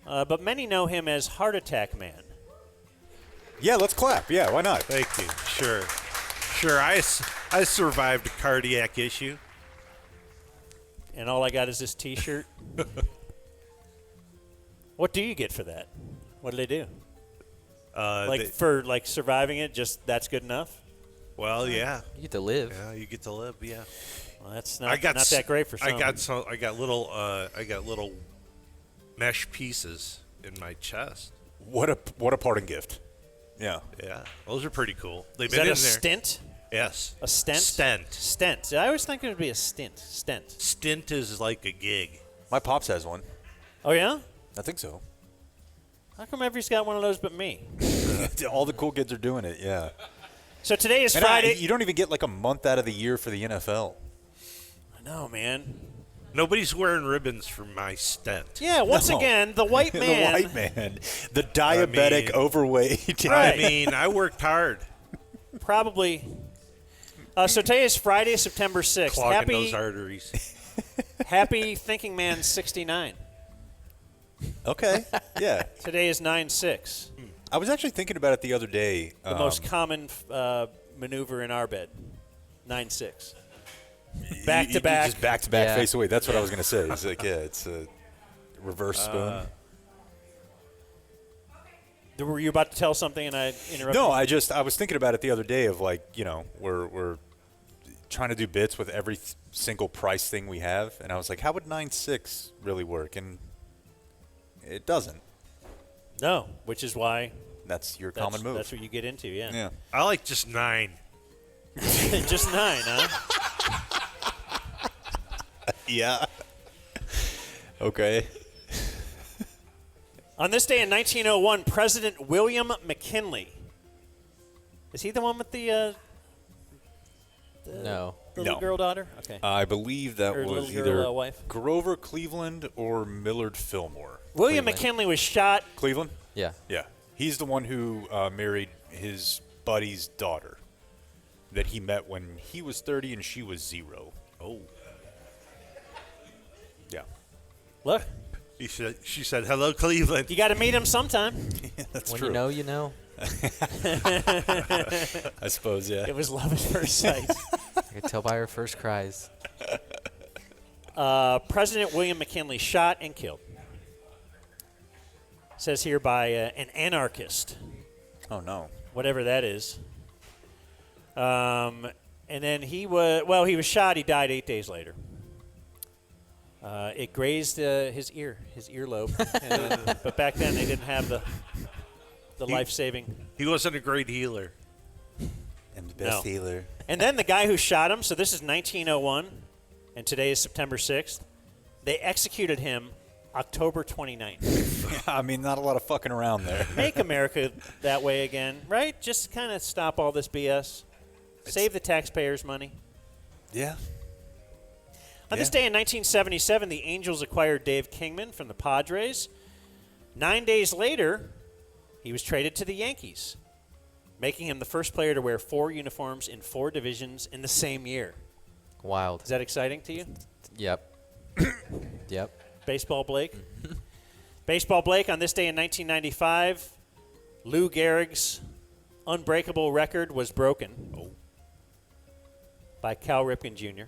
But many know him as Heart Attack Man. Yeah, let's clap. Yeah, why not? Thank you. Sure. I survived a cardiac issue. And all I got is this T-shirt. What do you get for that? What do they do? For surviving it, just that's good enough? Well, yeah. You get to live. Yeah, you get to live. Yeah. Well, that's not that great for some. I got little mesh pieces in my chest. What a parting gift. Yeah. Yeah, those are pretty cool. They've Is been that in a there. stint? Yes. A stent? Stent. Stent. I always think it would be a stint. Stent. Stint is like a gig. My pops has one. Oh, yeah? I think so. How come everybody's got one of those but me? All the cool kids are doing it, yeah. So today is And Friday. you don't even get like a month out of the year for the NFL. I know, man. Nobody's wearing ribbons for my stent. Yeah, once No. again, the white man. The white man. The diabetic, overweight. Right. I mean, I worked hard. Probably. So today is Friday, September 6th. Clogging those arteries. Happy Thinking Man 69. Okay, yeah. Today is 9/6. I was actually thinking about it the other day. The most common maneuver in our bed. 9/6. Back to back. Just back to back Yeah. face away. That's what I was going to say. It's like, yeah, it's a reverse spoon. Were you about to tell something and I interrupted? No, you? I was thinking about it the other day of like, we're trying to do bits with every single price thing we have, and I was like, how would 9.6 really work? And it doesn't. No, which is why That's your common move. That's what you get into, yeah. Yeah. I like just 9. Just 9, huh? Yeah. Okay. On this day in 1901, President William McKinley. Is he the one with the No. little girl daughter? Okay. I believe that Or was little girl, either wife? Grover Cleveland or Millard Fillmore. William Cleveland. McKinley was shot. Cleveland? Yeah. Yeah. He's the one who married his buddy's daughter that he met when he was 30 and she was 0. Oh. Yeah. Look, She said, hello, Cleveland. you got to meet him sometime. That's When true. you know, you know. I suppose, yeah. It was love at first sight. I could tell by her first cries. President William McKinley shot and killed. Says here by an anarchist, Oh, no. whatever that is. And then he was shot. He died 8 days later. It grazed his earlobe. But back then they didn't have the life-saving. He wasn't a great healer. And the best No. healer. And then the guy who shot him, so this is 1901, and today is September 6th, they executed him October 29th. I mean, not a lot of fucking around there. Make America that way again, right? Just kind of stop all this BS. Save the taxpayers' money. Yeah. On this day in 1977, the Angels acquired Dave Kingman from the Padres. 9 days later, he was traded to the Yankees, making him the first player to wear 4 uniforms in 4 divisions in the same year. Wild. Is that exciting to you? Yep. Yep. Baseball Blake. Baseball Blake, on this day in 1995, Lou Gehrig's unbreakable record was broken by Cal Ripken Jr.,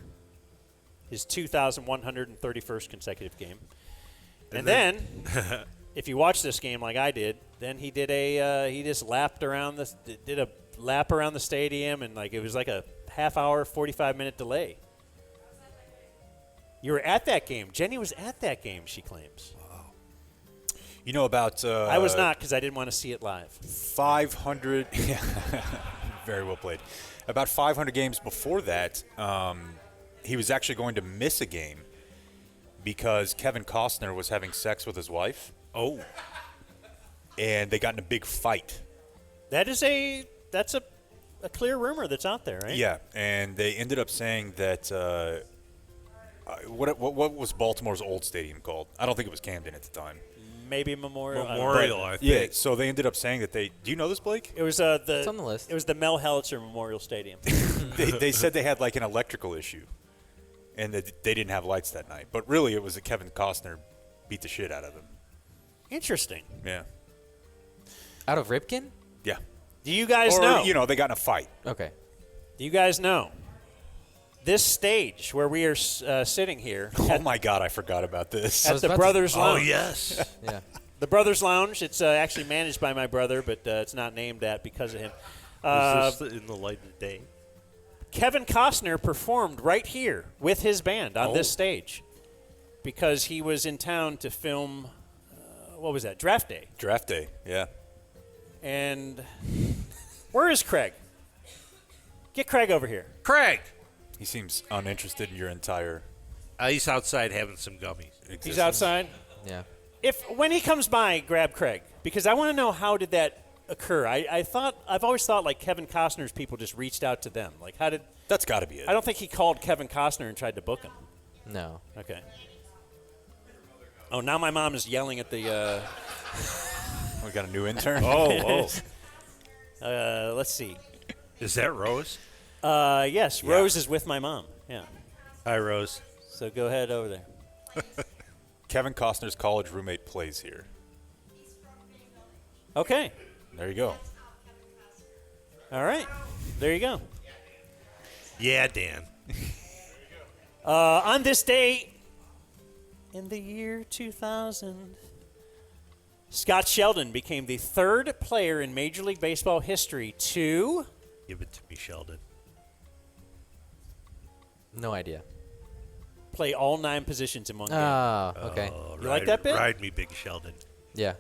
his 2,131st consecutive game. And then, if you watch this game like I did, then he did he just lapped around did a lap around the stadium, and it was like a half-hour, 45-minute delay. You were at that game. Jenny was at that game, she claims. You know about... I was not, because I didn't want to see it live. 500... Yeah, very well played. About 500 games before that, he was actually going to miss a game because Kevin Costner was having sex with his wife. Oh. And they got in a big fight. That's a clear rumor that's out there, right? Yeah, and they ended up saying that... what was Baltimore's old stadium called? I don't think it was Camden at the time. Maybe Memorial. Memorial, I think. Yeah, so they ended up saying that they... Do you know this, Blake? It was It's on the list. It was the Mel Helitzer Memorial Stadium. They said they had an electrical issue, and that they didn't have lights that night. But really, it was that Kevin Costner beat the shit out of them. Interesting. Yeah. Out of Ripken? Yeah. Do you guys Or, know? they got in a fight. Okay. Do you guys know? This stage where we are sitting here. Oh, my God, I forgot about this. At the Brothers Lounge. Oh, yes. Yeah. The Brothers Lounge. It's actually managed by my brother, but it's not named that because of him. Is this in the light of day? Kevin Costner performed right here with his band on this stage because he was in town to film, what was that, Draft Day. Draft Day, yeah. And where is Craig? Get Craig over here. Craig! He seems uninterested in your entire... He's outside having some gummies. He's outside? Yeah. When he comes by, grab Craig, because I want to know how did that occur. I've always thought Kevin Costner's people just reached out to them. How did... That's got to be it. I don't think he called Kevin Costner and tried to book him. No. Okay. Oh, now my mom is yelling at the... We got a new intern? Let's see. Is that Rose? Yes, Yeah. Rose is with my mom. Yeah. Hi, Rose. So go ahead over there. Kevin Costner's college roommate plays here. Okay. There you go. All right. There you go. Yeah, Dan. On this day in the year 2000, Scott Sheldon became the third player in Major League Baseball history to Give it to me, Sheldon. No idea. play all 9 positions in one game. Ah, okay. You like that bit? Ride me, Big Sheldon. Yeah.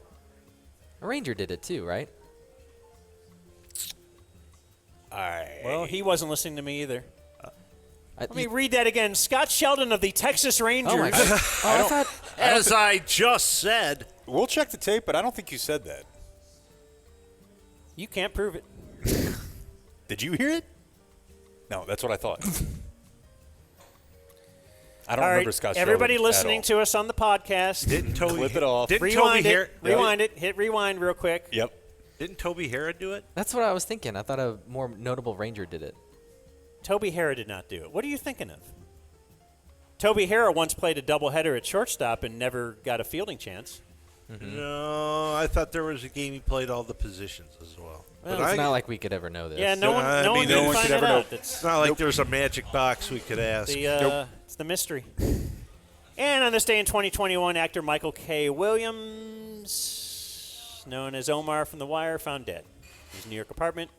A Ranger did it too, right? Well, he wasn't listening to me either. Let me read that again. Scott Sheldon of the Texas Rangers. Oh, my God. As I just said. We'll check the tape, but I don't think you said that. You can't prove it. Did you hear it? No, that's what I thought. I don't All remember right, Scott Sheldon everybody at listening all. to us on the podcast. Didn't Toby Clip it off. Didn't Rewind Toby it. Rewind it. Hit rewind real quick. Yep. Didn't Toby Hara do it? That's what I was thinking. I thought a more notable Ranger did it. Toby Hara did not do it. What are you thinking of? Toby Hara once played a doubleheader at shortstop and never got a fielding chance. No, I thought there was a game he played all the positions as well. Well, it's not like we could ever know this. Yeah, no one can find it out. It's not like there's a magic box we could ask. It's the mystery. And on this day in 2021, actor Michael K. Williams, known as Omar from The Wire, found dead in his New York apartment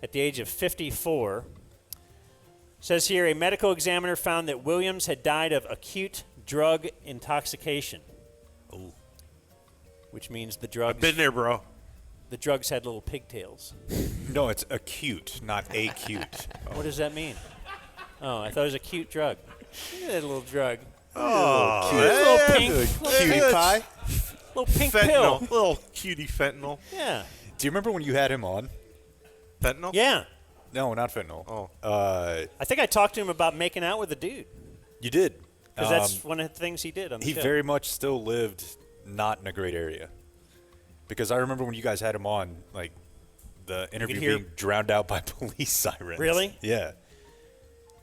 at the age of 54. Says here, a medical examiner found that Williams had died of acute drug intoxication. Oh. Which means the drugs... I've been there, bro. The drugs had little pigtails. No, it's acute, not acute. What does that mean? Oh, I thought it was a cute drug. Look at that little drug. Oh, little pink. Cutie pie? Little pink fentanyl. pill. Little cutie fentanyl. Yeah. Do you remember when you had him on? Fentanyl? Yeah. No, not fentanyl. Oh. I think I talked to him about making out with a dude. You did. Because that's one of the things he did on the He show. very much still lived not in a great area. Because I remember when you guys had him on, like, the interview hear- being drowned out by police sirens. Really? Yeah. And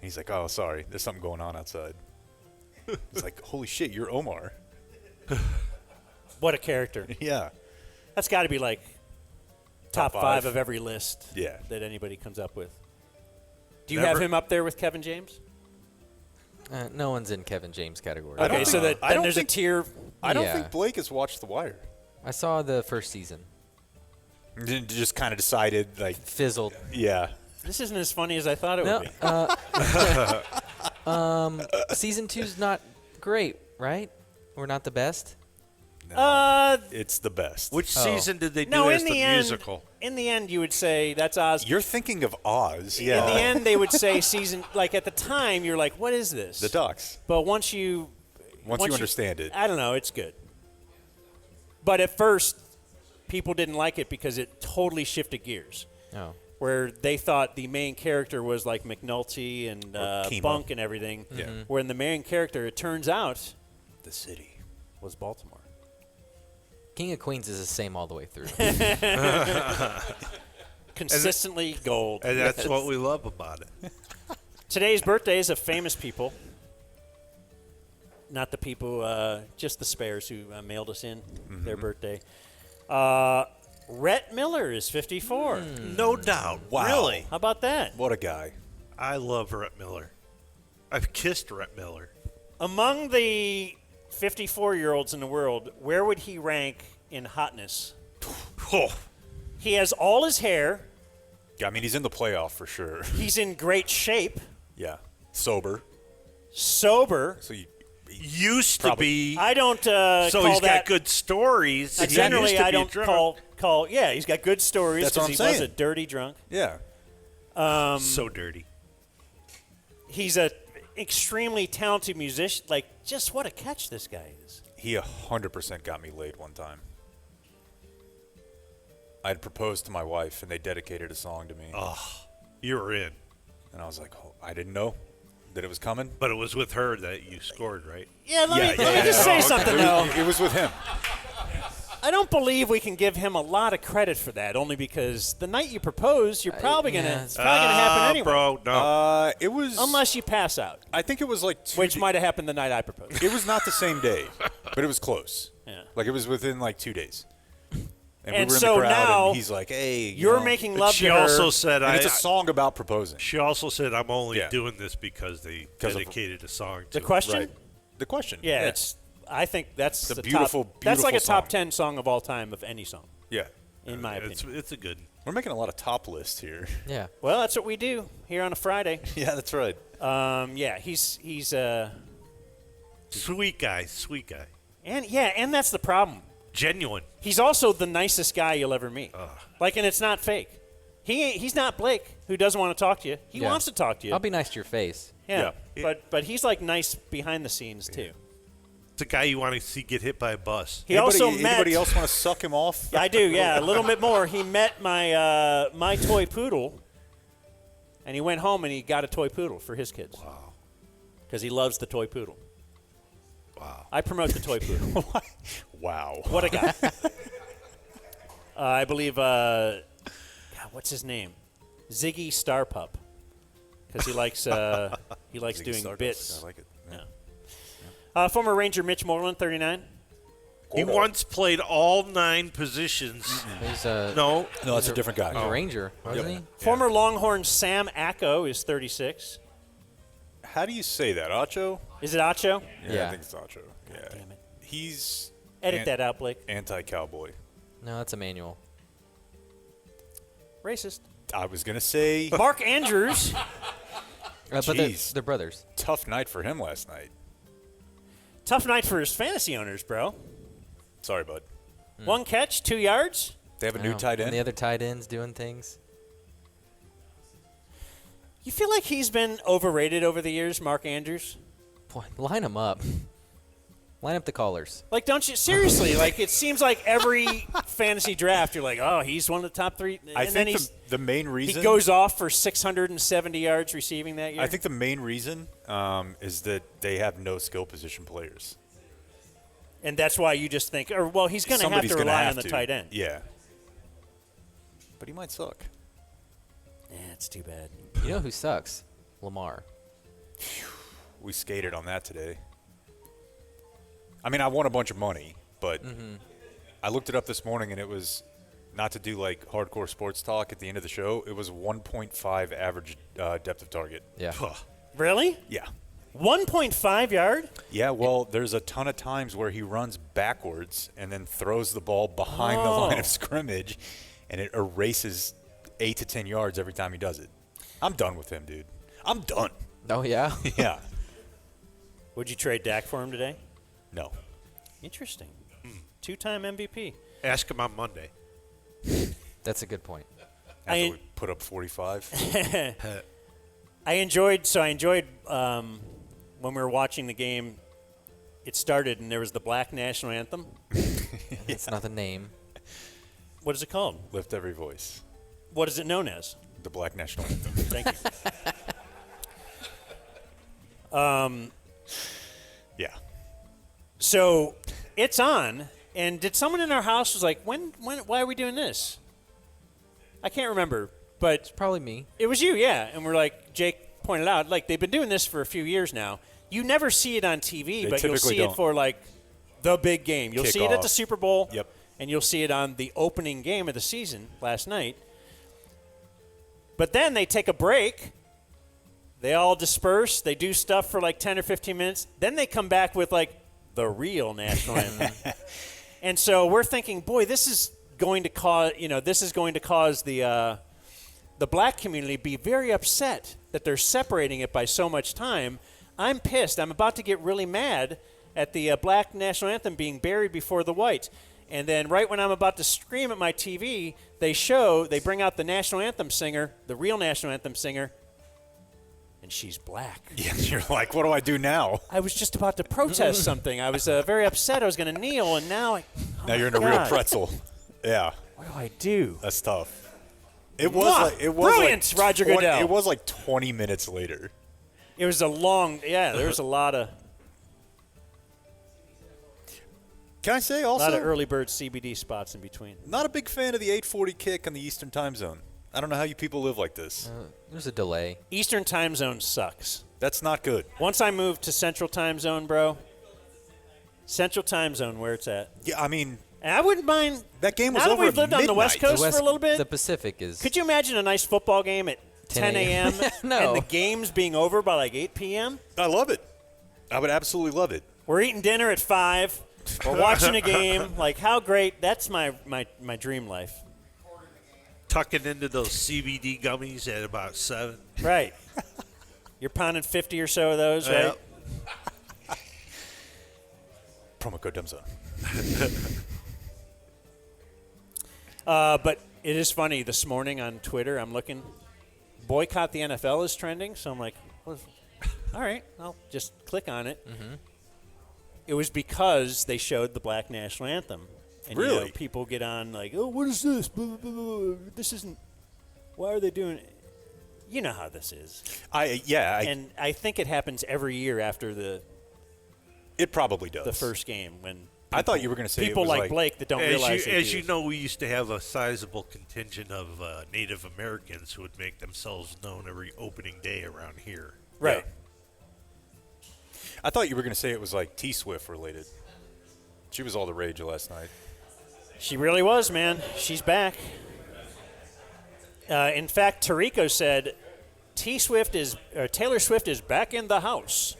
he's like, oh, sorry, there's something going on outside. It's like, holy shit, you're Omar. What a character. Yeah. That's got to be like top Top 5 5 of every list Yeah. that anybody comes up with. Do you Never- have him up there with Kevin James? No one's in Kevin James' category. Okay, so that then there's a tier. I don't Yeah. think Blake has watched The Wire. I saw the first season. Just kind of decided, like, Fizzled. yeah. This isn't as funny as I thought it No, would be. Season 2's not great, right? We're not the best. It's the best. Which season did they do No, as in the the end, musical? in the end, you would say that's Oz. You're thinking of Oz. Yeah. In the end, they would say season. Like at the time, you're like, "What is this?" The Ducks. But once you understand it. I don't know. It's good. But at first, people didn't like it because it totally shifted gears. Oh. Where they thought the main character was like McNulty and Chemo. Bunk and everything. Yeah. When the main character, it turns out, The city. was Baltimore. King of Queens is the same all the way through. Consistently gold. And that's what we love about it. Today's birthdays of famous people. Not the people, just the spares who mailed us in their birthday. Rhett Miller is 54. No doubt. Wow. Really? How about that? What a guy. I love Rhett Miller. I've kissed Rhett Miller. Among the 54-year-olds in the world, where would he rank in hotness? Oh. He has all his hair. Yeah, I mean, he's in the playoff for sure. He's in great shape. Yeah. Sober. Sober. So you Used to be. I don't so call he's that. got good stories. He used Generally, to I be a don't drunk. call. Yeah, he's got good stories That's what because I'm he was a saying. dirty drunk. Yeah. So dirty. He's a extremely talented musician. Like, just what a catch this guy is. He 100% got me laid one time. I'd proposed to my wife, and they dedicated a song to me. Oh, you were in. And I was like, oh, I didn't know that it was coming. But it was with her that you scored, right? Yeah, let me just say something, though. It was with him. I don't believe we can give him a lot of credit for that, only because the night you propose, you're probably gonna it's probably gonna happen anyway. Bro, no. It was Unless you pass out, I think it was like which might have happened the night I proposed. It was not the same day, but it was close. Yeah. Like it was within like 2 days. And, And we were in so the crowd, now and he's like, "Hey, you're making But love she to her. also said, And it's a song about proposing." She also said, "I'm only Yeah. doing this because they 'Cause of- dedicated a song to The it." question? Right. The question. Yeah, it's. I think that's It's a the beautiful, top, That's like a beautiful top song. 10 song of all time of any song. Yeah. In my opinion. It's a good. We're making a lot of top lists here. Yeah. Well, that's what we do here on a Friday. Yeah, that's right. Yeah, he's Sweet guy, sweet guy. and that's the problem. Genuine. He's also the nicest guy you'll ever meet. Like, and it's not fake. He's not Blake, who doesn't want to talk to you. He Yeah. wants to talk to you. I'll be nice to your face. Yeah. But he's like nice behind the scenes too. It's a guy you want to see get hit by a bus. He also met. Anybody else want to suck him off? I do, yeah, a little bit more. He met my toy poodle, and he went home and he got a toy poodle for his kids. Wow. Because he loves the toy poodle. Wow. I promote the toy poodle. Wow. What a guy. I believe, God, what's his name? Ziggy Starpup. Because he likes Ziggy doing Stardust. bits. I like it. Yeah. Former Ranger Mitch Moreland, 39. He once played all 9 positions. He's No, that's a different guy. He's a Ranger, wasn't he? Former Longhorn Sam Acko is 36. How do you say that? Acho? Is it Acho? Yeah, I think it's Acho. Yeah. damn it. He's Edit that out, Blake. Anti-cowboy. No, that's Emmanuel. Racist. I was gonna say Mark Andrews. But they're Jeez. brothers. Tough night for him last night. Tough night for his fantasy owners, bro. Sorry, bud. 1 catch, 2 yards. They have a I new know. tight And end. the other tight ends doing things. You feel like he's been overrated over the years, Mark Andrews? Boy, line them up. Line up the callers. Like, don't you? Seriously, like, it seems like every fantasy draft, you're like, oh, he's one of the top 3. And I then think he's, the main reason he goes off for 670 yards receiving that year. I think the main reason is that they have no skill position players. And that's why you just think, or, well, he's going to have Somebody's to gonna rely have on the to. tight end. Yeah. But he might suck. Yeah, it's too bad. You know who sucks? Lamar. We skated on that today. I mean, I won a bunch of money, but I looked it up this morning, and it was, not to do like hardcore sports talk at the end of the show, it was 1.5 average depth of target. Yeah. Really? Yeah. 1.5 yard? Yeah, well, there's a ton of times where he runs backwards and then throws the ball behind the line of scrimmage, and it erases 8 to 10 yards every time he does it. I'm done with him, dude. I'm done. Oh, yeah? Yeah. Would you trade Dak for him today? No. Interesting. 2-time MVP. Ask him on Monday. That's a good point. After we put up 45. I enjoyed when we were watching the game, it started and there was the Black National Anthem. It's not the name. What is it called? Lift every voice. What is it known as? The Black National Anthem. Thank you. Yeah. So it's on, and did someone in our house was like, why are we doing this? I can't remember, but It's probably me. it was you, yeah. And we're like, Jake pointed out, like they've been doing this for a few years now. You never see it on TV, They but you'll typically see it don't. for like the big game. You'll see it at the Kickoff. Super Bowl. Yep. And you'll see it on the opening game of the season last night. But then they take a break. They all disperse. They do stuff for like 10 or 15 minutes. Then they come back with like the real national anthem. And so we're thinking, boy, this is going to cause the black community be very upset that they're separating it by so much time. I'm pissed. I'm about to get really mad at the black national anthem being buried before the whites. And then right when I'm about to scream at my TV, they bring out the national anthem singer, the real national anthem singer, and she's black. Yeah, you're like, what do I do now? I was just about to protest something. I was very upset. I was going to kneel, and now Now you're in a real pretzel. Yeah. What do I do? That's tough. It was Brilliant, like Roger Goodell. It was like 20 minutes later. It was there was a lot of Can I say a also? lot of early bird CBD spots in between. Not a big fan of the 8:40 kick on the Eastern Time Zone. I don't know how you people live like this. There's a delay. Eastern Time Zone sucks. That's not good. Once I moved to Central Time Zone, bro. Central Time Zone, where it's at. Yeah, I mean, And I wouldn't mind. That game was now over that we've lived on the West Coast for a little bit. The Pacific is. Could you imagine a nice football game at 10 a.m. No. and the games being over by like 8 p.m.? I love it. I would absolutely love it. We're eating dinner at 5. We're watching a game. Like, how great. That's my dream life. Tucking into those CBD gummies at about 7. Right. You're pounding 50 or so of those, right? Promo code DUMBZone. But it is funny. This morning on Twitter, I'm looking. Boycott the NFL is trending. So I'm like, all right, I'll just click on it. Mm-hmm. It was because they showed the Black National Anthem. And, really? You know, people get on like, oh, what is this? Blah, blah, blah, blah. This isn't. Why are they doing it? You know how this is. And I think it happens every year after the. It probably does. The first game when. I thought you were going to say people it was like Blake that don't realize. As you know, we used to have a sizable contingent of Native Americans who would make themselves known every opening day around here. Right. Yeah. I thought you were going to say it was like T-Swift related. She was all the rage last night. She really was, man. She's back. In fact, Tarico said Taylor Swift is back in the house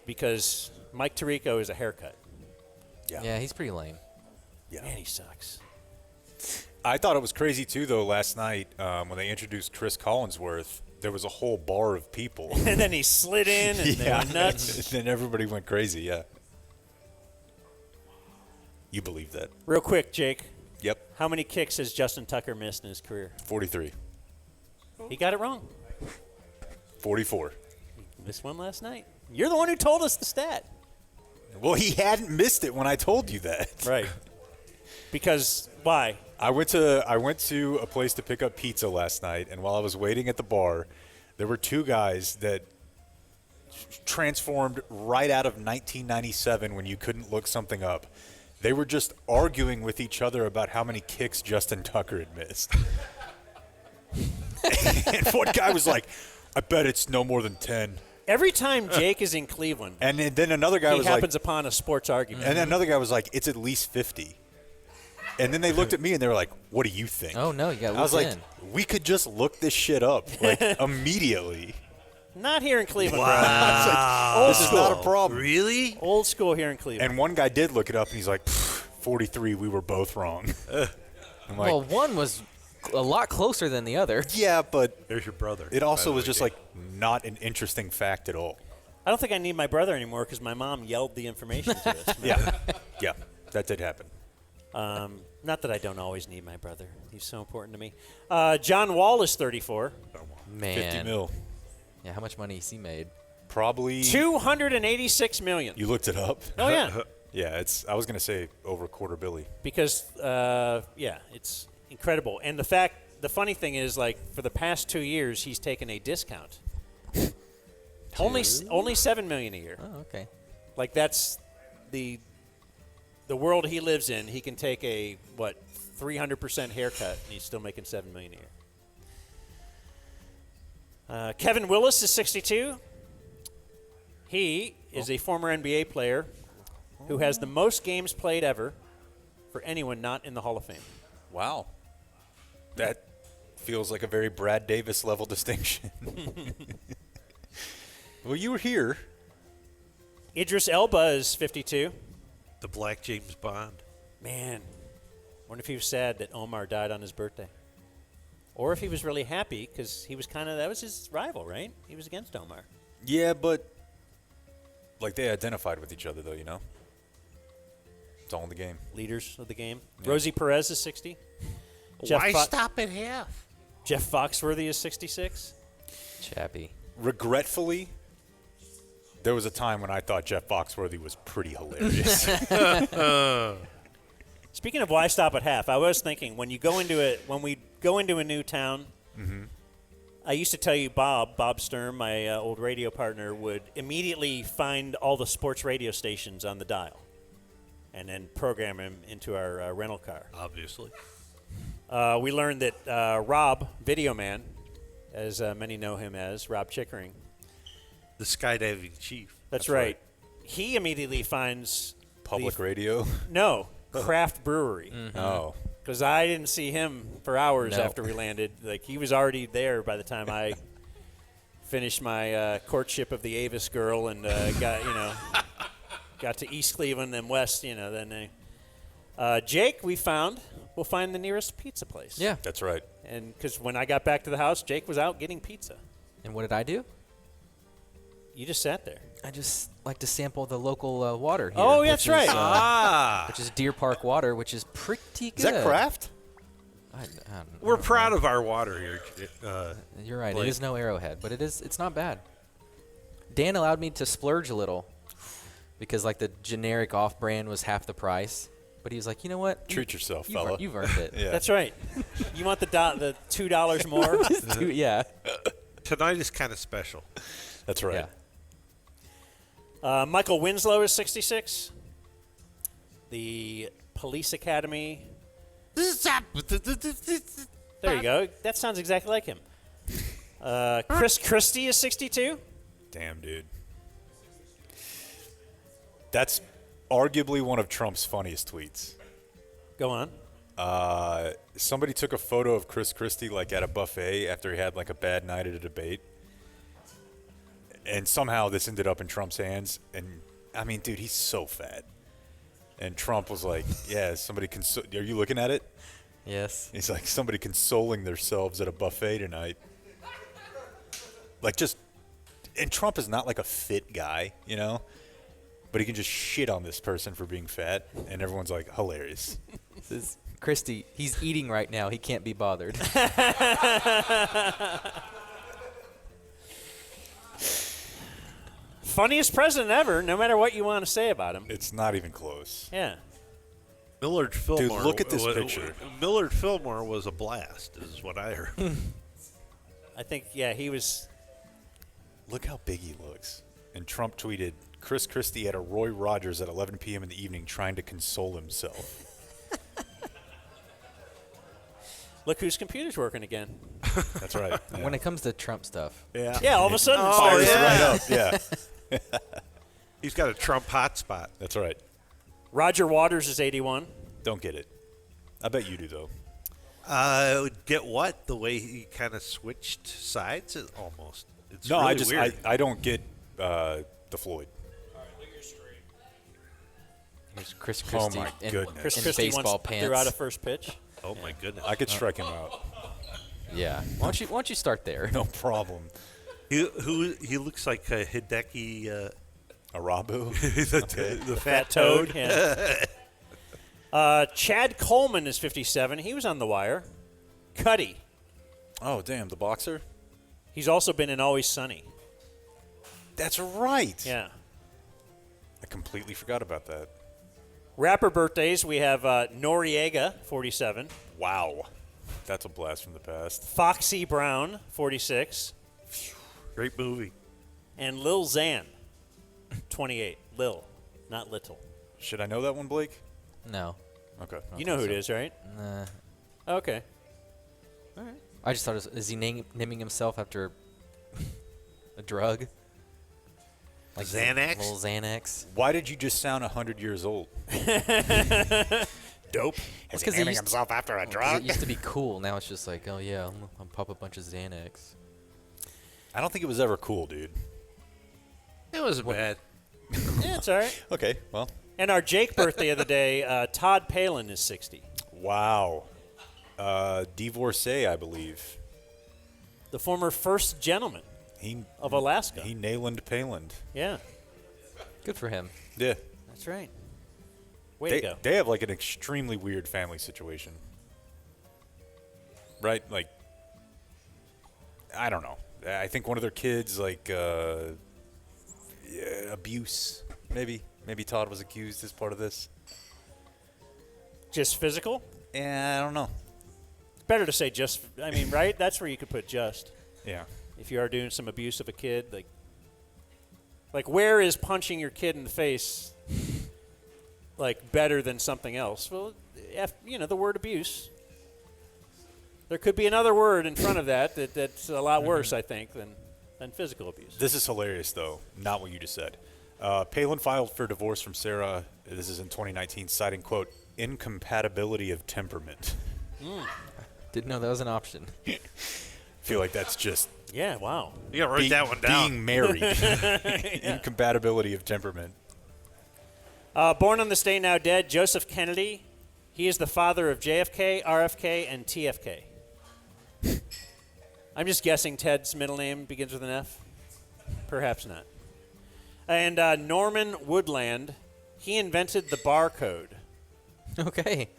because Mike Tirico is a haircut. Yeah, he's pretty lame. Yeah. Man, he sucks. I thought it was crazy, too, though, last night when they introduced Chris Collinsworth. There was a whole bar of people. And then he slid in and they went nuts. Then everybody went crazy, yeah. You believe that. Real quick, Jake. Yep. How many kicks has Justin Tucker missed in his career? 43. He got it wrong. 44. He missed one last night. You're the one who told us the stat. Well, he hadn't missed it when I told you that. Right. Because why? I went to a place to pick up pizza last night, and while I was waiting at the bar, there were two guys that transformed right out of 1997 when you couldn't look something up. They were just arguing with each other about how many kicks Justin Tucker had missed. And one guy was like, I bet it's no more than 10. Every time Jake is in Cleveland, and then another guy was he like, happens upon a sports argument. and then another guy was like, it's at least 50. And then they looked at me and they were like, what do you think? Oh, no, you got to look I was like, in. we could just look this shit up, like, immediately. Not here in Cleveland, Wow. bro. I was like, Old this is school. not a problem. Really? Old school here in Cleveland. And one guy did look it up, and he's like, 43, we were both wrong. I'm like, Well, one was a lot closer than the other. yeah, but There's your brother. it also by the was way, just, Dave. like, not an interesting fact at all. I don't think I need my brother anymore because my mom yelled the information to us. Yeah, that did happen. Not that I don't always need my brother. He's so important to me. John Wall is 34. Man. 50 mil. Yeah, how much money has he made? Probably. $286 million. You looked it up? Oh, yeah. Yeah, I was going to say over $250 Because, it's incredible. And the funny thing is, like, for the past 2 years, he's taken a discount. Only $7 million a year. Oh, okay. Like, that's the world he lives in. He can take a 300% haircut, and he's still making $7 million a year. Kevin Willis is 62. He is a former NBA player who has the most games played ever for anyone not in the Hall of Fame. Wow. That feels like a very Brad Davis level distinction. Well, you were here. Idris Elba is 52. The Black James Bond. Man, wonder if he was sad that Omar died on his birthday. Or if he was really happy because he was that was his rival, right? He was against Omar. Yeah, but like they identified with each other, though, you know? It's all in the game. Leaders of the game. Yeah. Rosie Perez is 60. Why stop at half? Jeff Foxworthy is 66. Chappie. Regretfully, there was a time when I thought Jeff Foxworthy was pretty hilarious. Speaking of why stop at half, I was thinking when we go into a new town, I used to tell you Bob Sturm, my old radio partner, would immediately find all the sports radio stations on the dial and then program him into our rental car. Obviously. We learned that Rob, Video Man, as many know him as, Rob Chickering. The skydiving chief. That's right. He immediately finds Public radio? No. craft brewery. Oh. Because I didn't see him for hours No. after we landed. Like, he was already there by the time I finished my courtship of the Avis girl and got to East Cleveland and West, then Jake, we'll find the nearest pizza place. Yeah. That's right. And because when I got back to the house, Jake was out getting pizza. And what did I do? You just sat there. I just like to sample the local water here. Oh, that's right. Which is Deer Park water, which is pretty good. Is that craft? We're proud of our water here. You're right. Blake. It is no Arrowhead, but it's not bad. Dan allowed me to splurge a little because like the generic off-brand was half the price. But he was like, you know what? Treat yourself, you've fella. You've earned it. Yeah. That's right. You want the $2 more? Yeah. Tonight is kind of special. That's right. Yeah. Michael Winslow is 66. The Police Academy. There you go. That sounds exactly like him. Chris Christie is 62. Damn, dude. That's arguably one of Trump's funniest tweets. Go on. Somebody took a photo of Chris Christie like at a buffet after he had like a bad night at a debate. And somehow this ended up in Trump's hands. And I mean, dude, he's so fat. And Trump was like, yeah, somebody are you looking at it? Yes. He's like, somebody consoling themselves at a buffet tonight. Like and Trump is not like a fit guy, but he can just shit on this person for being fat. And everyone's like, hilarious. This is Christy. He's eating right now. He can't be bothered. Funniest president ever, no matter what you want to say about him. It's not even close. Yeah. Millard Fillmore. Dude, look at this picture. Millard Fillmore was a blast, is what I heard. I think, he was. Look how big he looks. And Trump tweeted, Chris Christie at a Roy Rogers at 11 p.m. in the evening trying to console himself. Look whose computer's working again. That's right. Yeah. When it comes to Trump stuff. Yeah. Yeah, all of a sudden. Oh, fires yeah. right up. Yeah. He's got a Trump hotspot. That's right. Roger Waters is 81. Don't get it. I bet you do, though. Get what? The way he kind of switched sides? Almost. It's No, really weird. I don't get the Floyd. Here's Chris Oh, Christie my in, goodness. Chris in Christie baseball once pants. threw out a first pitch. Oh, my goodness. I could strike him out. Yeah. Why don't you start there? No problem. He looks like Hideki Arabu? the fat toad. Yeah. Chad Coleman is 57. He was on The Wire. Cuddy. Oh, damn. The boxer? He's also been in Always Sunny. That's right. Yeah. I completely forgot about that. Rapper birthdays, we have Noriega, 47. Wow. That's a blast from the past. Foxy Brown, 46. Great movie. And Lil Xan, 28. Lil, not little. Should I know that one, Blake? No. Okay. You know who it is, right? Nah. Okay. All right. I just thought, is he naming himself after a drug? Like Xanax? Little Xanax. Why did you just sound 100 years old? Dope. It's Is he because naming himself after a drug? It used to be cool. Now it's just like, oh yeah, I'll pop a bunch of Xanax. I don't think it was ever cool, dude. It wasn't bad. Yeah, it's all right. Okay, well. And our Jake birthday of the day, Todd Palin is 60. Wow. Divorcee, I believe. The former first gentleman of Alaska. He nailand Palin. Yeah. Good for him. Yeah. That's right. Way They, to go. they have like an extremely weird family situation. Right? Like, I don't know. I think one of their kids, like, abuse, maybe. Maybe Todd was accused as part of this. Just physical? Yeah, I don't know. It's better to say just, I mean, right? That's where you could put just. Yeah. If you are doing some abuse of a kid, like where is punching your kid in the face, like, better than something else? Well, the word abuse. There could be another word in front of that's a lot worse, I think, than physical abuse. This is hilarious, though. Not what you just said. Palin filed for divorce from Sarah. This is in 2019, citing, quote, Incompatibility of temperament. Didn't know that was an option. Feel like that's just Yeah, wow. You gotta write that one down. Being married. Incompatibility of temperament. Born on this day, now dead, Joseph Kennedy. He is the father of JFK, RFK, and TFK. I'm just guessing Ted's middle name begins with an F. Perhaps not. And Norman Woodland, he invented the barcode. Okay.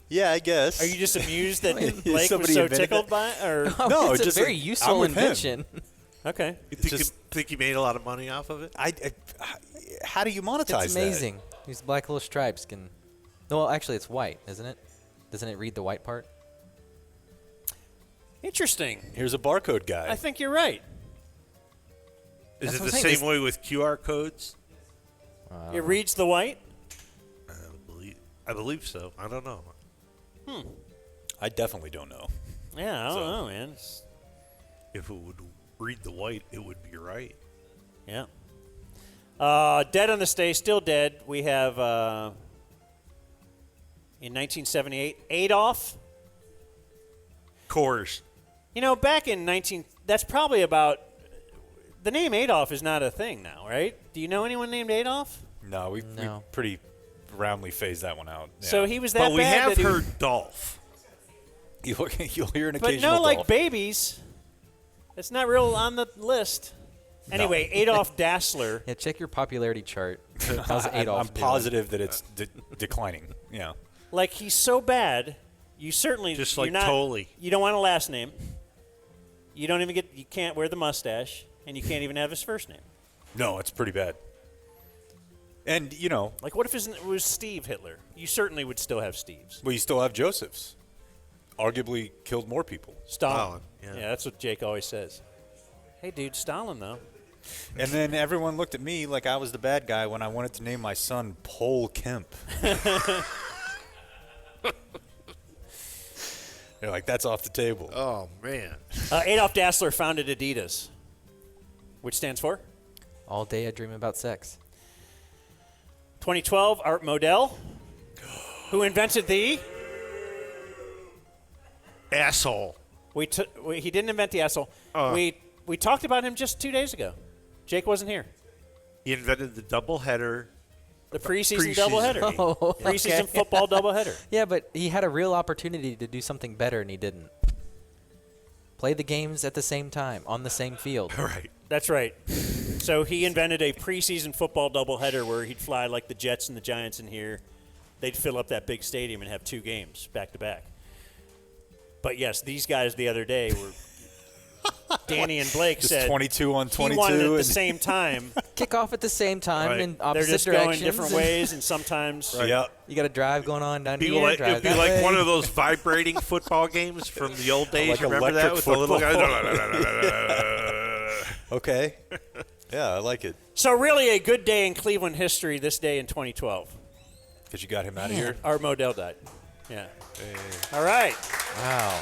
Yeah, I guess. Are you just amused that Blake was Somebody so invented tickled it? by it? Or? No, it's it's a very I'm useful with him. invention. Okay. You think you made a lot of money off of it? How do you monetize It's amazing. These black little stripes can. Well, actually, it's white, isn't it? Doesn't it read the white part? Interesting. that? Here's a barcode guy. I think you're right. Is That's it what the I'm saying. same way with QR codes? It reads the white? I believe so. I don't know. I definitely don't know. Yeah, I don't know, man. If it would read the white, it would be right. Yeah. Dead on this day, still dead. We have, in 1978, Adolf. Coors. You know, back in that's probably about, the name Adolf is not a thing now, right? Do you know anyone named Adolf? No, we pretty roundly phased that one out. Yeah. So he was that But we bad have that he- heard Dolph. You'll hear an But occasional no, like Dolph. babies. It's not real on the list. Anyway, Adolf Dassler. Yeah, check your popularity chart. How's Adolf I'm doing? positive that it's declining. Yeah. Like, he's so bad, you certainly Just you're like not, Tolley. You don't want a last name. You don't even you can't wear the mustache, and you can't even have his first name. No, it's pretty bad. And, you know. Like, what if it was Steve Hitler? You certainly would still have Steves. Well, you still have Joseph's. Arguably killed more people. Stalin. Yeah. Yeah, that's what Jake always says. Hey, dude, Stalin, though. And then everyone looked at me like I was the bad guy when I wanted to name my son Pole Kemp. They're like, that's off the table. Oh, man. Adolf Dassler founded Adidas, which stands for? All day I dream about sex. 2012, Art Modell, who invented the... Asshole. He didn't invent the asshole. Uh. We talked about him just 2 days ago. Jake wasn't here. He invented the doubleheader. The preseason doubleheader. Oh, Preseason okay. football doubleheader. Yeah, but he had a real opportunity to do something better, and he didn't. Play the games at the same time, on the same field. Right. That's right. So he invented a preseason football doubleheader where he'd fly like the Jets and the Giants in here. They'd fill up that big stadium and have 2 games back to back. But yes, these guys the other day were. Danny and Blake Just said 22 on 22 he wanted it at the and- same time. Kick off at the same time Right. in They're opposite just directions. going different ways, and sometimes Yep. You got a drive going on down Be here. like, drive it'd be that like way. one of those vibrating football games from the old days. Like Remember that electric with the little football. guys? Okay. Yeah, I like it. So really a good day in Cleveland history this day in 2012. Because you got him out of here. Art Modell died. Yeah. All right. Wow.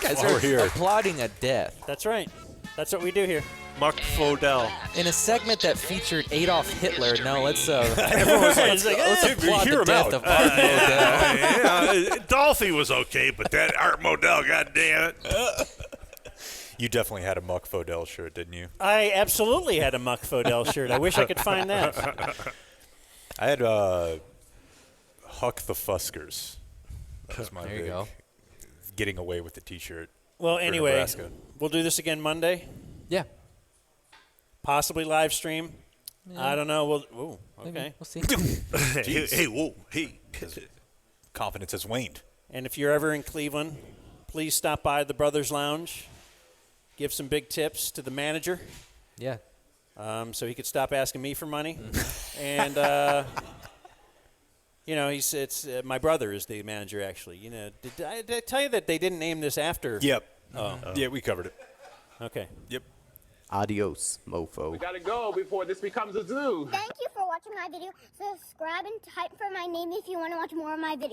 Guys While we're are here. applauding a death. That's right. That's what we do here. Muck Fodell. In a segment that featured Adolf Hitler, no, let's Everyone's like, It's like, let's applaud hear the him death out. of Art Modell. Yeah, Dolphy was okay, but that Art Modell, goddamn it. You definitely had a Muck Fodell shirt, didn't you? I absolutely had a Muck Fodell shirt. I wish I could find that. I had Huck the Fuskers. That was my There you big go. getting away with the T-shirt. Well, for anyway, Nebraska. we'll do this again Monday. Yeah. Possibly live stream. Yeah. I don't know. Ooh, Maybe. okay. We'll see. Hey, whoa, hey. Confidence has waned. And if you're ever in Cleveland, please stop by the Brothers Lounge. Give some big tips to the manager, Yeah. so he could stop asking me for money. And you know, it's my brother is the manager actually. You know, did I tell you that they didn't name this after? Yep. Oh. Yeah, we covered it. Okay. Yep. Adios, mofo. We gotta go before this becomes a zoo. Thank you for watching my video. Subscribe and type for my name if you want to watch more of my videos.